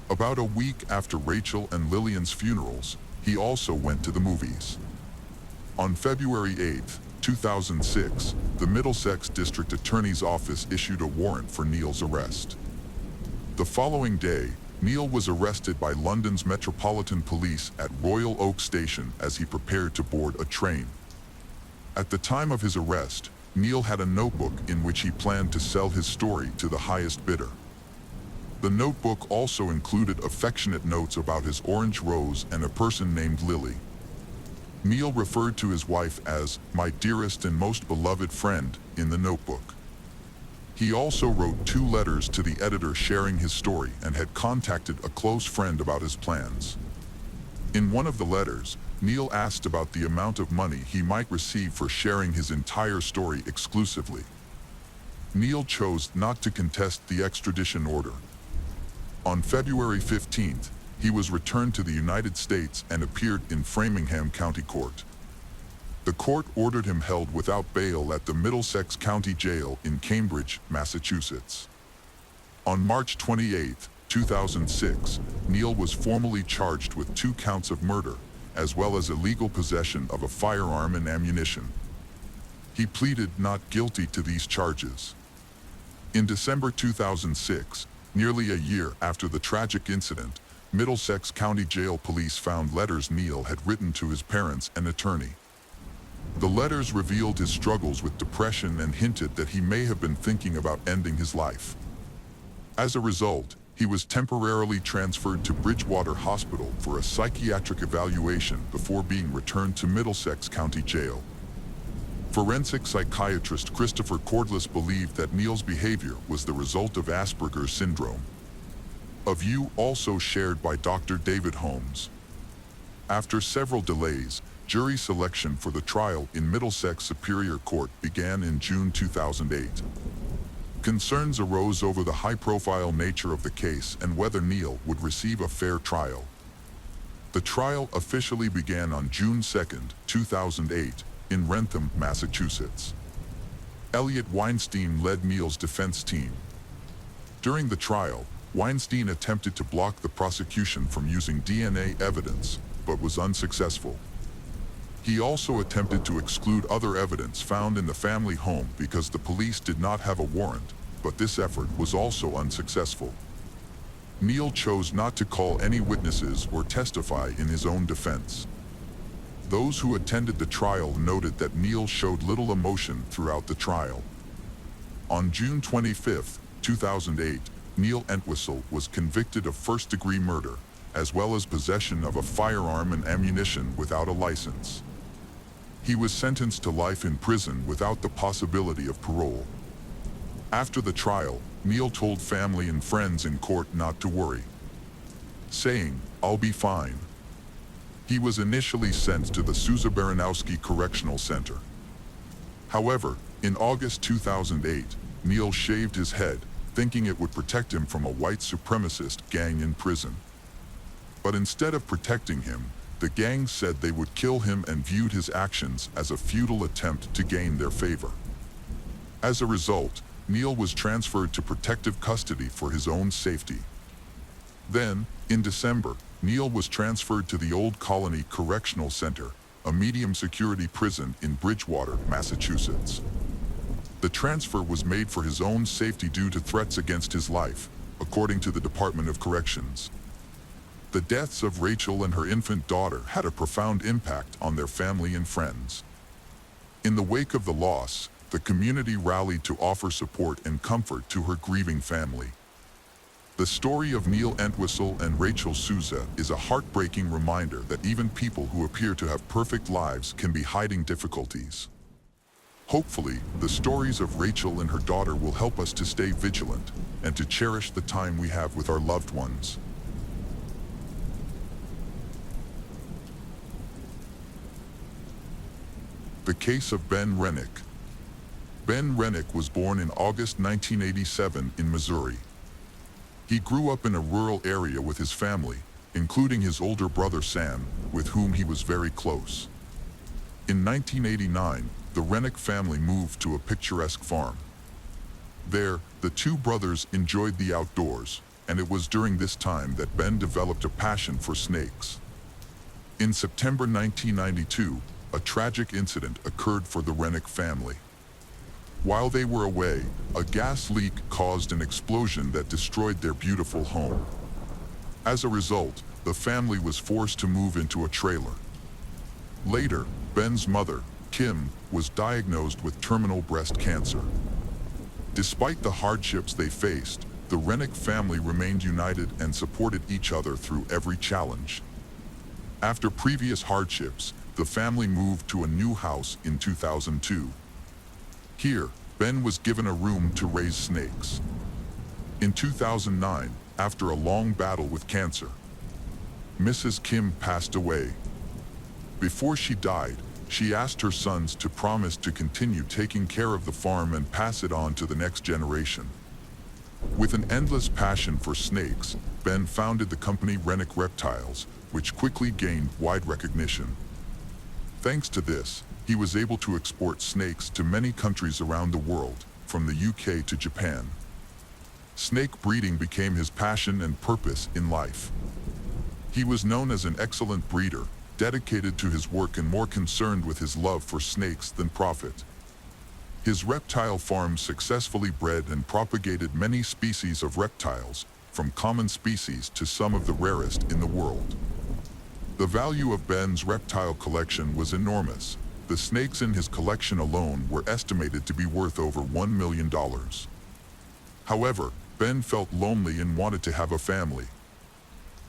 About a week after Rachel and Lillian's funerals, he also went to the movies. On February 8, 2006, the Middlesex District Attorney's Office issued a warrant for Neil's arrest. The following day, Neil was arrested by London's Metropolitan Police at Royal Oak Station as he prepared to board a train. At the time of his arrest, Neil had a notebook in which he planned to sell his story to the highest bidder. The notebook also included affectionate notes about his orange rose and a person named Lily. Neil referred to his wife as "my dearest and most beloved friend" in the notebook. He also wrote 2 letters to the editor sharing his story and had contacted a close friend about his plans. In one of the letters, Neil asked about the amount of money he might receive for sharing his entire story exclusively. Neil chose not to contest the extradition order. On February 15th, he was returned to the United States and appeared in Framingham County Court. The court ordered him held without bail at the Middlesex County Jail in Cambridge, Massachusetts. On March 28, 2006, Neil was formally charged with 2 counts of murder, as well as illegal possession of a firearm and ammunition. He pleaded not guilty to these charges. In December 2006, nearly a year after the tragic incident, Middlesex County Jail police found letters Neil had written to his parents and attorney. The letters revealed his struggles with depression and hinted that he may have been thinking about ending his life. As a result, he was temporarily transferred to Bridgewater Hospital for a psychiatric evaluation before being returned to Middlesex County Jail. Forensic psychiatrist Christopher Cordless believed that Neil's behavior was the result of Asperger's syndrome, a view also shared by Dr. David Holmes. After several delays, jury selection for the trial in Middlesex Superior Court began in June 2008. Concerns arose over the high-profile nature of the case and whether Neil would receive a fair trial. The trial officially began on June 2, 2008, in Wrentham, Massachusetts. Elliot Weinstein led Neil's defense team. During the trial, Weinstein attempted to block the prosecution from using DNA evidence, but was unsuccessful. He also attempted to exclude other evidence found in the family home because the police did not have a warrant, but this effort was also unsuccessful. Neil chose not to call any witnesses or testify in his own defense. Those who attended the trial noted that Neil showed little emotion throughout the trial. On June 25, 2008, Neil Entwistle was convicted of first-degree murder, as well as possession of a firearm and ammunition without a license. He was sentenced to life in prison without the possibility of parole. After the trial, Neil told family and friends in court not to worry, saying, "I'll be fine." He was initially sent to the Sousa Baranowski Correctional Center. However, in August 2008, Neil shaved his head, thinking it would protect him from a white supremacist gang in prison. But instead of protecting him, the gang said they would kill him and viewed his actions as a futile attempt to gain their favor. As a result, Neil was transferred to protective custody for his own safety. Then, in December, Neil was transferred to the Old Colony Correctional Center, a medium-security prison in Bridgewater, Massachusetts. The transfer was made for his own safety due to threats against his life, according to the Department of Corrections. The deaths of Rachel and her infant daughter had a profound impact on their family and friends. In the wake of the loss, the community rallied to offer support and comfort to her grieving family. The story of Neil Entwistle and Rachel Souza is a heartbreaking reminder that even people who appear to have perfect lives can be hiding difficulties. Hopefully, the stories of Rachel and her daughter will help us to stay vigilant and to cherish the time we have with our loved ones. The case of Ben Rennick. Ben Rennick was born in August 1987 in Missouri. He grew up in a rural area with his family, including his older brother Sam, with whom he was very close. In 1989, the Rennick family moved to a picturesque farm. There, the two brothers enjoyed the outdoors, and it was during this time that Ben developed a passion for snakes. In September 1992, a tragic incident occurred for the Rennick family. While they were away, a gas leak caused an explosion that destroyed their beautiful home. As a result, the family was forced to move into a trailer. Later, Ben's mother, Kim, was diagnosed with terminal breast cancer. Despite the hardships they faced, the Rennick family remained united and supported each other through every challenge. After previous hardships, the family moved to a new house in 2002. Here, Ben was given a room to raise snakes. In 2009, after a long battle with cancer, Mrs. Kim passed away. Before she died, she asked her sons to promise to continue taking care of the farm and pass it on to the next generation. With an endless passion for snakes, Ben founded the company Rennick Reptiles, which quickly gained wide recognition. Thanks to this, he was able to export snakes to many countries around the world, from the UK to Japan. Snake breeding became his passion and purpose in life. He was known as an excellent breeder, dedicated to his work and more concerned with his love for snakes than profit. His reptile farm successfully bred and propagated many species of reptiles, from common species to some of the rarest in the world. The value of Ben's reptile collection was enormous. The snakes in his collection alone were estimated to be worth over $1 million. However, Ben felt lonely and wanted to have a family.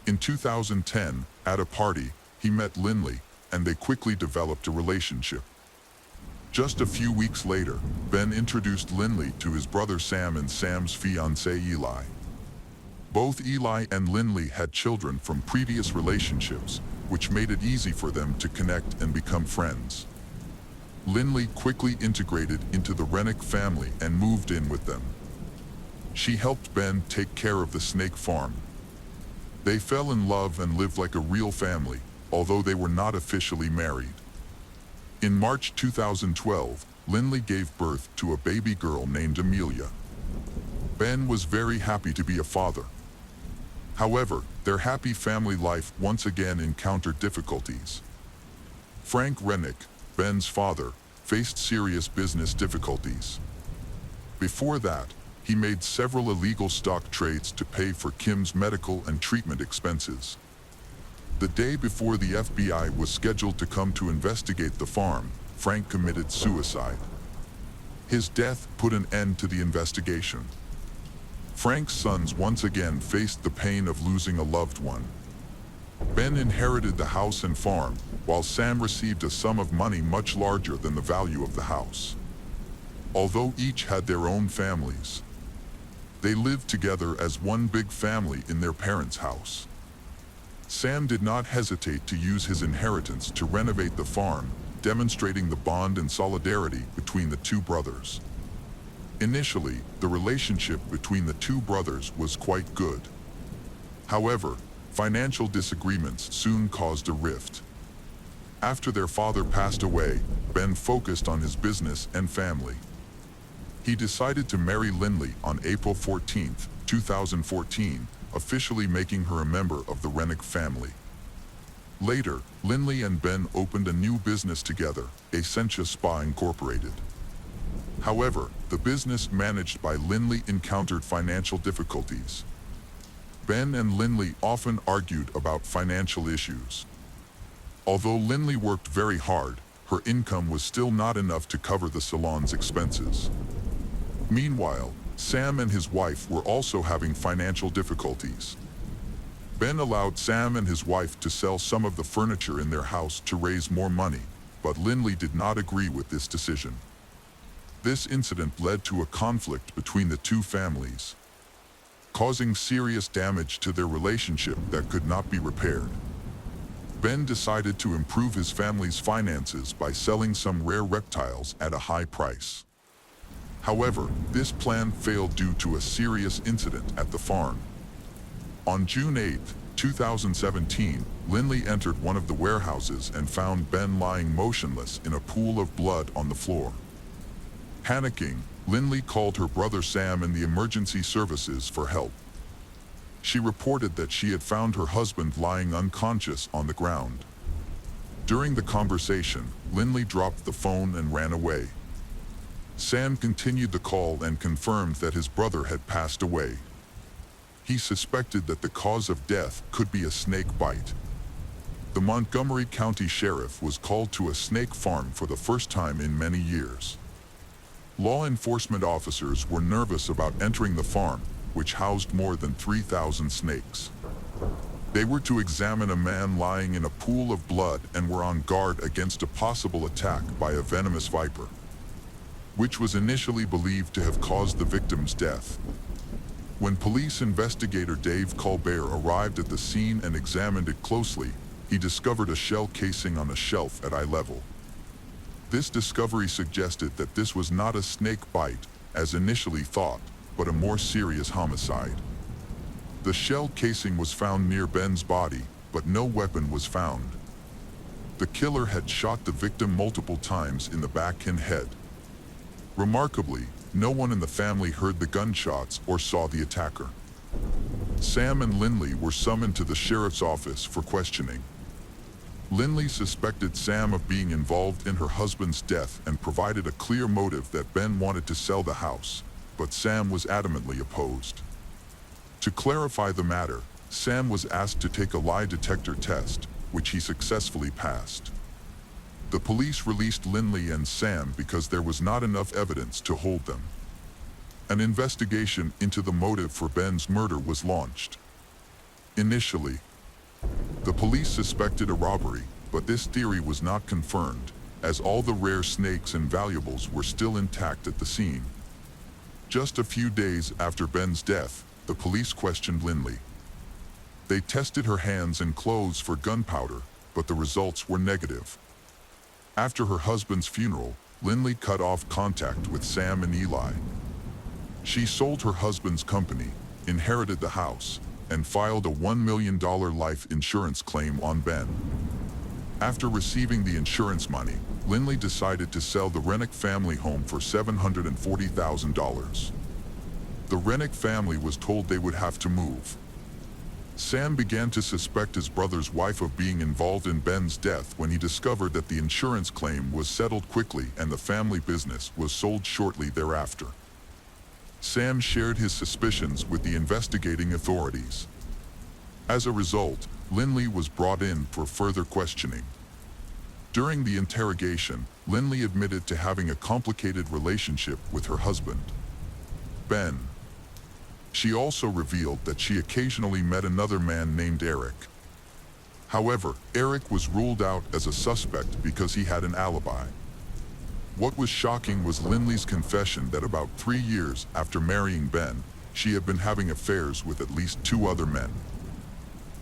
In 2010, at a party, he met Lindley, and they quickly developed a relationship. Just a few weeks later, Ben introduced Lindley to his brother Sam and Sam's fiancé Eli. Both Eli and Lindley had children from previous relationships, which made it easy for them to connect and become friends. Lindley quickly integrated into the Rennick family and moved in with them. She helped Ben take care of the snake farm. They fell in love and lived like a real family, although they were not officially married. In March 2012, Lindley gave birth to a baby girl named Amelia. Ben was very happy to be a father. However, their happy family life once again encountered difficulties. Frank Rennick, Ben's father, faced serious business difficulties. Before that, he made several illegal stock trades to pay for Kim's medical and treatment expenses. The day before the FBI was scheduled to come to investigate the farm, Frank committed suicide. His death put an end to the investigation. Frank's sons once again faced the pain of losing a loved one. Ben inherited the house and farm, while Sam received a sum of money much larger than the value of the house. Although each had their own families, they lived together as one big family in their parents' house. Sam did not hesitate to use his inheritance to renovate the farm, demonstrating the bond and solidarity between the two brothers. Initially, the relationship between the two brothers was quite good. However, financial disagreements soon caused a rift. After their father passed away, Ben focused on his business and family. He decided to marry Lindley on April 14, 2014, officially making her a member of the Rennick family. Later, Lindley and Ben opened a new business together, Essentia Spa Incorporated. However, the business managed by Lindley encountered financial difficulties. Ben and Lindley often argued about financial issues. Although Lindley worked very hard, her income was still not enough to cover the salon's expenses. Meanwhile, Sam and his wife were also having financial difficulties. Ben allowed Sam and his wife to sell some of the furniture in their house to raise more money, but Lindley did not agree with this decision. This incident led to a conflict between the two families, causing serious damage to their relationship that could not be repaired. Ben decided to improve his family's finances by selling some rare reptiles at a high price. However, this plan failed due to a serious incident at the farm. On June 8, 2017, Lindley entered one of the warehouses and found Ben lying motionless in a pool of blood on the floor. Panicking, Lindley called her brother Sam and the emergency services for help. She reported that she had found her husband lying unconscious on the ground. During the conversation, Lindley dropped the phone and ran away. Sam continued the call and confirmed that his brother had passed away. He suspected that the cause of death could be a snake bite. The Montgomery County Sheriff was called to a snake farm for the first time in many years. Law enforcement officers were nervous about entering the farm, which housed more than 3,000 snakes. They were to examine a man lying in a pool of blood and were on guard against a possible attack by a venomous viper, which was initially believed to have caused the victim's death. When police investigator Dave Colbert arrived at the scene and examined it closely, he discovered a shell casing on a shelf at eye level. This discovery suggested that this was not a snake bite, as initially thought, but a more serious homicide. The shell casing was found near Ben's body, but no weapon was found. The killer had shot the victim multiple times in the back and head. Remarkably, no one in the family heard the gunshots or saw the attacker. Sam and Lindley were summoned to the sheriff's office for questioning. Lindley suspected Sam of being involved in her husband's death and provided a clear motive that Ben wanted to sell the house, but Sam was adamantly opposed. To clarify the matter, Sam was asked to take a lie detector test, which he successfully passed. The police released Lindley and Sam because there was not enough evidence to hold them. An investigation into the motive for Ben's murder was launched. Initially, the police suspected a robbery, but this theory was not confirmed, as all the rare snakes and valuables were still intact at the scene. Just a few days after Ben's death, the police questioned Lindley. They tested her hands and clothes for gunpowder, but the results were negative. After her husband's funeral, Lindley cut off contact with Sam and Eli. She sold her husband's company, inherited the house, and filed a $1 million life insurance claim on Ben. After receiving the insurance money, Lindley decided to sell the Rennick family home for $740,000. The Rennick family was told they would have to move. Sam began to suspect his brother's wife of being involved in Ben's death when he discovered that the insurance claim was settled quickly and the family business was sold shortly thereafter. Sam shared his suspicions with the investigating authorities. As a result, Lindley was brought in for further questioning. During the interrogation, Lindley admitted to having a complicated relationship with her husband, Ben. She also revealed that she occasionally met another man named Eric. However, Eric was ruled out as a suspect because he had an alibi. What was shocking was Lindley's confession that about 3 years after marrying Ben, she had been having affairs with at least 2 other men.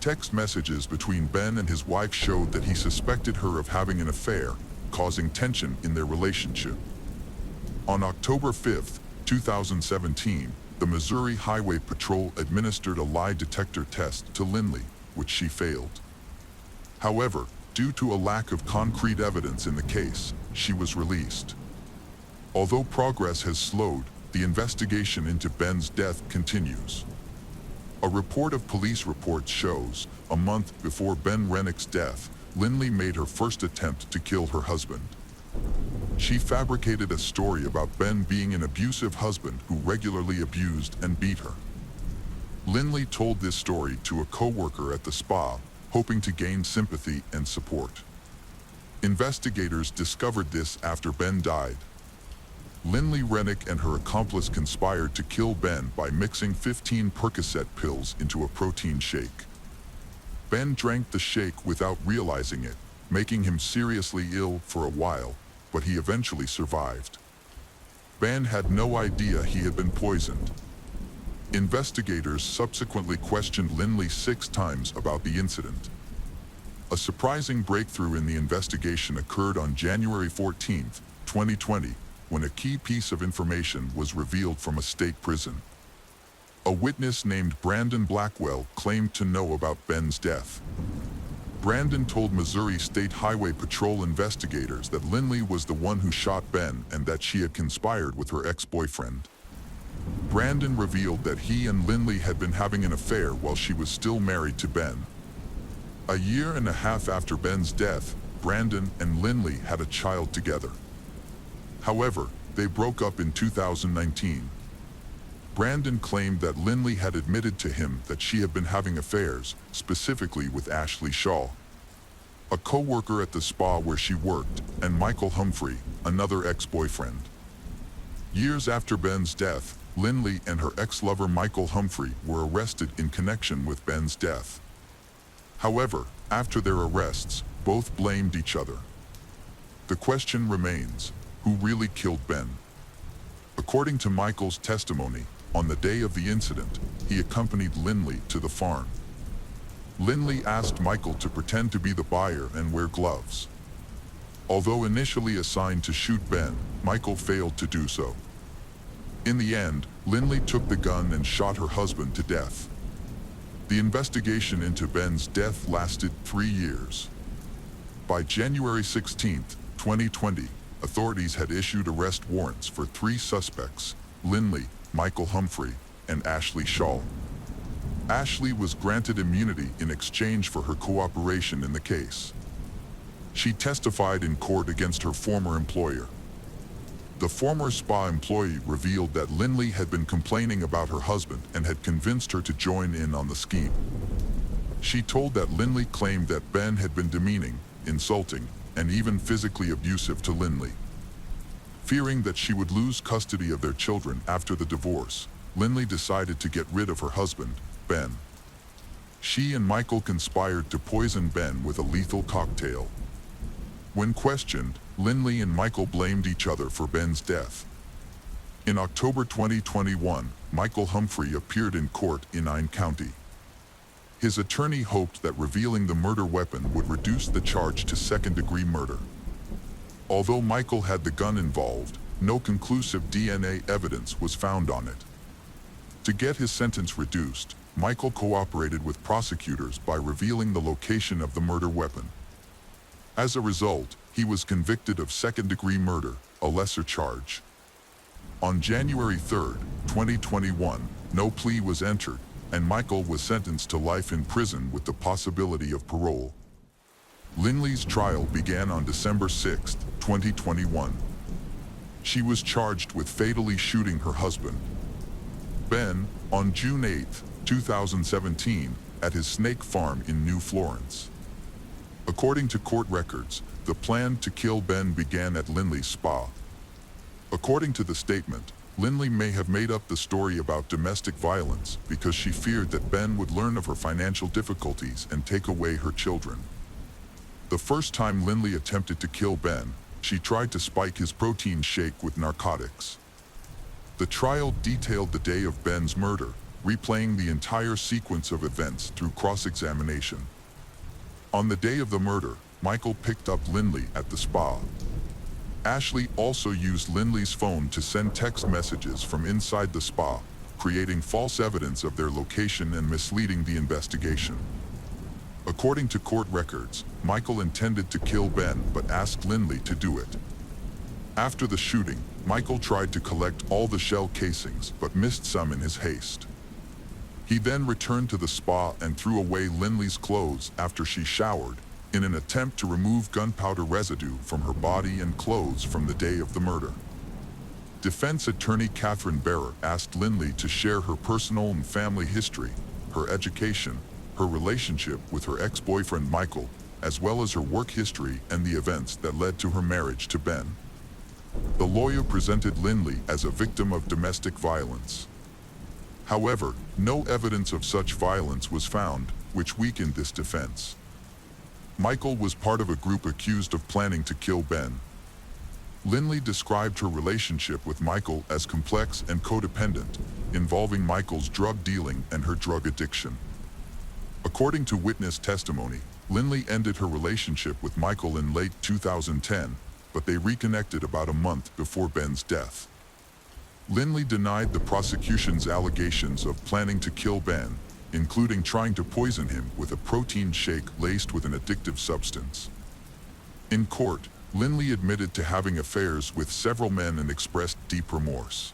Text messages between Ben and his wife showed that he suspected her of having an affair, causing tension in their relationship. On October 5, 2017, the Missouri Highway Patrol administered a lie detector test to Lindley, which she failed. However, due to a lack of concrete evidence in the case, she was released. Although progress has slowed, the investigation into Ben's death continues. A report of police reports shows, a month before Ben Rennick's death, Lindley made her first attempt to kill her husband. She fabricated a story about Ben being an abusive husband who regularly abused and beat her. Lindley told this story to a coworker at the spa, hoping to gain sympathy and support. Investigators discovered this after Ben died. Lindley Rennick and her accomplice conspired to kill Ben by mixing 15 Percocet pills into a protein shake. Ben drank the shake without realizing it, making him seriously ill for a while, but he eventually survived. Ben had no idea he had been poisoned. Investigators subsequently questioned Lindley 6 times about the incident. A surprising breakthrough in the investigation occurred on January 14, 2020, when a key piece of information was revealed from a state prison. A witness named Brandon Blackwell claimed to know about Ben's death. Brandon told Missouri State Highway Patrol investigators that Lindley was the one who shot Ben and that she had conspired with her ex-boyfriend. Brandon revealed that he and Lindley had been having an affair while she was still married to Ben. A year and a half after Ben's death, Brandon and Lindley had a child together. However, they broke up in 2019. Brandon claimed that Lindley had admitted to him that she had been having affairs, specifically with Ashley Shaw, a co-worker at the spa where she worked, and Michael Humphrey, another ex-boyfriend. Years after Ben's death, Lindley and her ex-lover Michael Humphrey were arrested in connection with Ben's death. However, after their arrests, both blamed each other. The question remains, who really killed Ben? According to Michael's testimony, on the day of the incident, he accompanied Lindley to the farm. Lindley asked Michael to pretend to be the buyer and wear gloves. Although initially assigned to shoot Ben, Michael failed to do so. In the end, Lindley took the gun and shot her husband to death. The investigation into Ben's death lasted 3 years. By January 16, 2020, authorities had issued arrest warrants for 3 suspects: Lindley, Michael Humphrey, and Ashley Shaw. Ashley was granted immunity in exchange for her cooperation in the case. She testified in court against her former employer. The former spa employee revealed that Lindley had been complaining about her husband and had convinced her to join in on the scheme. She told that Lindley claimed that Ben had been demeaning, insulting, and even physically abusive to Lindley. Fearing that she would lose custody of their children after the divorce, Lindley decided to get rid of her husband, Ben. She and Michael conspired to poison Ben with a lethal cocktail. When questioned, Lindley and Michael blamed each other for Ben's death. In October 2021, Michael Humphrey appeared in court in Ine County. His attorney hoped that revealing the murder weapon would reduce the charge to second-degree murder. Although Michael had the gun involved, no conclusive DNA evidence was found on it. To get his sentence reduced, Michael cooperated with prosecutors by revealing the location of the murder weapon. As a result, he was convicted of second-degree murder, a lesser charge. On January 3, 2021, no plea was entered, and Michael was sentenced to life in prison with the possibility of parole. Lindley's trial began on December 6, 2021. She was charged with fatally shooting her husband, Ben, on June 8, 2017, at his snake farm in New Florence. According to court records, the plan to kill Ben began at Lindley's spa. According to the statement, Lindley may have made up the story about domestic violence because she feared that Ben would learn of her financial difficulties and take away her children. The first time Lindley attempted to kill Ben, she tried to spike his protein shake with narcotics. The trial detailed the day of Ben's murder, replaying the entire sequence of events through cross-examination. On the day of the murder, Michael picked up Lindley at the spa. Ashley also used Lindley's phone to send text messages from inside the spa, creating false evidence of their location and misleading the investigation. According to court records, Michael intended to kill Ben but asked Lindley to do it. After the shooting, Michael tried to collect all the shell casings but missed some in his haste. He then returned to the spa and threw away Lindley's clothes after she showered, in an attempt to remove gunpowder residue from her body and clothes from the day of the murder. Defense attorney Catherine Barrer asked Lindley to share her personal and family history, her education, her relationship with her ex-boyfriend Michael, as well as her work history and the events that led to her marriage to Ben. The lawyer presented Lindley as a victim of domestic violence. However, no evidence of such violence was found, which weakened this defense. Michael was part of a group accused of planning to kill Ben. Lindley described her relationship with Michael as complex and codependent, involving Michael's drug dealing and her drug addiction. According to witness testimony, Lindley ended her relationship with Michael in late 2010, but they reconnected about a month before Ben's death. Lindley denied the prosecution's allegations of planning to kill Ben, including trying to poison him with a protein shake laced with an addictive substance. In court, Lindley admitted to having affairs with several men and expressed deep remorse.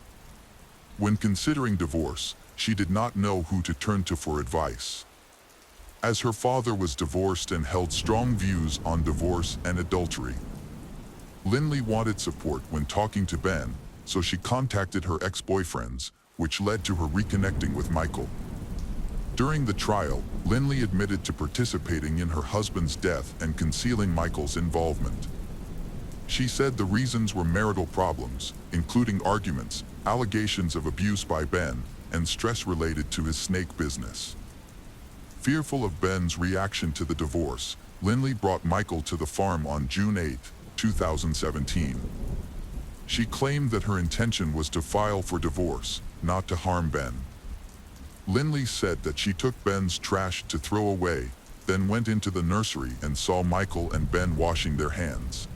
When considering divorce, she did not know who to turn to for advice. As her father was divorced and held strong views on divorce and adultery, Lindley wanted support when talking to Ben, so she contacted her ex-boyfriends, which led to her reconnecting with Michael. During the trial, Lindley admitted to participating in her husband's death and concealing Michael's involvement. She said the reasons were marital problems, including arguments, allegations of abuse by Ben, and stress related to his snake business. Fearful of Ben's reaction to the divorce, Lindley brought Michael to the farm on June 8, 2017. She claimed that her intention was to file for divorce, not to harm Ben. Lindley said that she took Ben's trash to throw away, then went into the nursery and saw Michael and Ben washing their hands.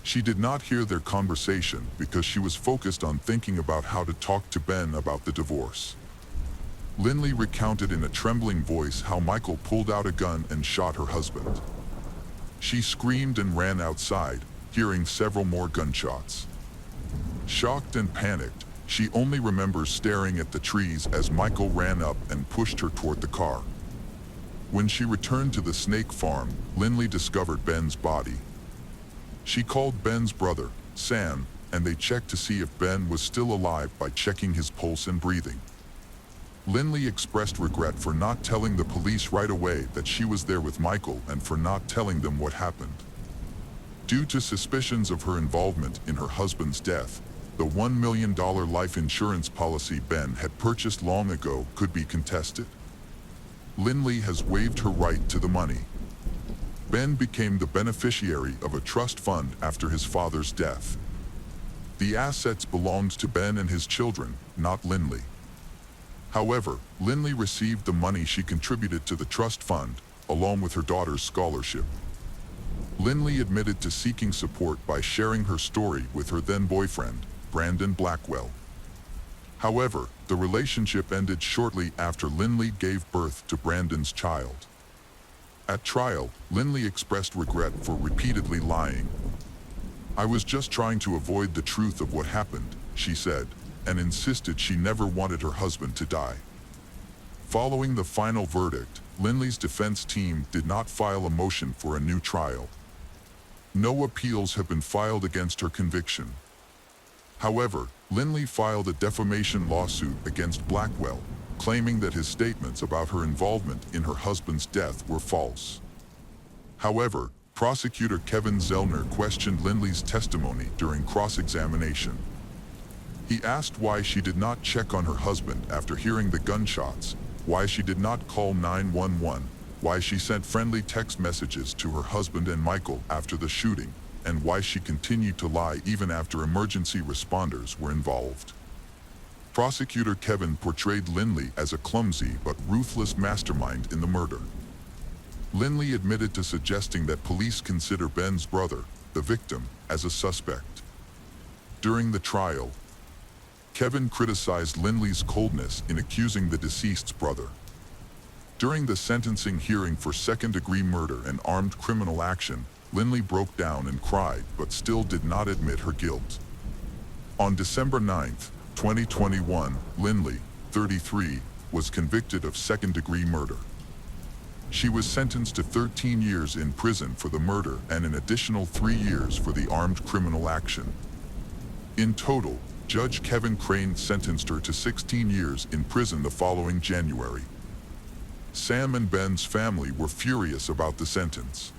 She did not hear their conversation because she was focused on thinking about how to talk to Ben about the divorce. Lindley recounted in a trembling voice how Michael pulled out a gun and shot her husband. She screamed and ran outside, hearing several more gunshots. Shocked and panicked, she only remembers staring at the trees as Michael ran up and pushed her toward the car. When she returned to the snake farm, Lindley discovered Ben's body. She called Ben's brother, Sam, and they checked to see if Ben was still alive by checking his pulse and breathing. Lindley expressed regret for not telling the police right away that she was there with Michael and for not telling them what happened. Due to suspicions of her involvement in her husband's death, the $1 million life insurance policy Ben had purchased long ago could be contested. Lindley has waived her right to the money. Ben became the beneficiary of a trust fund after his father's death. The assets belonged to Ben and his children, not Lindley. However, Lindley received the money she contributed to the trust fund, along with her daughter's scholarship. Lindley admitted to seeking support by sharing her story with her then-boyfriend, Brandon Blackwell. However, the relationship ended shortly after Lindley gave birth to Brandon's child. At trial, Lindley expressed regret for repeatedly lying. "I was just trying to avoid the truth of what happened," she said, and insisted she never wanted her husband to die. Following the final verdict, Lindley's defense team did not file a motion for a new trial. No appeals have been filed against her conviction. However, Lindley filed a defamation lawsuit against Blackwell, claiming that his statements about her involvement in her husband's death were false. However, prosecutor Kevin Zellner questioned Lindley's testimony during cross-examination. He asked why she did not check on her husband after hearing the gunshots, why she did not call 911, why she sent friendly text messages to her husband and Michael after the shooting, and why she continued to lie even after emergency responders were involved. Prosecutor Kevin portrayed Lindley as a clumsy but ruthless mastermind in the murder. Lindley admitted to suggesting that police consider Ben's brother, the victim, as a suspect. During the trial, Kevin criticized Lindley's coldness in accusing the deceased's brother. During the sentencing hearing for second-degree murder and armed criminal action, Lindley broke down and cried but still did not admit her guilt. On December 9, 2021, Lindley, 33, was convicted of second-degree murder. She was sentenced to 13 years in prison for the murder and an additional 3 years for the armed criminal action. In total, Judge Kevin Crane sentenced her to 16 years in prison the following January. Sam and Ben's family were furious about the sentence.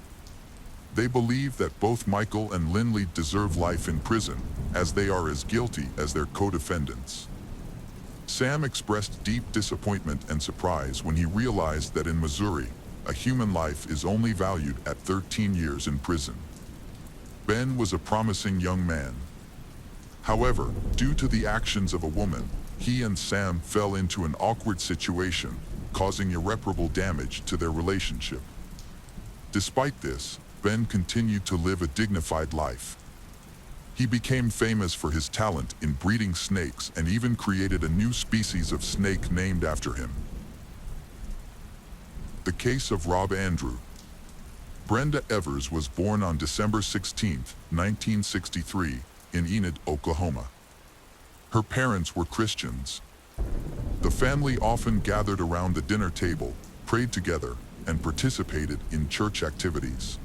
They believe that both Michael and Lindley deserve life in prison, as they are as guilty as their co-defendants. Sam expressed deep disappointment and surprise when he realized that in Missouri, a human life is only valued at 13 years in prison. Ben was a promising young man. However, due to the actions of a woman, he and Sam fell into an awkward situation, causing irreparable damage to their relationship. Despite this, Ben continued to live a dignified life. He became famous for his talent in breeding snakes and even created a new species of snake named after him. The case of Rob Andrew. Brenda Evers was born on December 16, 1963, in Enid, Oklahoma. Her parents were Christians. The family often gathered around the dinner table, prayed together, and participated in church activities.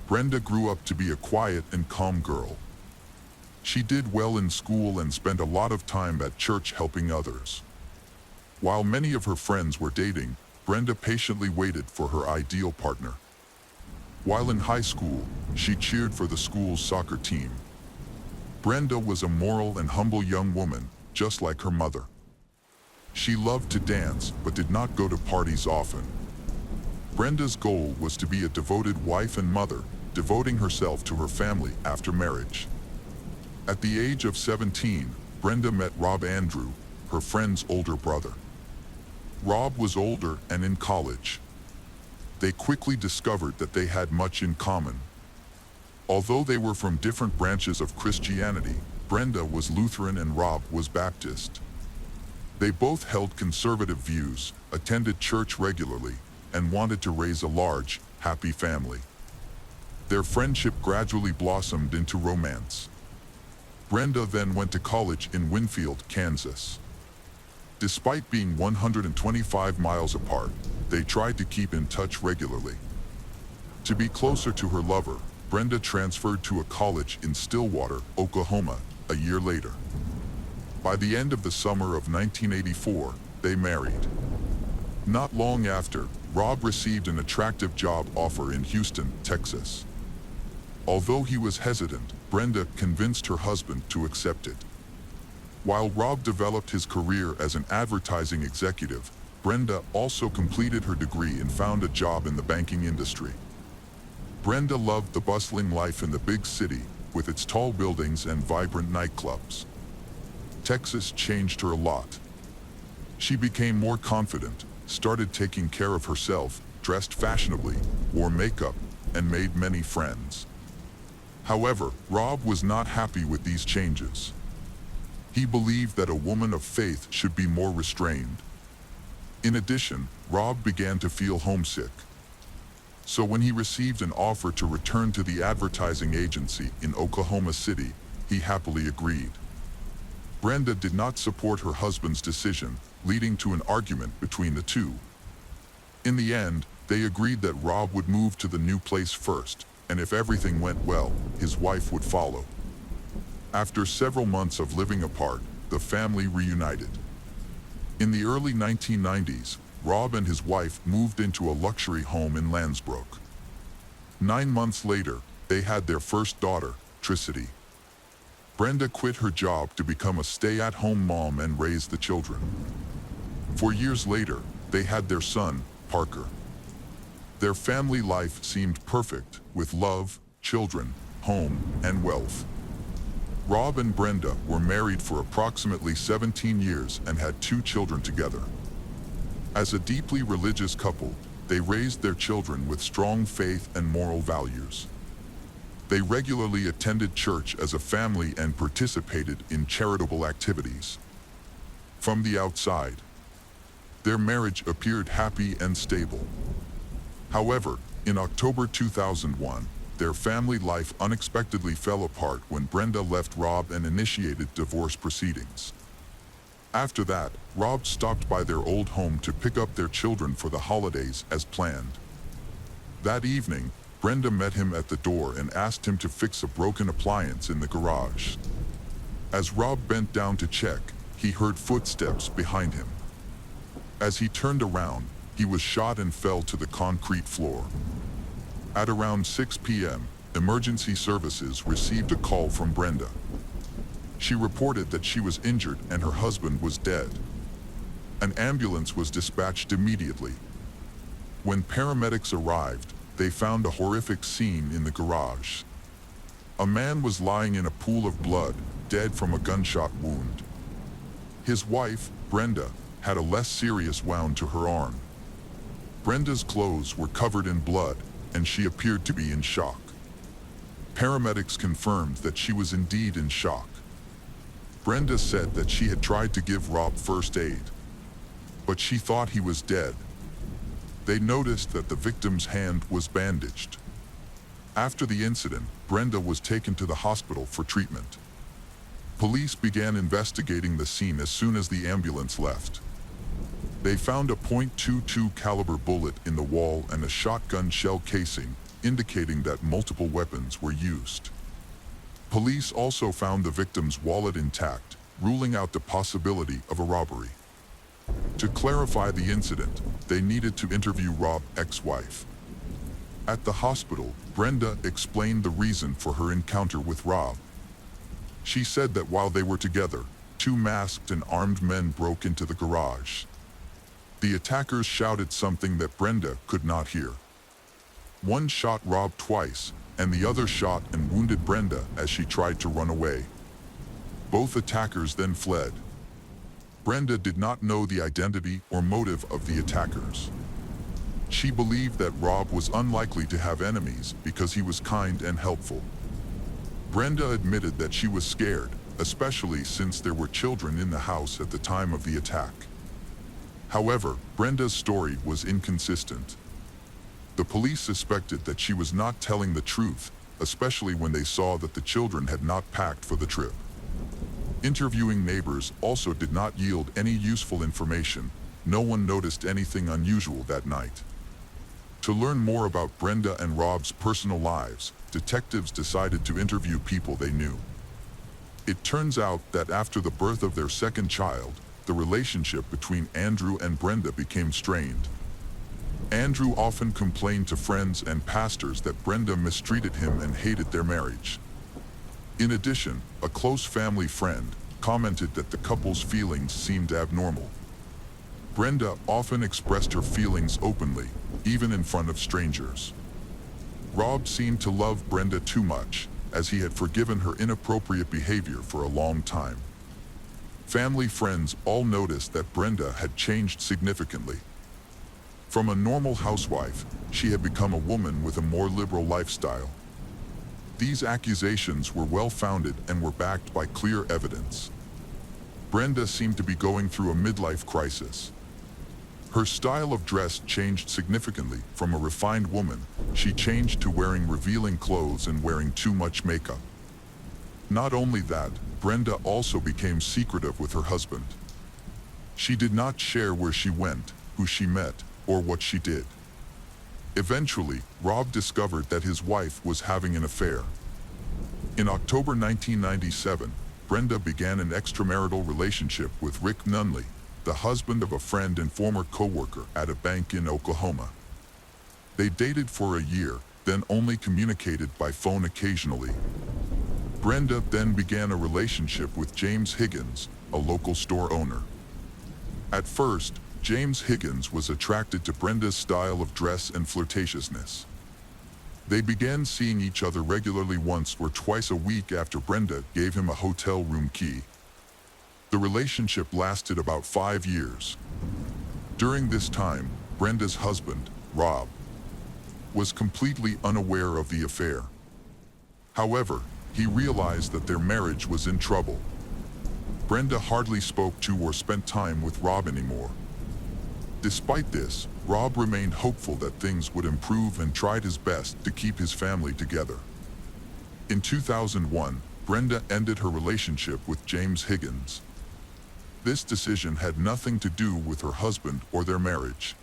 Brenda grew up to be a quiet and calm girl. She did well in school and spent a lot of time at church helping others. While many of her friends were dating, Brenda patiently waited for her ideal partner. While in high school, she cheered for the school's soccer team. Brenda was a moral and humble young woman, just like her mother. She loved to dance, but did not go to parties often. Brenda's goal was to be a devoted wife and mother, devoting herself to her family after marriage. At the age of 17, Brenda met Rob Andrew, her friend's older brother. Rob was older and in college. They quickly discovered that they had much in common. Although they were from different branches of Christianity, Brenda was Lutheran and Rob was Baptist. They both held conservative views, attended church regularly, and wanted to raise a large, happy family. Their friendship gradually blossomed into romance. Brenda then went to college in Winfield, Kansas. Despite being 125 miles apart, they tried to keep in touch regularly. To be closer to her lover, Brenda transferred to a college in Stillwater, Oklahoma, a year later. By the end of the summer of 1984, they married. Not long after, Rob received an attractive job offer in Houston, Texas. Although he was hesitant, Brenda convinced her husband to accept it. While Rob developed his career as an advertising executive, Brenda also completed her degree and found a job in the banking industry. Brenda loved the bustling life in the big city, with its tall buildings and vibrant nightclubs. Texas changed her a lot. She became more confident, started taking care of herself, dressed fashionably, wore makeup, and made many friends. However, Rob was not happy with these changes. He believed that a woman of faith should be more restrained. In addition, Rob began to feel homesick. So when he received an offer to return to the advertising agency in Oklahoma City, he happily agreed. Brenda did not support her husband's decision, leading to an argument between the two. In the end, they agreed that Rob would move to the new place first, and if everything went well, his wife would follow. After several months of living apart, the family reunited. In the early 1990s, Rob and his wife moved into a luxury home in Lansbrook. 9 months later, they had their first daughter, Tricity. Brenda quit her job to become a stay-at-home mom and raise the children. 4 years later, they had their son, Parker. Their family life seemed perfect, with love, children, home, and wealth. Rob and Brenda were married for approximately 17 years and had 2 children together. As a deeply religious couple, they raised their children with strong faith and moral values. They regularly attended church as a family and participated in charitable activities. From the outside, their marriage appeared happy and stable. However, in October 2001, their family life unexpectedly fell apart when Brenda left Rob and initiated divorce proceedings. After that, Rob stopped by their old home to pick up their children for the holidays as planned. That evening, Brenda met him at the door and asked him to fix a broken appliance in the garage. As Rob bent down to check, he heard footsteps behind him. As he turned around, he was shot and fell to the concrete floor. At around 6 p.m., emergency services received a call from Brenda. She reported that she was injured and her husband was dead. An ambulance was dispatched immediately. When paramedics arrived, they found a horrific scene in the garage. A man was lying in a pool of blood, dead from a gunshot wound. His wife, Brenda, had a less serious wound to her arm. Brenda's clothes were covered in blood, and she appeared to be in shock. Paramedics confirmed that she was indeed in shock. Brenda said that she had tried to give Rob first aid, but she thought he was dead. They noticed that the victim's hand was bandaged. After the incident, Brenda was taken to the hospital for treatment. Police began investigating the scene as soon as the ambulance left. They found a .22 caliber bullet in the wall and a shotgun shell casing, indicating that multiple weapons were used. Police also found the victim's wallet intact, ruling out the possibility of a robbery. To clarify the incident, they needed to interview Rob's ex-wife. At the hospital, Brenda explained the reason for her encounter with Rob. She said that while they were together, two masked and armed men broke into the garage. The attackers shouted something that Brenda could not hear. One shot Rob twice, and the other shot and wounded Brenda as she tried to run away. Both attackers then fled. Brenda did not know the identity or motive of the attackers. She believed that Rob was unlikely to have enemies because he was kind and helpful. Brenda admitted that she was scared, especially since there were children in the house at the time of the attack. However, Brenda's story was inconsistent. The police suspected that she was not telling the truth, especially when they saw that the children had not packed for the trip. Interviewing neighbors also did not yield any useful information. No one noticed anything unusual that night. To learn more about Brenda and Rob's personal lives, detectives decided to interview people they knew. It turns out that after the birth of their second child, the relationship between Andrew and Brenda became strained. Andrew often complained to friends and pastors that Brenda mistreated him and hated their marriage. In addition, a close family friend commented that the couple's feelings seemed abnormal. Brenda often expressed her feelings openly, even in front of strangers. Rob seemed to love Brenda too much, as he had forgiven her inappropriate behavior for a long time. Family friends all noticed that Brenda had changed significantly. From a normal housewife, she had become a woman with a more liberal lifestyle. These accusations were well-founded and were backed by clear evidence. Brenda seemed to be going through a midlife crisis. Her style of dress changed significantly. From a refined woman, she changed to wearing revealing clothes and wearing too much makeup. Not only that, Brenda also became secretive with her husband. She did not share where she went, who she met, or what she did. Eventually, Rob discovered that his wife was having an affair. In October 1997, Brenda began an extramarital relationship with Rick Nunley, the husband of a friend and former co-worker at a bank in Oklahoma. They dated for a year, then only communicated by phone occasionally. Brenda then began a relationship with James Higgins, a local store owner. At first, James Higgins was attracted to Brenda's style of dress and flirtatiousness. They began seeing each other regularly once or twice a week after Brenda gave him a hotel room key. The relationship lasted about 5 years. During this time, Brenda's husband, Rob, was completely unaware of the affair. However, he realized that their marriage was in trouble. Brenda hardly spoke to or spent time with Rob anymore. Despite this, Rob remained hopeful that things would improve and tried his best to keep his family together. In 2001, Brenda ended her relationship with James Higgins. This decision had nothing to do with her husband or their marriage.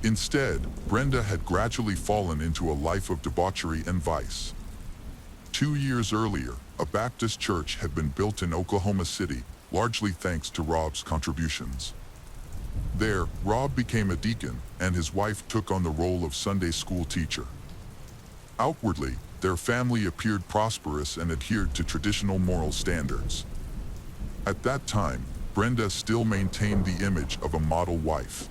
Instead, Brenda had gradually fallen into a life of debauchery and vice. 2 years earlier, a Baptist church had been built in Oklahoma City, largely thanks to Rob's contributions. There, Rob became a deacon, and his wife took on the role of Sunday school teacher. Outwardly, their family appeared prosperous and adhered to traditional moral standards. At that time, Brenda still maintained the image of a model wife.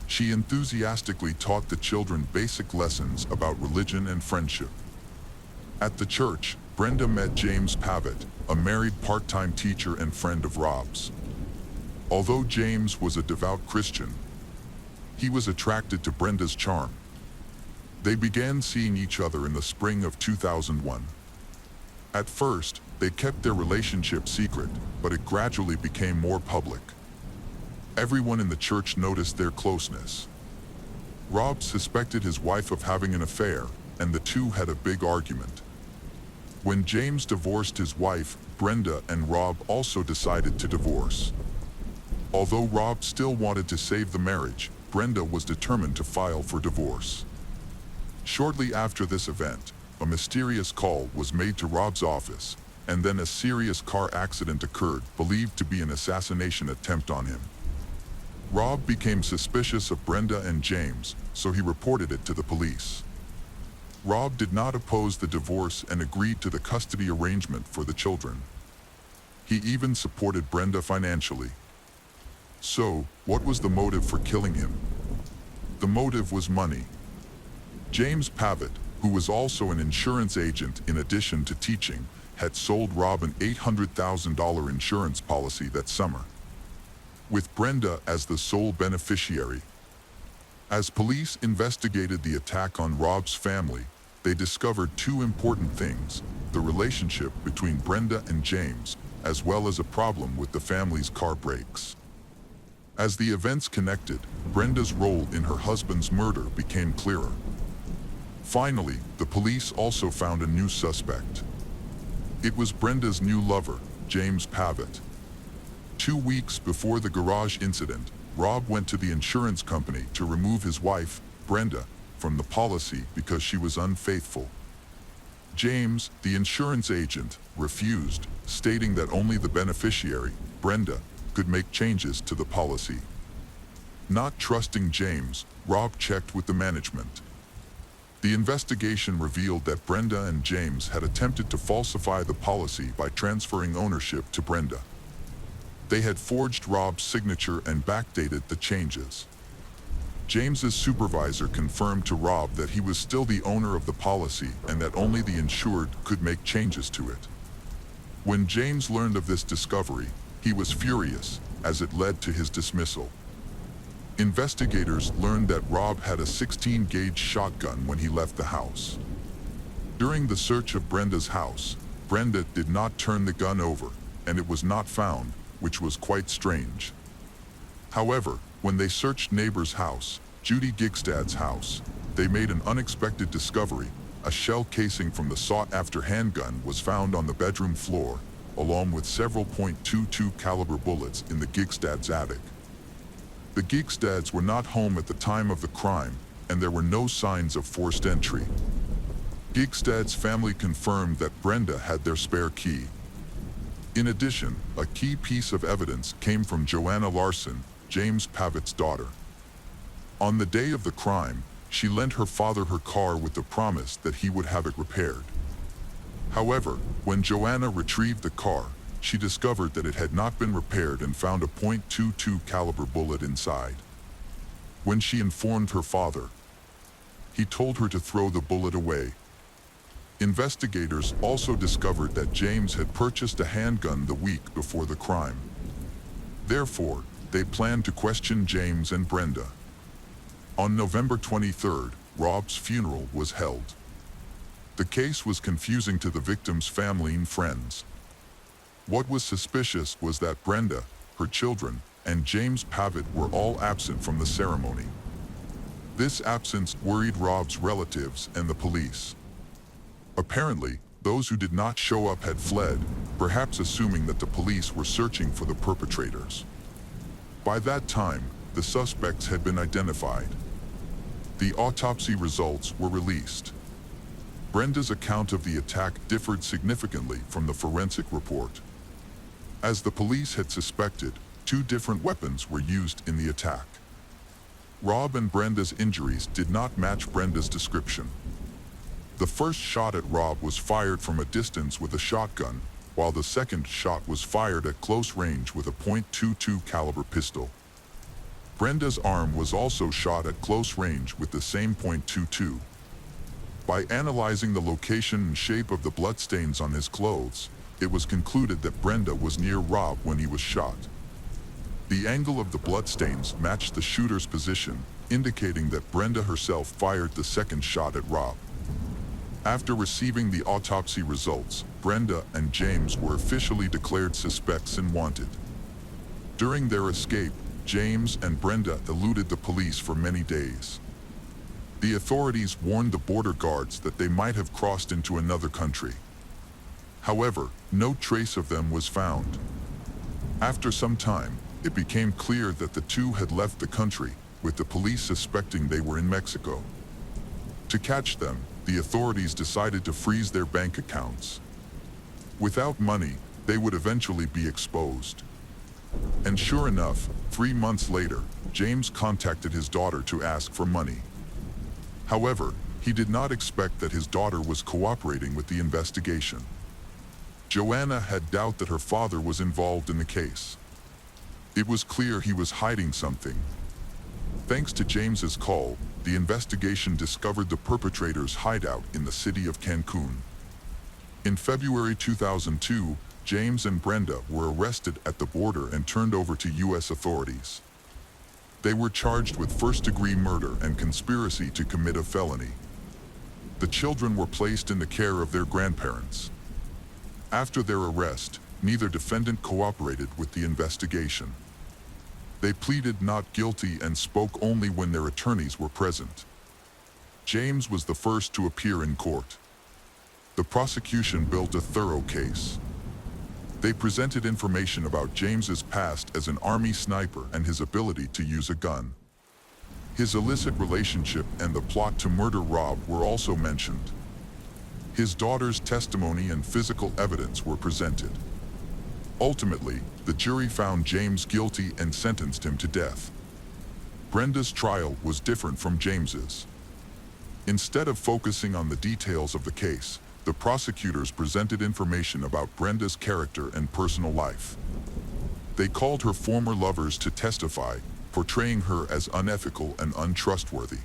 She enthusiastically taught the children basic lessons about religion and friendship. At the church, Brenda met James Pavitt, a married part-time teacher and friend of Rob's. Although James was a devout Christian, he was attracted to Brenda's charm. They began seeing each other in the spring of 2001. At first, they kept their relationship secret, but it gradually became more public. Everyone in the church noticed their closeness. Rob suspected his wife of having an affair, and the two had a big argument. When James divorced his wife, Brenda and Rob also decided to divorce. Although Rob still wanted to save the marriage, Brenda was determined to file for divorce. Shortly after this event, a mysterious call was made to Rob's office, and then a serious car accident occurred, believed to be an assassination attempt on him. Rob became suspicious of Brenda and James, so he reported it to the police. Rob did not oppose the divorce and agreed to the custody arrangement for the children. He even supported Brenda financially. So, what was the motive for killing him? The motive was money. James Pavitt, who was also an insurance agent in addition to teaching, had sold Rob an $800,000 insurance policy that summer, with Brenda as the sole beneficiary. As police investigated the attack on Rob's family, they discovered two important things: the relationship between Brenda and James, as well as a problem with the family's car brakes. As the events connected, Brenda's role in her husband's murder became clearer. Finally, the police also found a new suspect. It was Brenda's new lover, James Pavitt. 2 weeks before the garage incident, Rob went to the insurance company to remove his wife, Brenda, from the policy because she was unfaithful. James, the insurance agent, refused, stating that only the beneficiary, Brenda, could make changes to the policy. Not trusting James, Rob checked with the management. The investigation revealed that Brenda and James had attempted to falsify the policy by transferring ownership to Brenda. They had forged Rob's signature and backdated the changes. James's supervisor confirmed to Rob that he was still the owner of the policy and that only the insured could make changes to it. When James learned of this discovery, he was furious, as it led to his dismissal. Investigators learned that Rob had a 16-gauge shotgun when he left the house. During the search of Brenda's house, Brenda did not turn the gun over, and it was not found, which was quite strange. However, when they searched neighbor's house, Judy Gigstad's house, they made an unexpected discovery. A shell casing from the sought-after handgun was found on the bedroom floor, along with several .22 caliber bullets in the Gigstad's attic. The Gigstads were not home at the time of the crime, and there were no signs of forced entry. Gigstad's family confirmed that Brenda had their spare key. In addition, a key piece of evidence came from Joanna Larson, James Pavitt's daughter. On the day of the crime, she lent her father her car with the promise that he would have it repaired. However, when Joanna retrieved the car, she discovered that it had not been repaired and found a .22 caliber bullet inside. When she informed her father, he told her to throw the bullet away. Investigators also discovered that James had purchased a handgun the week before the crime. Therefore, they planned to question James and Brenda. On November 23rd, Rob's funeral was held. The case was confusing to the victim's family and friends. What was suspicious was that Brenda, her children, and James Pavitt were all absent from the ceremony. This absence worried Rob's relatives and the police. Apparently, those who did not show up had fled, perhaps assuming that the police were searching for the perpetrators. By that time, the suspects had been identified. The autopsy results were released. Brenda's account of the attack differed significantly from the forensic report. As the police had suspected, 2 different weapons were used in the attack. Rob and Brenda's injuries did not match Brenda's description. The first shot at Rob was fired from a distance with a shotgun, while the second shot was fired at close range with a .22 caliber pistol. Brenda's arm was also shot at close range with the same .22. By analyzing the location and shape of the bloodstains on his clothes, it was concluded that Brenda was near Rob when he was shot. The angle of the bloodstains matched the shooter's position, indicating that Brenda herself fired the second shot at Rob. After receiving the autopsy results, Brenda and James were officially declared suspects and wanted. During their escape, James and Brenda eluded the police for many days. The authorities warned the border guards that they might have crossed into another country. However, no trace of them was found. After some time, it became clear that the two had left the country, with the police suspecting they were in Mexico. To catch them, the authorities decided to freeze their bank accounts. Without money, they would eventually be exposed. And sure enough, 3 months later, James contacted his daughter to ask for money. However, he did not expect that his daughter was cooperating with the investigation. Joanna had doubt that her father was involved in the case. It was clear he was hiding something. Thanks to James's call, the investigation discovered the perpetrator's hideout in the city of Cancun. In February 2002, James and Brenda were arrested at the border and turned over to U.S. authorities. They were charged with first-degree murder and conspiracy to commit a felony. The children were placed in the care of their grandparents. After their arrest, neither defendant cooperated with the investigation. They pleaded not guilty and spoke only when their attorneys were present. James was the first to appear in court. The prosecution built a thorough case. They presented information about James's past as an army sniper and his ability to use a gun. His illicit relationship and the plot to murder Rob were also mentioned. His daughter's testimony and physical evidence were presented. Ultimately, the jury found James guilty and sentenced him to death. Brenda's trial was different from James's. Instead of focusing on the details of the case, the prosecutors presented information about Brenda's character and personal life. They called her former lovers to testify, portraying her as unethical and untrustworthy.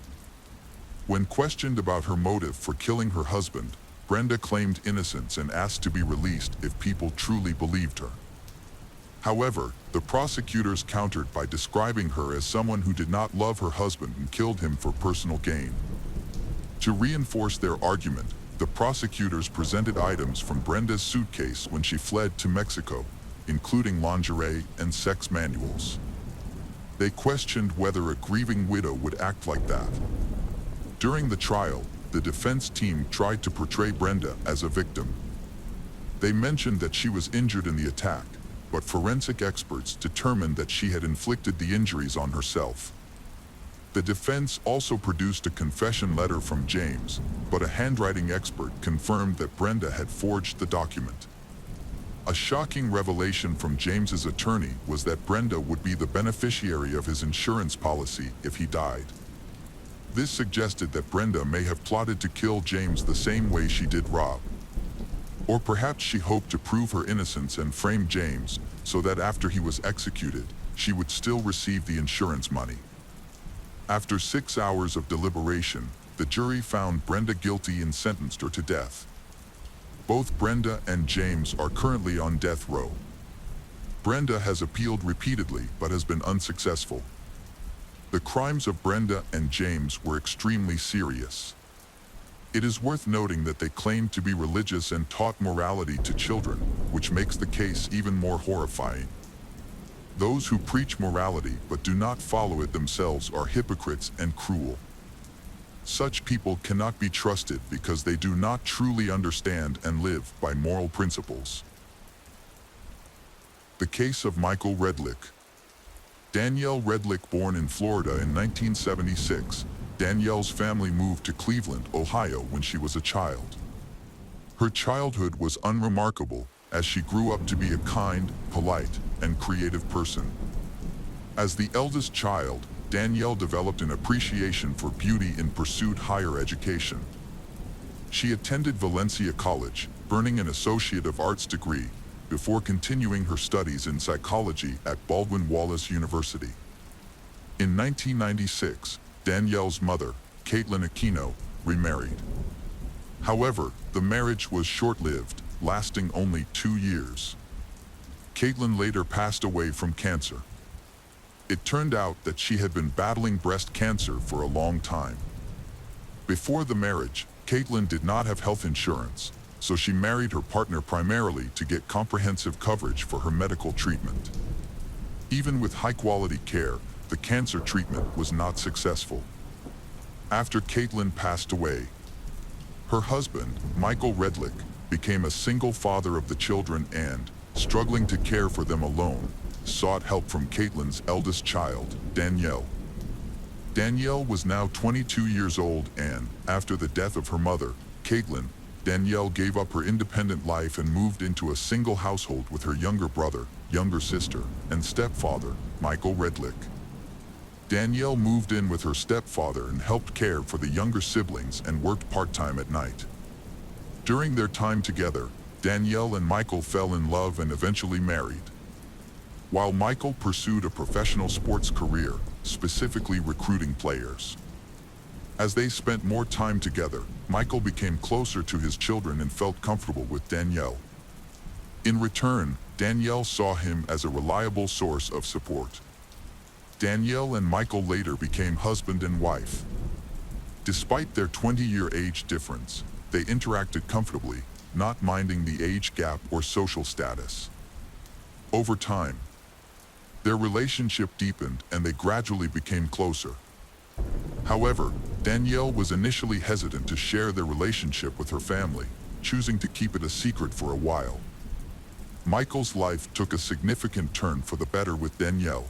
When questioned about her motive for killing her husband, Brenda claimed innocence and asked to be released if people truly believed her. However, the prosecutors countered by describing her as someone who did not love her husband and killed him for personal gain. To reinforce their argument, the prosecutors presented items from Brenda's suitcase when she fled to Mexico, including lingerie and sex manuals. They questioned whether a grieving widow would act like that. During the trial, the defense team tried to portray Brenda as a victim. They mentioned that she was injured in the attack, but forensic experts determined that she had inflicted the injuries on herself. The defense also produced a confession letter from James, but a handwriting expert confirmed that Brenda had forged the document. A shocking revelation from James's attorney was that Brenda would be the beneficiary of his insurance policy if he died. This suggested that Brenda may have plotted to kill James the same way she did Rob. Or perhaps she hoped to prove her innocence and frame James, so that after he was executed, she would still receive the insurance money. After 6 hours of deliberation, the jury found Brenda guilty and sentenced her to death. Both Brenda and James are currently on death row. Brenda has appealed repeatedly but has been unsuccessful. The crimes of Brenda and James were extremely serious. It is worth noting that they claimed to be religious and taught morality to children, which makes the case even more horrifying. Those who preach morality but do not follow it themselves are hypocrites and cruel. Such people cannot be trusted because they do not truly understand and live by moral principles. The case of Michael Redlick. Danielle Redlick, born in Florida in 1976, Danielle's family moved to Cleveland, Ohio when she was a child. Her childhood was unremarkable, as she grew up to be a kind, polite, and creative person. As the eldest child, Danielle developed an appreciation for beauty and pursued higher education. She attended Valencia College, earning an Associate of Arts degree, before continuing her studies in psychology at Baldwin Wallace University. In 1996, Danielle's mother, Caitlin Aquino, remarried. However, the marriage was short-lived, lasting only 2 years. Caitlin later passed away from cancer. It turned out that she had been battling breast cancer for a long time. Before the marriage, Caitlin did not have health insurance, so she married her partner primarily to get comprehensive coverage for her medical treatment. Even with high-quality care, the cancer treatment was not successful. After Caitlin passed away, her husband, Michael Redlick, became a single father of the children and, struggling to care for them alone, sought help from Caitlin's eldest child, Danielle. Danielle was now 22 years old and, after the death of her mother, Caitlin, Danielle gave up her independent life and moved into a single household with her younger brother, younger sister, and stepfather, Michael Redlick. Danielle moved in with her stepfather and helped care for the younger siblings and worked part-time at night. During their time together, Danielle and Michael fell in love and eventually married. While Michael pursued a professional sports career, specifically recruiting players. As they spent more time together, Michael became closer to his children and felt comfortable with Danielle. In return, Danielle saw him as a reliable source of support. Danielle and Michael later became husband and wife. Despite their 20-year age difference, they interacted comfortably, not minding the age gap or social status. Over time, their relationship deepened and they gradually became closer. However, Danielle was initially hesitant to share their relationship with her family, choosing to keep it a secret for a while. Michael's life took a significant turn for the better with Danielle.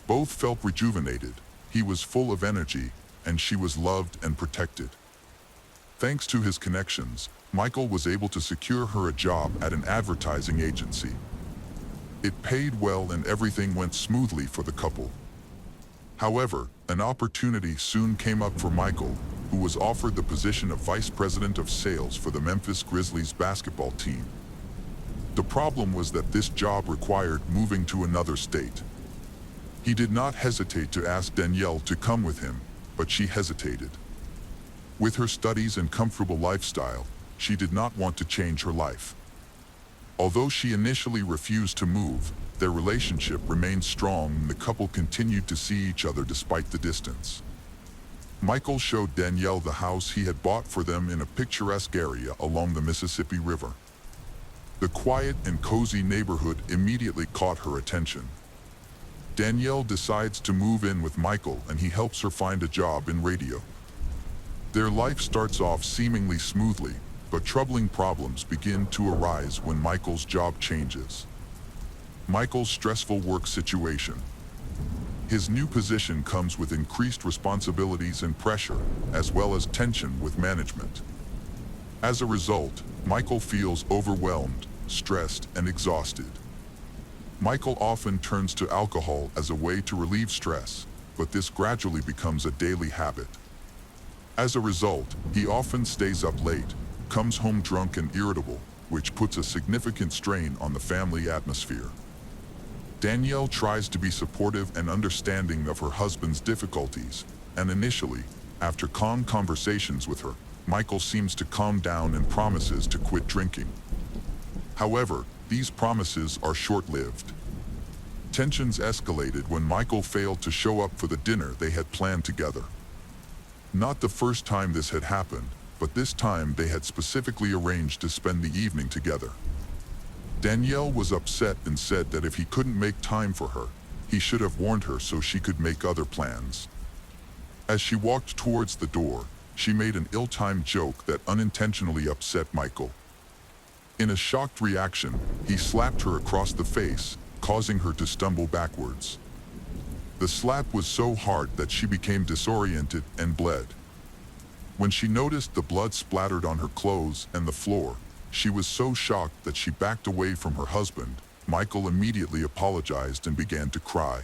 Both felt rejuvenated, he was full of energy, and she was loved and protected. Thanks to his connections, Michael was able to secure her a job at an advertising agency. It paid well and everything went smoothly for the couple. However, an opportunity soon came up for Michael, who was offered the position of Vice President of Sales for the Memphis Grizzlies basketball team. The problem was that this job required moving to another state. He did not hesitate to ask Danielle to come with him, but she hesitated. With her studies and comfortable lifestyle, she did not want to change her life. Although she initially refused to move, their relationship remained strong and the couple continued to see each other despite the distance. Michael showed Danielle the house he had bought for them in a picturesque area along the Mississippi River. The quiet and cozy neighborhood immediately caught her attention. Danielle decides to move in with Michael and he helps her find a job in radio. Their life starts off seemingly smoothly, but troubling problems begin to arise when Michael's job changes. Michael's stressful work situation. His new position comes with increased responsibilities and pressure, as well as tension with management. As a result, Michael feels overwhelmed, stressed, and exhausted. Michael often turns to alcohol as a way to relieve stress, but this gradually becomes a daily habit. As a result, he often stays up late, comes home drunk and irritable, which puts a significant strain on the family atmosphere. Danielle tries to be supportive and understanding of her husband's difficulties, and initially, after calm conversations with her, Michael seems to calm down and promises to quit drinking. However, these promises are short-lived. Tensions escalated when Michael failed to show up for the dinner they had planned together. Not the first time this had happened, but this time they had specifically arranged to spend the evening together. Danielle was upset and said that if he couldn't make time for her, he should have warned her so she could make other plans. As she walked towards the door, she made an ill-timed joke that unintentionally upset Michael. In a shocked reaction, he slapped her across the face, causing her to stumble backwards. The slap was so hard that she became disoriented and bled. When she noticed the blood splattered on her clothes and the floor, she was so shocked that she backed away from her husband. Michael immediately apologized and began to cry.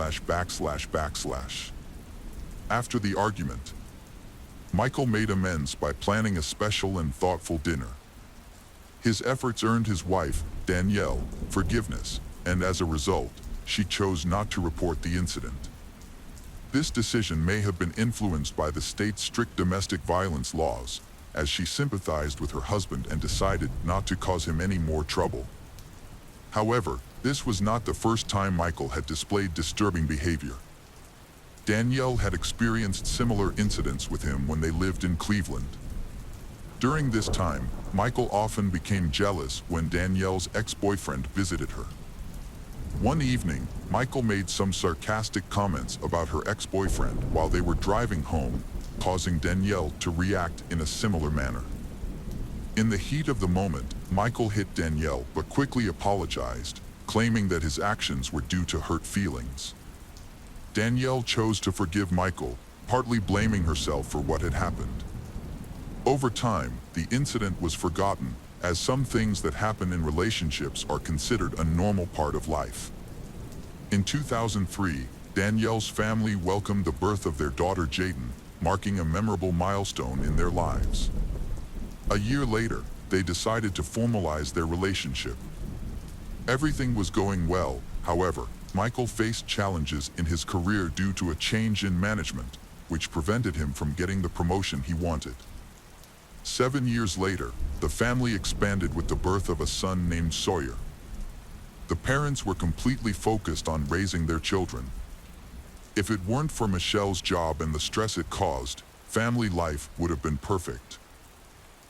//////. After the argument, Michael made amends by planning a special and thoughtful dinner. His efforts earned his wife, Danielle, forgiveness, and as a result, she chose not to report the incident. This decision may have been influenced by the state's strict domestic violence laws, as she sympathized with her husband and decided not to cause him any more trouble. However, this was not the first time Michael had displayed disturbing behavior. Danielle had experienced similar incidents with him when they lived in Cleveland. During this time, Michael often became jealous when Danielle's ex-boyfriend visited her. One evening, Michael made some sarcastic comments about her ex-boyfriend while they were driving home, causing Danielle to react in a similar manner. In the heat of the moment, Michael hit Danielle but quickly apologized, claiming that his actions were due to hurt feelings. Danielle chose to forgive Michael, partly blaming herself for what had happened. Over time, the incident was forgotten, as some things that happen in relationships are considered a normal part of life. In 2003, Danielle's family welcomed the birth of their daughter Jaden, marking a memorable milestone in their lives. A year later, they decided to formalize their relationship. Everything was going well, however, Michael faced challenges in his career due to a change in management, which prevented him from getting the promotion he wanted. 7 years later, the family expanded with the birth of a son named Sawyer. The parents were completely focused on raising their children. If it weren't for Michelle's job and the stress it caused, family life would have been perfect.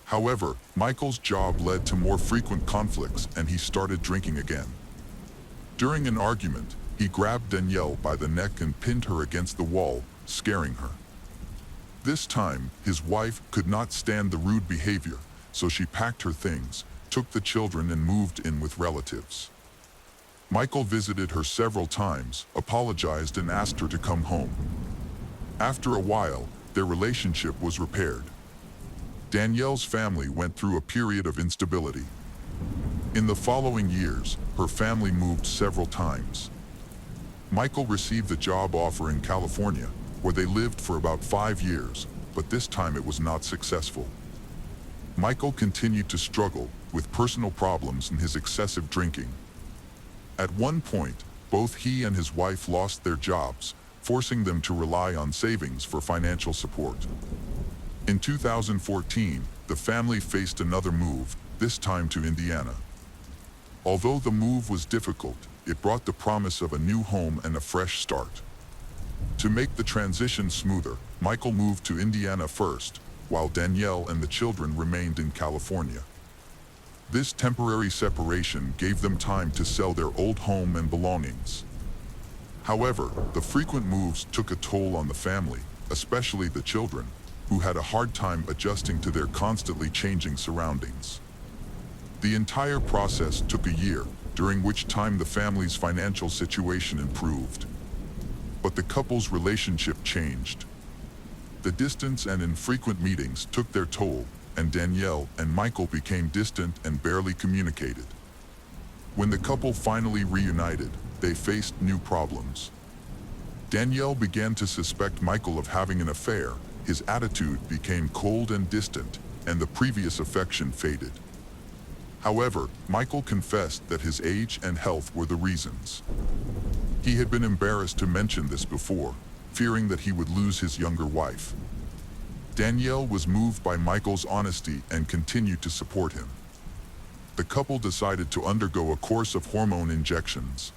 However, Michael's job led to more frequent conflicts and he started drinking again. During an argument, he grabbed Danielle by the neck and pinned her against the wall, scaring her. This time, his wife could not stand the rude behavior, so she packed her things, took the children and moved in with relatives. Michael visited her several times, apologized and asked her to come home. After a while, their relationship was repaired. Danielle's family went through a period of instability. In the following years, her family moved several times. Michael received a job offer in California, where they lived for about 5 years, but this time it was not successful. Michael continued to struggle with personal problems and his excessive drinking. At one point, both he and his wife lost their jobs, forcing them to rely on savings for financial support. In 2014, the family faced another move, this time to Indiana. Although the move was difficult, it brought the promise of a new home and a fresh start. To make the transition smoother, Michael moved to Indiana first, while Danielle and the children remained in California. This temporary separation gave them time to sell their old home and belongings. However, the frequent moves took a toll on the family, especially the children, who had a hard time adjusting to their constantly changing surroundings. The entire process took a year, during which time the family's financial situation improved. But the couple's relationship changed. The distance and infrequent meetings took their toll, and Danielle and Michael became distant and barely communicated. When the couple finally reunited, they faced new problems. Danielle began to suspect Michael of having an affair, his attitude became cold and distant, and the previous affection faded. However, Michael confessed that his age and health were the reasons. He had been embarrassed to mention this before, fearing that he would lose his younger wife. Danielle was moved by Michael's honesty and continued to support him. The couple decided to undergo a course of hormone injections.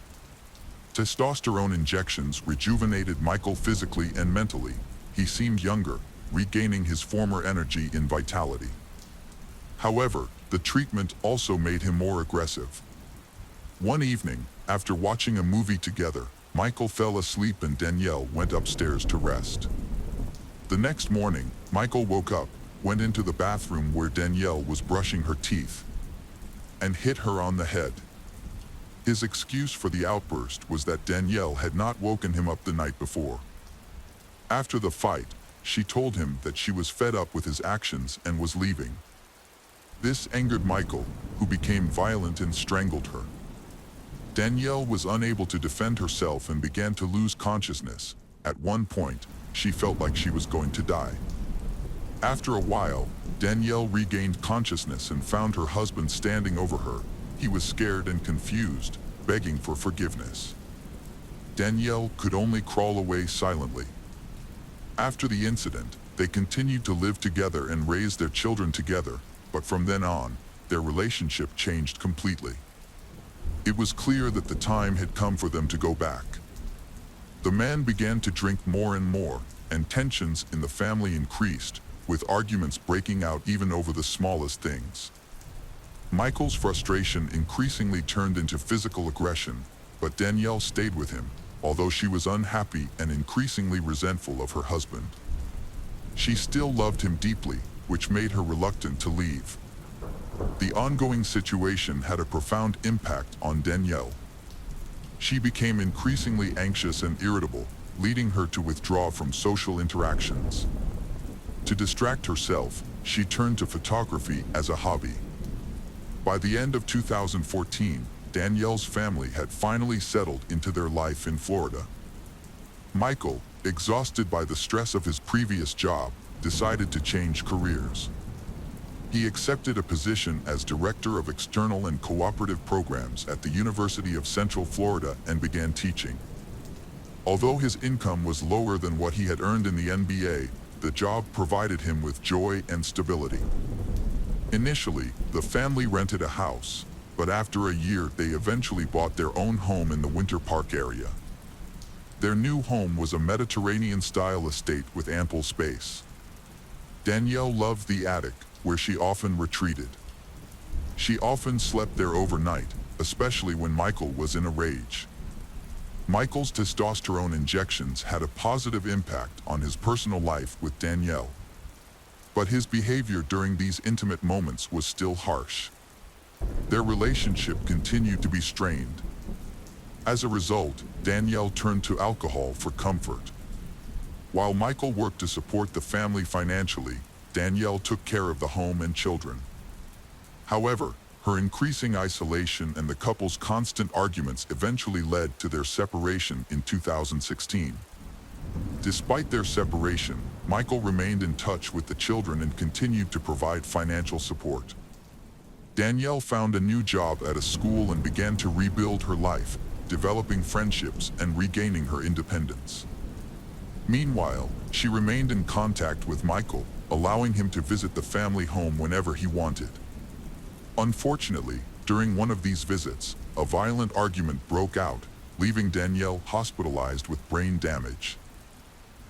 Testosterone injections rejuvenated Michael physically and mentally. He seemed younger, regaining his former energy and vitality. However, the treatment also made him more aggressive. One evening, after watching a movie together, Michael fell asleep and Danielle went upstairs to rest. The next morning, Michael woke up, went into the bathroom where Danielle was brushing her teeth and hit her on the head. His excuse for the outburst was that Danielle had not woken him up the night before. After the fight, she told him that she was fed up with his actions and was leaving. This angered Michael, who became violent and strangled her. Danielle was unable to defend herself and began to lose consciousness. At one point, she felt like she was going to die. After a while, Danielle regained consciousness and found her husband standing over her. He was scared and confused, begging for forgiveness. Danielle could only crawl away silently. After the incident, they continued to live together and raise their children together, but from then on, their relationship changed completely. It was clear that the time had come for them to go back. The man began to drink more and more, and tensions in the family increased, with arguments breaking out even over the smallest things. Michael's frustration increasingly turned into physical aggression, but Danielle stayed with him, although she was unhappy and increasingly resentful of her husband. She still loved him deeply, which made her reluctant to leave. The ongoing situation had a profound impact on Danielle. She became increasingly anxious and irritable, leading her to withdraw from social interactions. To distract herself, she turned to photography as a hobby. By the end of 2014, Danielle's family had finally settled into their life in Florida. Michael, exhausted by the stress of his previous job, decided to change careers. He accepted a position as Director of External and Cooperative Programs at the University of Central Florida and began teaching. Although his income was lower than what he had earned in the NBA, the job provided him with joy and stability. Initially, the family rented a house, but after a year they eventually bought their own home in the Winter Park area. Their new home was a Mediterranean-style estate with ample space. Danielle loved the attic, where she often retreated. She often slept there overnight, especially when Michael was in a rage. Michael's testosterone injections had a positive impact on his personal life with Danielle. But his behavior during these intimate moments was still harsh. Their relationship continued to be strained. As a result, Danielle turned to alcohol for comfort. While Michael worked to support the family financially, Danielle took care of the home and children. However, her increasing isolation and the couple's constant arguments eventually led to their separation in 2016. Despite their separation, Michael remained in touch with the children and continued to provide financial support. Danielle found a new job at a school and began to rebuild her life, developing friendships and regaining her independence. Meanwhile, she remained in contact with Michael, allowing him to visit the family home whenever he wanted. Unfortunately, during one of these visits, a violent argument broke out, leaving Danielle hospitalized with brain damage.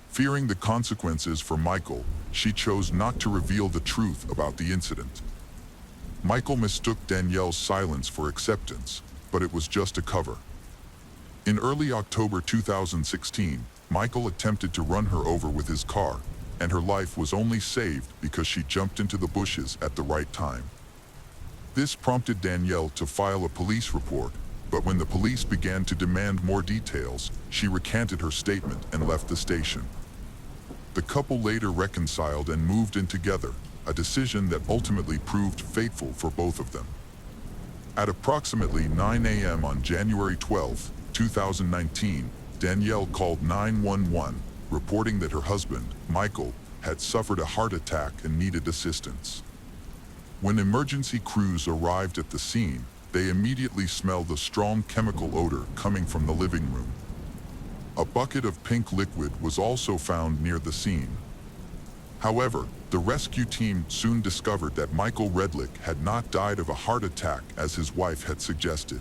Fearing the consequences for Michael, she chose not to reveal the truth about the incident. Michael mistook Danielle's silence for acceptance, but it was just a cover. In early October 2016, Michael attempted to run her over with his car, and her life was only saved because she jumped into the bushes at the right time. This prompted Danielle to file a police report, but when the police began to demand more details, she recanted her statement and left the station. The couple later reconciled and moved in together, a decision that ultimately proved fateful for both of them. At approximately 9 a.m. on January 12, 2019, Danielle called 911, reporting that her husband, Michael, had suffered a heart attack and needed assistance. When emergency crews arrived at the scene, they immediately smelled a strong chemical odor coming from the living room. A bucket of pink liquid was also found near the scene. However, the rescue team soon discovered that Michael Redlick had not died of a heart attack as his wife had suggested.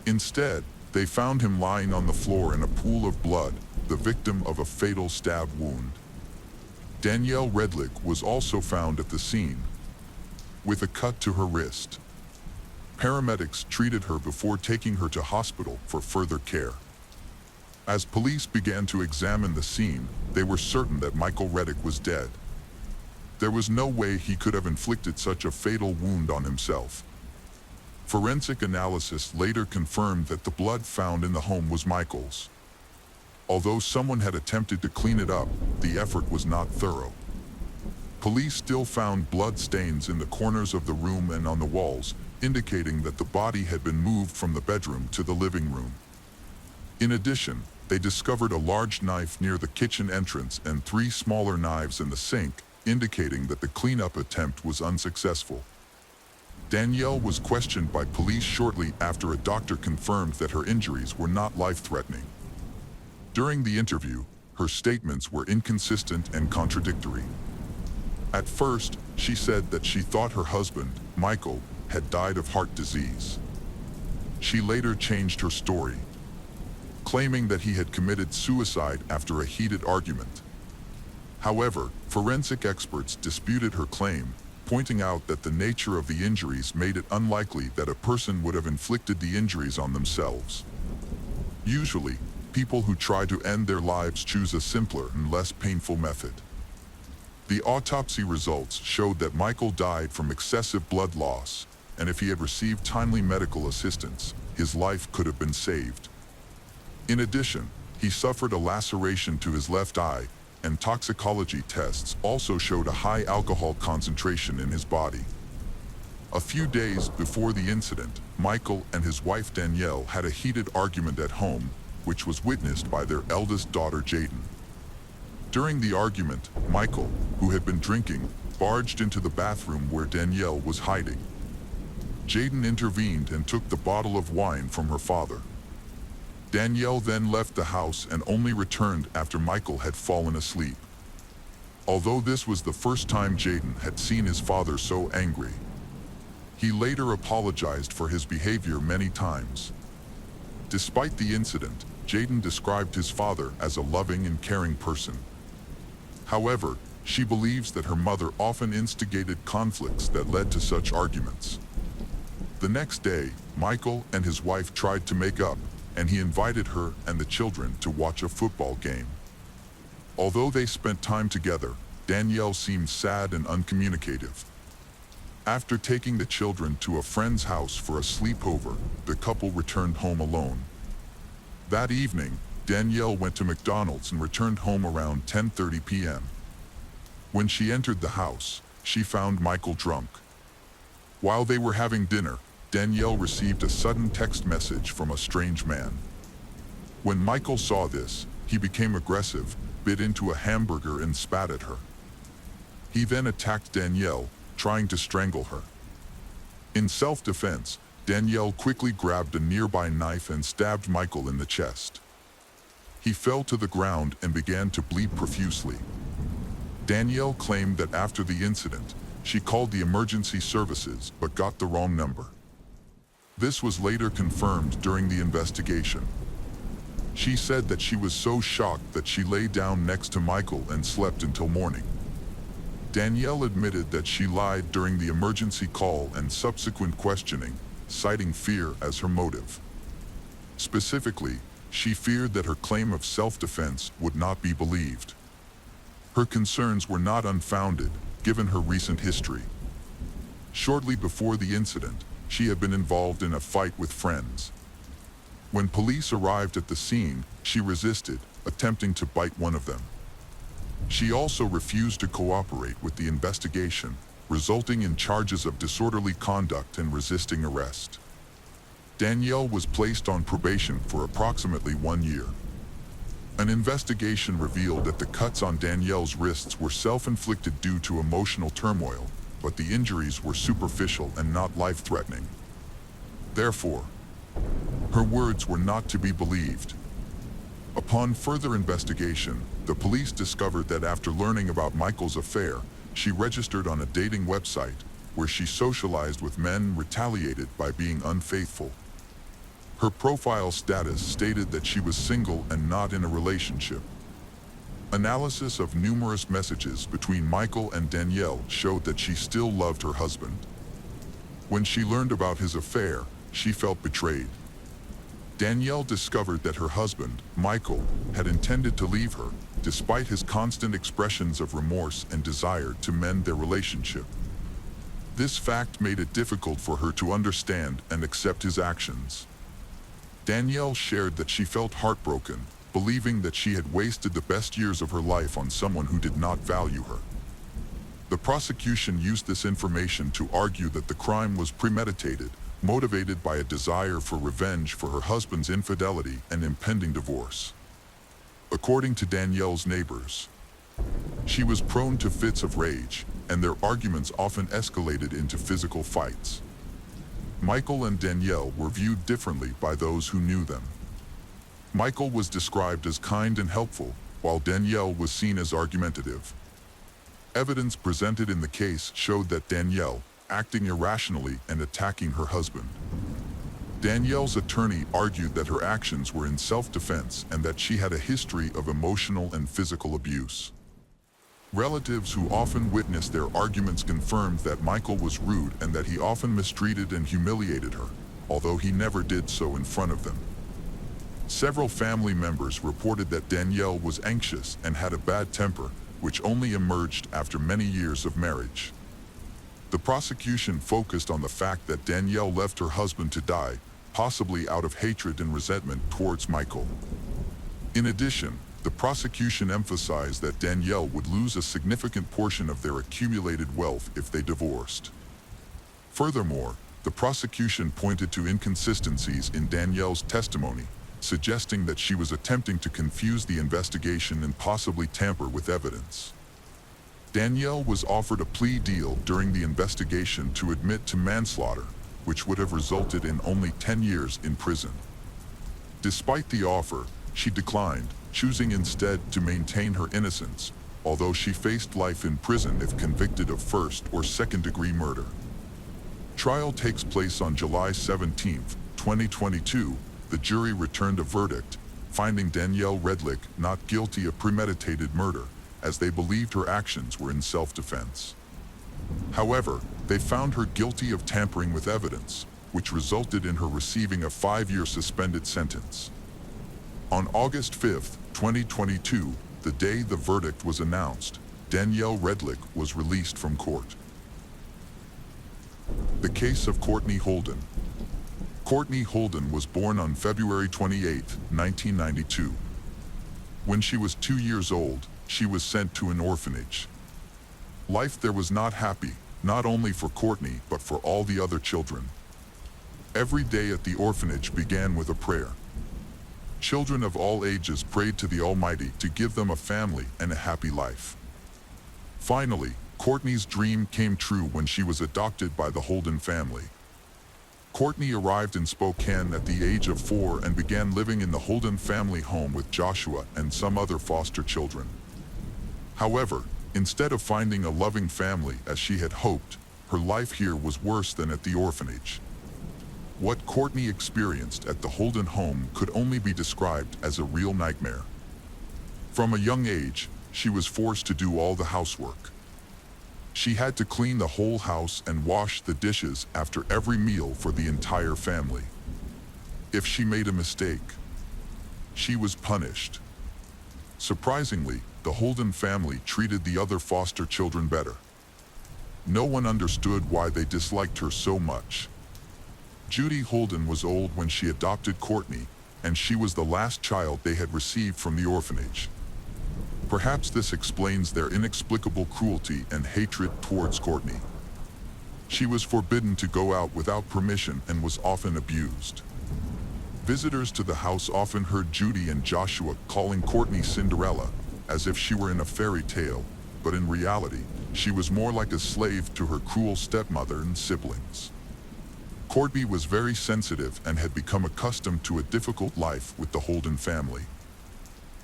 Instead, they found him lying on the floor in a pool of blood, the victim of a fatal stab wound. Danielle Redlick was also found at the scene, with a cut to her wrist. Paramedics treated her before taking her to hospital for further care. As police began to examine the scene, they were certain that Michael Redlick was dead. There was no way he could have inflicted such a fatal wound on himself. Forensic analysis later confirmed that the blood found in the home was Michael's. Although someone had attempted to clean it up, the effort was not thorough. Police still found blood stains in the corners of the room and on the walls, indicating that the body had been moved from the bedroom to the living room. In addition, they discovered a large knife near the kitchen entrance and 3 smaller knives in the sink, indicating that the cleanup attempt was unsuccessful. Danielle was questioned by police shortly after a doctor confirmed that her injuries were not life-threatening. During the interview, her statements were inconsistent and contradictory. At first, she said that she thought her husband, Michael, had died of heart disease. She later changed her story, claiming that he had committed suicide after a heated argument. However, forensic experts disputed her claim, pointing out that the nature of the injuries made it unlikely that a person would have inflicted the injuries on themselves. Usually, people who try to end their lives choose a simpler and less painful method. The autopsy results showed that Michael died from excessive blood loss, and if he had received timely medical assistance, his life could have been saved. In addition, he suffered a laceration to his left eye, and toxicology tests also showed a high alcohol concentration in his body. A few days before the incident, Michael and his wife Danielle had a heated argument at home, which was witnessed by their eldest daughter Jaden. During the argument, Michael, who had been drinking, barged into the bathroom where Danielle was hiding. Jaden intervened and took the bottle of wine from her father. Danielle then left the house and only returned after Michael had fallen asleep. Although this was the first time Jaden had seen his father so angry, he later apologized for his behavior many times. Despite the incident, Jaden described his father as a loving and caring person. However, she believes that her mother often instigated conflicts that led to such arguments. The next day, Michael and his wife tried to make up, and he invited her and the children to watch a football game. Although they spent time together, Danielle seemed sad and uncommunicative. After taking the children to a friend's house for a sleepover, the couple returned home alone. That evening, Danielle went to McDonald's and returned home around 10:30 p.m. When she entered the house, she found Michael drunk. While they were having dinner, Danielle received a sudden text message from a strange man. When Michael saw this, he became aggressive, bit into a hamburger and spat at her. He then attacked Danielle, trying to strangle her. In self-defense, Danielle quickly grabbed a nearby knife and stabbed Michael in the chest. He fell to the ground and began to bleed profusely. Danielle claimed that after the incident, she called the emergency services but got the wrong number. This was later confirmed during the investigation. She said that she was so shocked that she lay down next to Michael and slept until morning. Danielle admitted that she lied during the emergency call and subsequent questioning, citing fear as her motive. Specifically, she feared that her claim of self-defense would not be believed. Her concerns were not unfounded, given her recent history. Shortly before the incident, she had been involved in a fight with friends. When police arrived at the scene, she resisted, attempting to bite one of them. She also refused to cooperate with the investigation, resulting in charges of disorderly conduct and resisting arrest. Danielle was placed on probation for approximately 1 year. An investigation revealed that the cuts on Danielle's wrists were self-inflicted due to emotional turmoil, but the injuries were superficial and not life-threatening. Therefore, her words were not to be believed. Upon further investigation, the police discovered that after learning about Michael's affair, she registered on a dating website where she socialized with men retaliated by being unfaithful. Her profile status stated that she was single and not in a relationship. Analysis of numerous messages between Michael and Danielle showed that she still loved her husband. When she learned about his affair, she felt betrayed. Danielle discovered that her husband, Michael, had intended to leave her, despite his constant expressions of remorse and desire to mend their relationship. This fact made it difficult for her to understand and accept his actions. Danielle shared that she felt heartbroken, believing that she had wasted the best years of her life on someone who did not value her. The prosecution used this information to argue that the crime was premeditated, motivated by a desire for revenge for her husband's infidelity and impending divorce. According to Danielle's neighbors, she was prone to fits of rage, and their arguments often escalated into physical fights. Michael and Danielle were viewed differently by those who knew them. Michael was described as kind and helpful, while Danielle was seen as argumentative. Evidence presented in the case showed that Danielle, acting irrationally and attacking her husband. Danielle's attorney argued that her actions were in self-defense and that she had a history of emotional and physical abuse. Relatives who often witnessed their arguments confirmed that Michael was rude and that he often mistreated and humiliated her, although he never did so in front of them. Several family members reported that Danielle was anxious and had a bad temper, which only emerged after many years of marriage. The prosecution focused on the fact that Danielle left her husband to die, possibly out of hatred and resentment towards Michael. In addition, the prosecution emphasized that Danielle would lose a significant portion of their accumulated wealth if they divorced. Furthermore, the prosecution pointed to inconsistencies in Danielle's testimony, suggesting that she was attempting to confuse the investigation and possibly tamper with evidence. Danielle was offered a plea deal during the investigation to admit to manslaughter, which would have resulted in only 10 years in prison. Despite the offer, she declined, choosing instead to maintain her innocence, although she faced life in prison if convicted of first or second-degree murder. Trial takes place on July 17, 2022. The jury returned a verdict, finding Danielle Redlick not guilty of premeditated murder, as they believed her actions were in self-defense. However, they found her guilty of tampering with evidence, which resulted in her receiving a 5-year suspended sentence. On August 5, 2022, the day the verdict was announced, Danielle Redlick was released from court. The case of Courtney Holden. Courtney Holden was born on February 28, 1992. When she was 2 years old, she was sent to an orphanage. Life there was not happy, not only for Courtney but for all the other children. Every day at the orphanage began with a prayer. Children of all ages prayed to the Almighty to give them a family and a happy life. Finally, Courtney's dream came true when she was adopted by the Holden family. Courtney arrived in Spokane at the age of 4 and began living in the Holden family home with Joshua and some other foster children. However, instead of finding a loving family as she had hoped, her life here was worse than at the orphanage. What Courtney experienced at the Holden home could only be described as a real nightmare. From a young age, she was forced to do all the housework. She had to clean the whole house and wash the dishes after every meal for the entire family. If she made a mistake, she was punished. Surprisingly, the Holden family treated the other foster children better. No one understood why they disliked her so much. Judy Holden was old when she adopted Courtney, and she was the last child they had received from the orphanage. Perhaps this explains their inexplicable cruelty and hatred towards Courtney. She was forbidden to go out without permission and was often abused. Visitors to the house often heard Judy and Joshua calling Courtney Cinderella, as if she were in a fairy tale, but in reality, she was more like a slave to her cruel stepmother and siblings. Courtney was very sensitive and had become accustomed to a difficult life with the Holden family.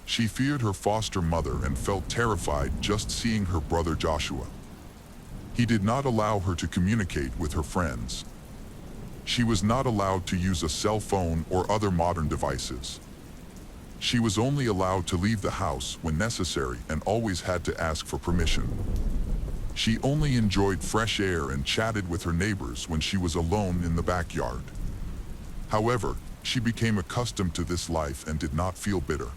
She feared her foster mother and felt terrified just seeing her brother Joshua. He did not allow her to communicate with her friends. She was not allowed to use a cell phone or other modern devices. She was only allowed to leave the house when necessary and always had to ask for permission. She only enjoyed fresh air and chatted with her neighbors when she was alone in the backyard. However, She became accustomed to this life and did not feel bitter.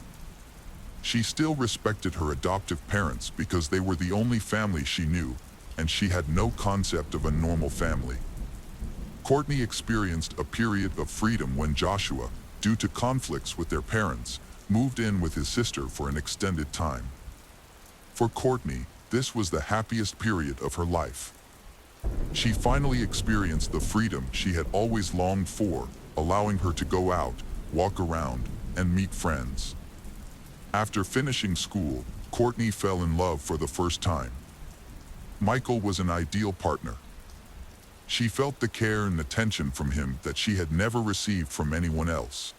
She still respected her adoptive parents because they were the only family she knew, and she had no concept of a normal family. Courtney experienced a period of freedom when Joshua, due to conflicts with their parents, moved in with his sister for an extended time. For Courtney, this was the happiest period of her life. She finally experienced the freedom she had always longed for, allowing her to go out, walk around, and meet friends. After finishing school, Courtney fell in love for the first time. Michael was an ideal partner. She felt the care and attention from him that she had never received from anyone else.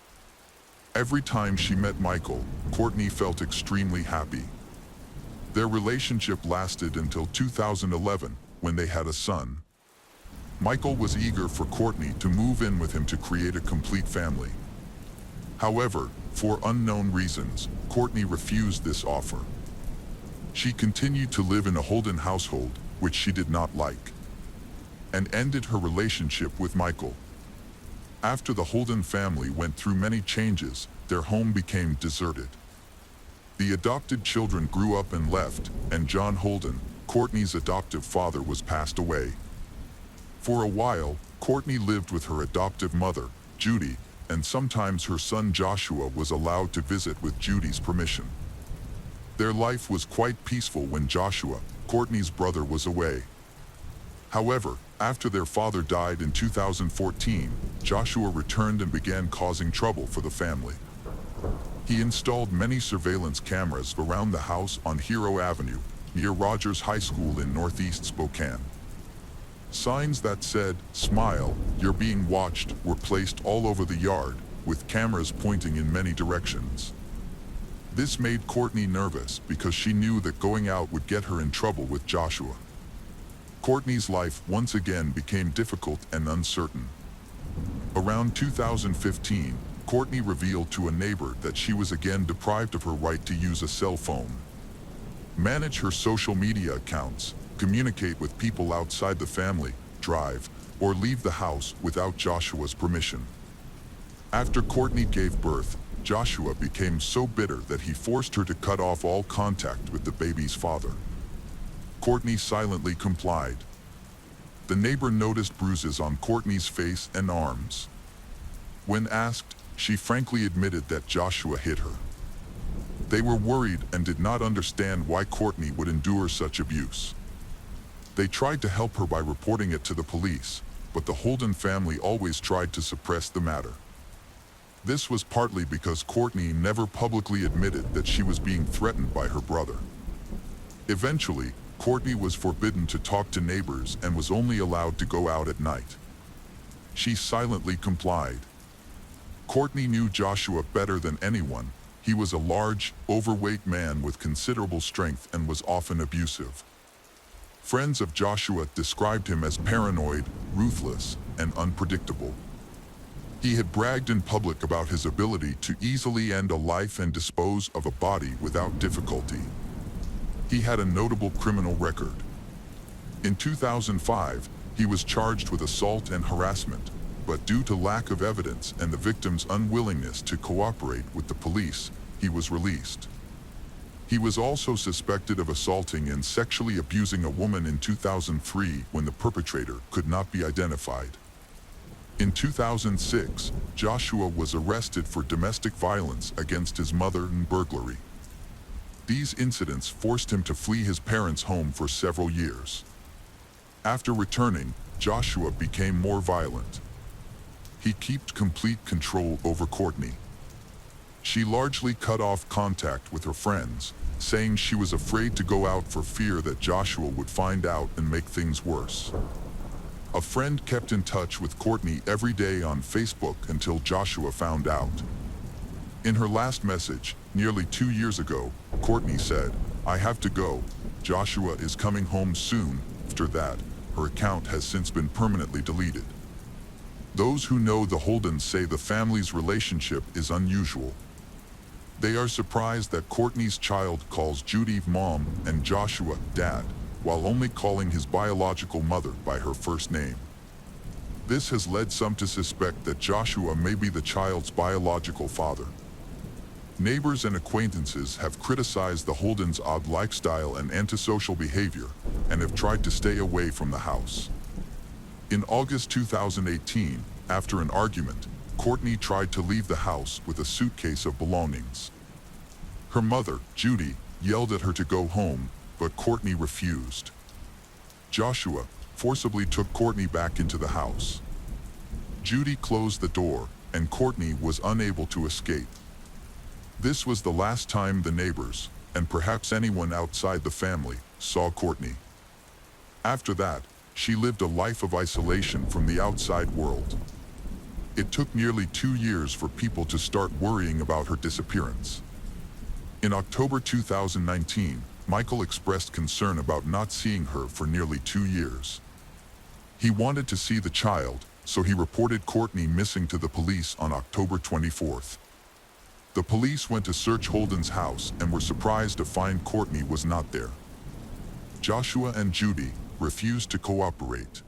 Every time she met Michael, Courtney felt extremely happy. Their relationship lasted until 2011, when they had a son. Michael was eager for Courtney to move in with him to create a complete family. However, for unknown reasons, Courtney refused this offer. She continued to live in a Holden household, which she did not like, and ended her relationship with Michael. After the Holden family went through many changes, their home became deserted. The adopted children grew up and left, and John Holden, Courtney's adoptive father, was passed away. For a while, Courtney lived with her adoptive mother, Judy, and sometimes her son Joshua was allowed to visit with Judy's permission. Their life was quite peaceful when Joshua, Courtney's brother, was away. However, after their father died in 2014, Joshua returned and began causing trouble for the family. He installed many surveillance cameras around the house on Hero Avenue, near Rogers High School in northeast Spokane. Signs that said, "Smile, you're being watched," were placed all over the yard, with cameras pointing in many directions. This made Courtney nervous because she knew that going out would get her in trouble with Joshua. Courtney's life once again became difficult and uncertain. Around 2015, Courtney revealed to a neighbor that she was again deprived of her right to use a cell phone, manage her social media accounts, communicate with people outside the family, drive, or leave the house without Joshua's permission. After Courtney gave birth, Joshua became so bitter that he forced her to cut off all contact with the baby's father. Courtney silently complied. The neighbor noticed bruises on Courtney's face and arms. When asked, she frankly admitted that Joshua hit her. They were worried and did not understand why Courtney would endure such abuse. They tried to help her by reporting it to the police, but the Holden family always tried to suppress the matter. This was partly because Courtney never publicly admitted that she was being threatened by her brother. Eventually, Courtney was forbidden to talk to neighbors and was only allowed to go out at night. She silently complied. Courtney knew Joshua better than anyone. He was a large, overweight man with considerable strength and was often abusive. Friends of Joshua described him as paranoid, ruthless, and unpredictable. He had bragged in public about his ability to easily end a life and dispose of a body without difficulty. He had a notable criminal record. In 2005, he was charged with assault and harassment, but due to lack of evidence and the victim's unwillingness to cooperate with the police, he was released. He was also suspected of assaulting and sexually abusing a woman in 2003 when the perpetrator could not be identified. In 2006, Joshua was arrested for domestic violence against his mother and burglary. These incidents forced him to flee his parents' home for several years. After returning, Joshua became more violent. He kept complete control over Courtney. She largely cut off contact with her friends, saying she was afraid to go out for fear that Joshua would find out and make things worse. A friend kept in touch with Courtney every day on Facebook until Joshua found out. In her last message, nearly 2 years ago, Courtney said, "I have to go. Joshua is coming home soon." After that, her account has since been permanently deleted. Those who know the Holdens say the family's relationship is unusual. They are surprised that Courtney's child calls Judy mom and Joshua dad, while only calling his biological mother by her first name. This has led some to suspect that Joshua may be the child's biological father. Neighbors and acquaintances have criticized the Holdens' odd lifestyle and antisocial behavior and have tried to stay away from the house. In August 2018, after an argument, Courtney tried to leave the house with a suitcase of belongings. Her mother, Judy, yelled at her to go home, but Courtney refused. Joshua forcibly took Courtney back into the house. Judy closed the door, and Courtney was unable to escape. This was the last time the neighbors, and perhaps anyone outside the family, saw Courtney. After that, she lived a life of isolation from the outside world. It took nearly 2 years for people to start worrying about her disappearance. In October 2019, Michael expressed concern about not seeing her for nearly 2 years. He wanted to see the child, so he reported Courtney missing to the police on October 24th. The police went to search Holden's house and were surprised to find Courtney was not there. Joshua and Judy refused to cooperate.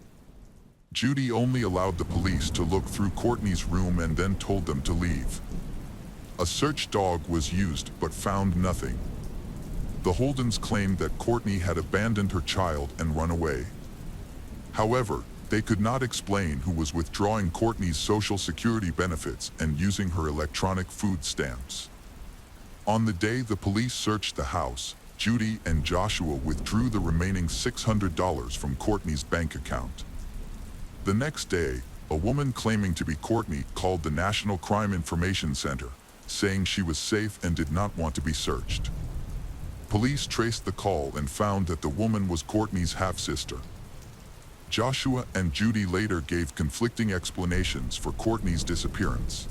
Judy only allowed the police to look through Courtney's room and then told them to leave. A search dog was used but found nothing. The Holdens claimed that Courtney had abandoned her child and run away. However, they could not explain who was withdrawing Courtney's Social Security benefits and using her electronic food stamps. On the day the police searched the house, Judy and Joshua withdrew the remaining $600 from Courtney's bank account. The next day, a woman claiming to be Courtney called the National Crime Information Center, saying she was safe and did not want to be searched. Police traced the call and found that the woman was Courtney's half-sister. Joshua and Judy later gave conflicting explanations for Courtney's disappearance.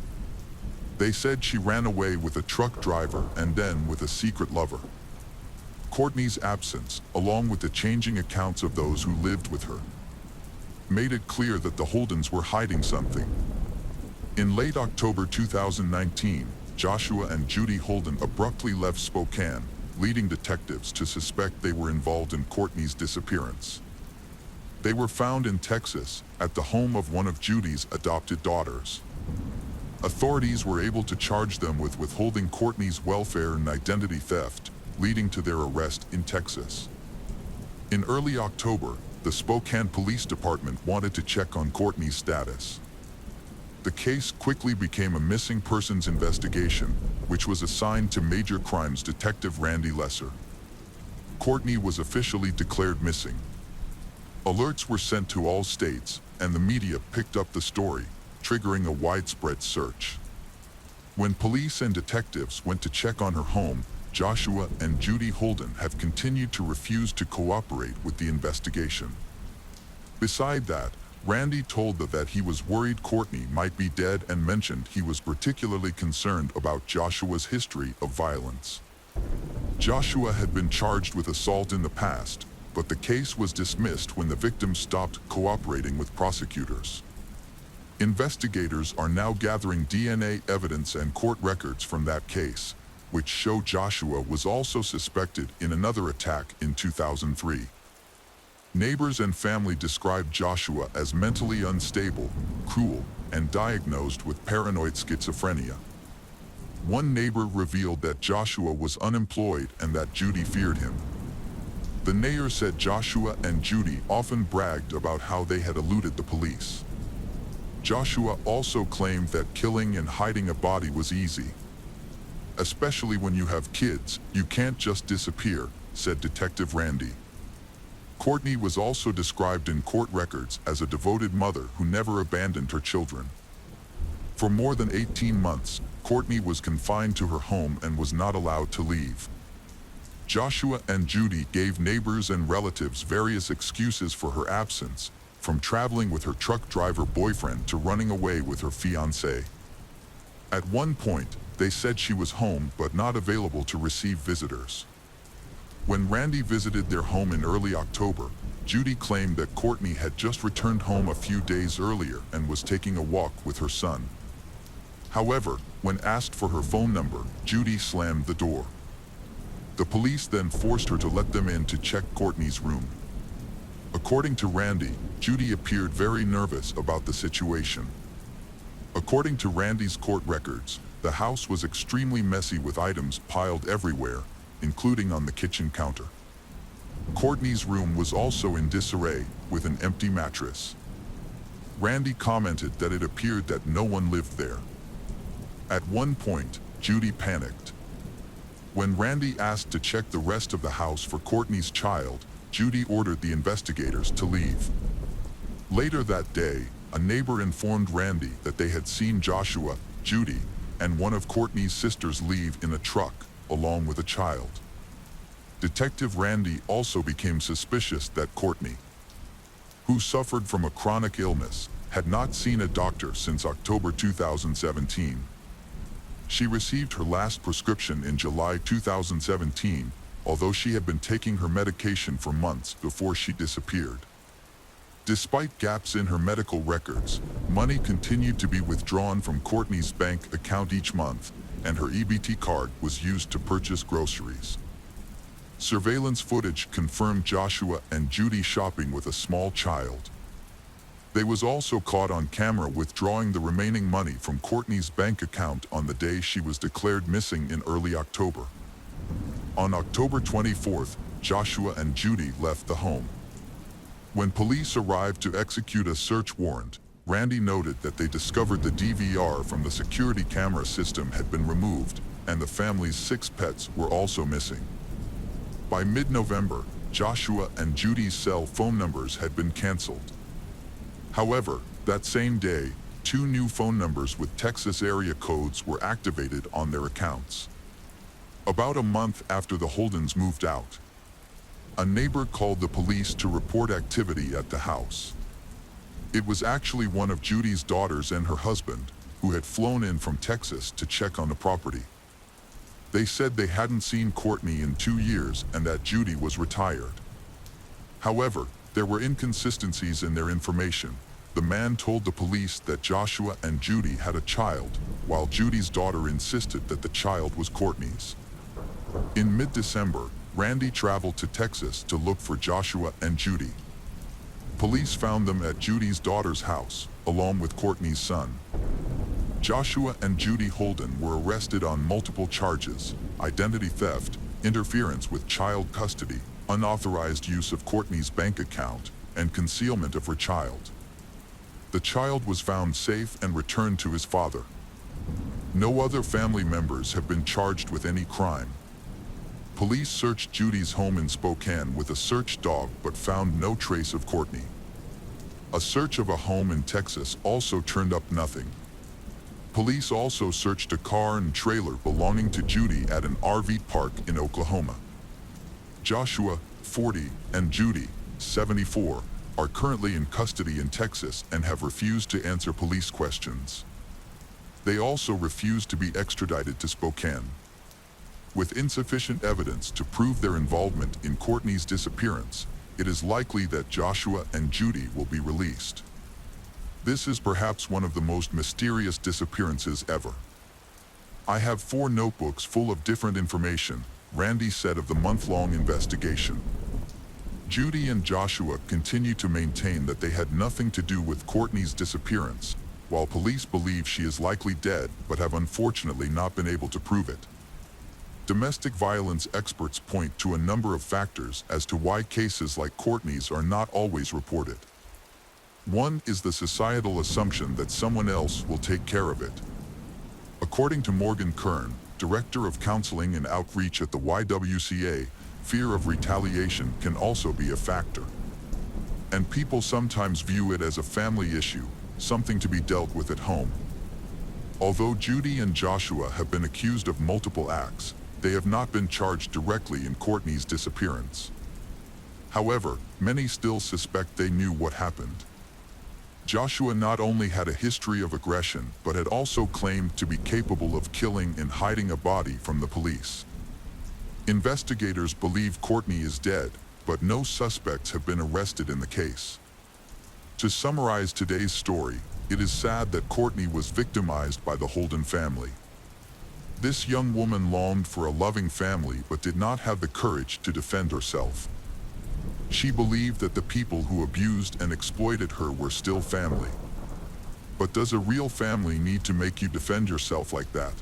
They said she ran away with a truck driver and then with a secret lover. Courtney's absence, along with the changing accounts of those who lived with her, made it clear that the Holdens were hiding something. In late October 2019, Joshua and Judy Holden abruptly left Spokane, leading detectives to suspect they were involved in Courtney's disappearance. They were found in Texas, at the home of one of Judy's adopted daughters. Authorities were able to charge them with withholding Courtney's welfare and identity theft, leading to their arrest in Texas. In early October, the Spokane Police Department wanted to check on Courtney's status. The case quickly became a missing persons investigation, which was assigned to Major Crimes Detective Randy Lesser. Courtney was officially declared missing. Alerts were sent to all states, and the media picked up the story, triggering a widespread search. When police and detectives went to check on her home, Joshua and Judy Holden have continued to refuse to cooperate with the investigation. Beside that, Randy told them that he was worried Courtney might be dead and mentioned he was particularly concerned about Joshua's history of violence. Joshua had been charged with assault in the past, but the case was dismissed when the victim stopped cooperating with prosecutors. Investigators are now gathering DNA evidence and court records from that case, which show Joshua was also suspected in another attack in 2003. Neighbors and family described Joshua as mentally unstable, cruel, and diagnosed with paranoid schizophrenia. One neighbor revealed that Joshua was unemployed and that Judy feared him. The neighbor said Joshua and Judy often bragged about how they had eluded the police. Joshua also claimed that killing and hiding a body was easy. Especially when you have kids, you can't just disappear, said Detective Randy. Courtney was also described in court records as a devoted mother who never abandoned her children. For more than 18 months, Courtney was confined to her home and was not allowed to leave. Joshua and Judy gave neighbors and relatives various excuses for her absence, from traveling with her truck driver boyfriend to running away with her fiancé. At one point, they said she was home but not available to receive visitors. When Randy visited their home in early October, Judy claimed that Courtney had just returned home a few days earlier and was taking a walk with her son. However, when asked for her phone number, Judy slammed the door. The police then forced her to let them in to check Courtney's room. According to Randy, Judy appeared very nervous about the situation. According to Randy's court records, the house was extremely messy with items piled everywhere, including on the kitchen counter. Courtney's room was also in disarray, with an empty mattress. Randy commented that it appeared that no one lived there. At one point, Judy panicked. When Randy asked to check the rest of the house for Courtney's child, Judy ordered the investigators to leave. Later that day, a neighbor informed Randy that they had seen Joshua, Judy, and one of Courtney's sisters leave in a truck, along with a child. Detective Randy also became suspicious that Courtney, who suffered from a chronic illness, had not seen a doctor since October 2017. She received her last prescription in July 2017, although she had been taking her medication for months before she disappeared. Despite gaps in her medical records, money continued to be withdrawn from Courtney's bank account each month, and her EBT card was used to purchase groceries. Surveillance footage confirmed Joshua and Judy shopping with a small child. They was also caught on camera withdrawing the remaining money from Courtney's bank account on the day she was declared missing in early October. On October 24th, Joshua and Judy left the home. When police arrived to execute a search warrant, Randy noted that they discovered the DVR from the security camera system had been removed, and the family's 6 pets were also missing. By mid-November, Joshua and Judy's cell phone numbers had been canceled. However, that same day, 2 new phone numbers with Texas area codes were activated on their accounts. About a month after the Holdens moved out, a neighbor called the police to report activity at the house. It was actually one of Judy's daughters and her husband, who had flown in from Texas to check on the property. They said they hadn't seen Courtney in 2 years and that Judy was retired. However, there were inconsistencies in their information. The man told the police that Joshua and Judy had a child, while Judy's daughter insisted that the child was Courtney's. In mid-December, Randy traveled to Texas to look for Joshua and Judy. Police found them at Judy's daughter's house, along with Courtney's son. Joshua and Judy Holden were arrested on multiple charges: identity theft, interference with child custody, unauthorized use of Courtney's bank account, and concealment of her child. The child was found safe and returned to his father. No other family members have been charged with any crime. Police searched Judy's home in Spokane with a search dog but found no trace of Courtney. A search of a home in Texas also turned up nothing. Police also searched a car and trailer belonging to Judy at an RV park in Oklahoma. Joshua, 40, and Judy, 74, are currently in custody in Texas and have refused to answer police questions. They also refused to be extradited to Spokane. With insufficient evidence to prove their involvement in Courtney's disappearance, it is likely that Joshua and Judy will be released. This is perhaps one of the most mysterious disappearances ever. I have 4 notebooks full of different information, Randy said of the month-long investigation. Judy and Joshua continue to maintain that they had nothing to do with Courtney's disappearance, while police believe she is likely dead but have unfortunately not been able to prove it. Domestic violence experts point to a number of factors as to why cases like Courtney's are not always reported. One is the societal assumption that someone else will take care of it. According to Morgan Kern, Director of Counseling and Outreach at the YWCA, fear of retaliation can also be a factor. And people sometimes view it as a family issue, something to be dealt with at home. Although Judy and Joshua have been accused of multiple acts, they have not been charged directly in Courtney's disappearance. However, many still suspect they knew what happened. Joshua not only had a history of aggression, but had also claimed to be capable of killing and hiding a body from the police. Investigators believe Courtney is dead, but no suspects have been arrested in the case. To summarize today's story, it is sad that Courtney was victimized by the Holden family. This young woman longed for a loving family but did not have the courage to defend herself. She believed that the people who abused and exploited her were still family. But does a real family need to make you defend yourself like that?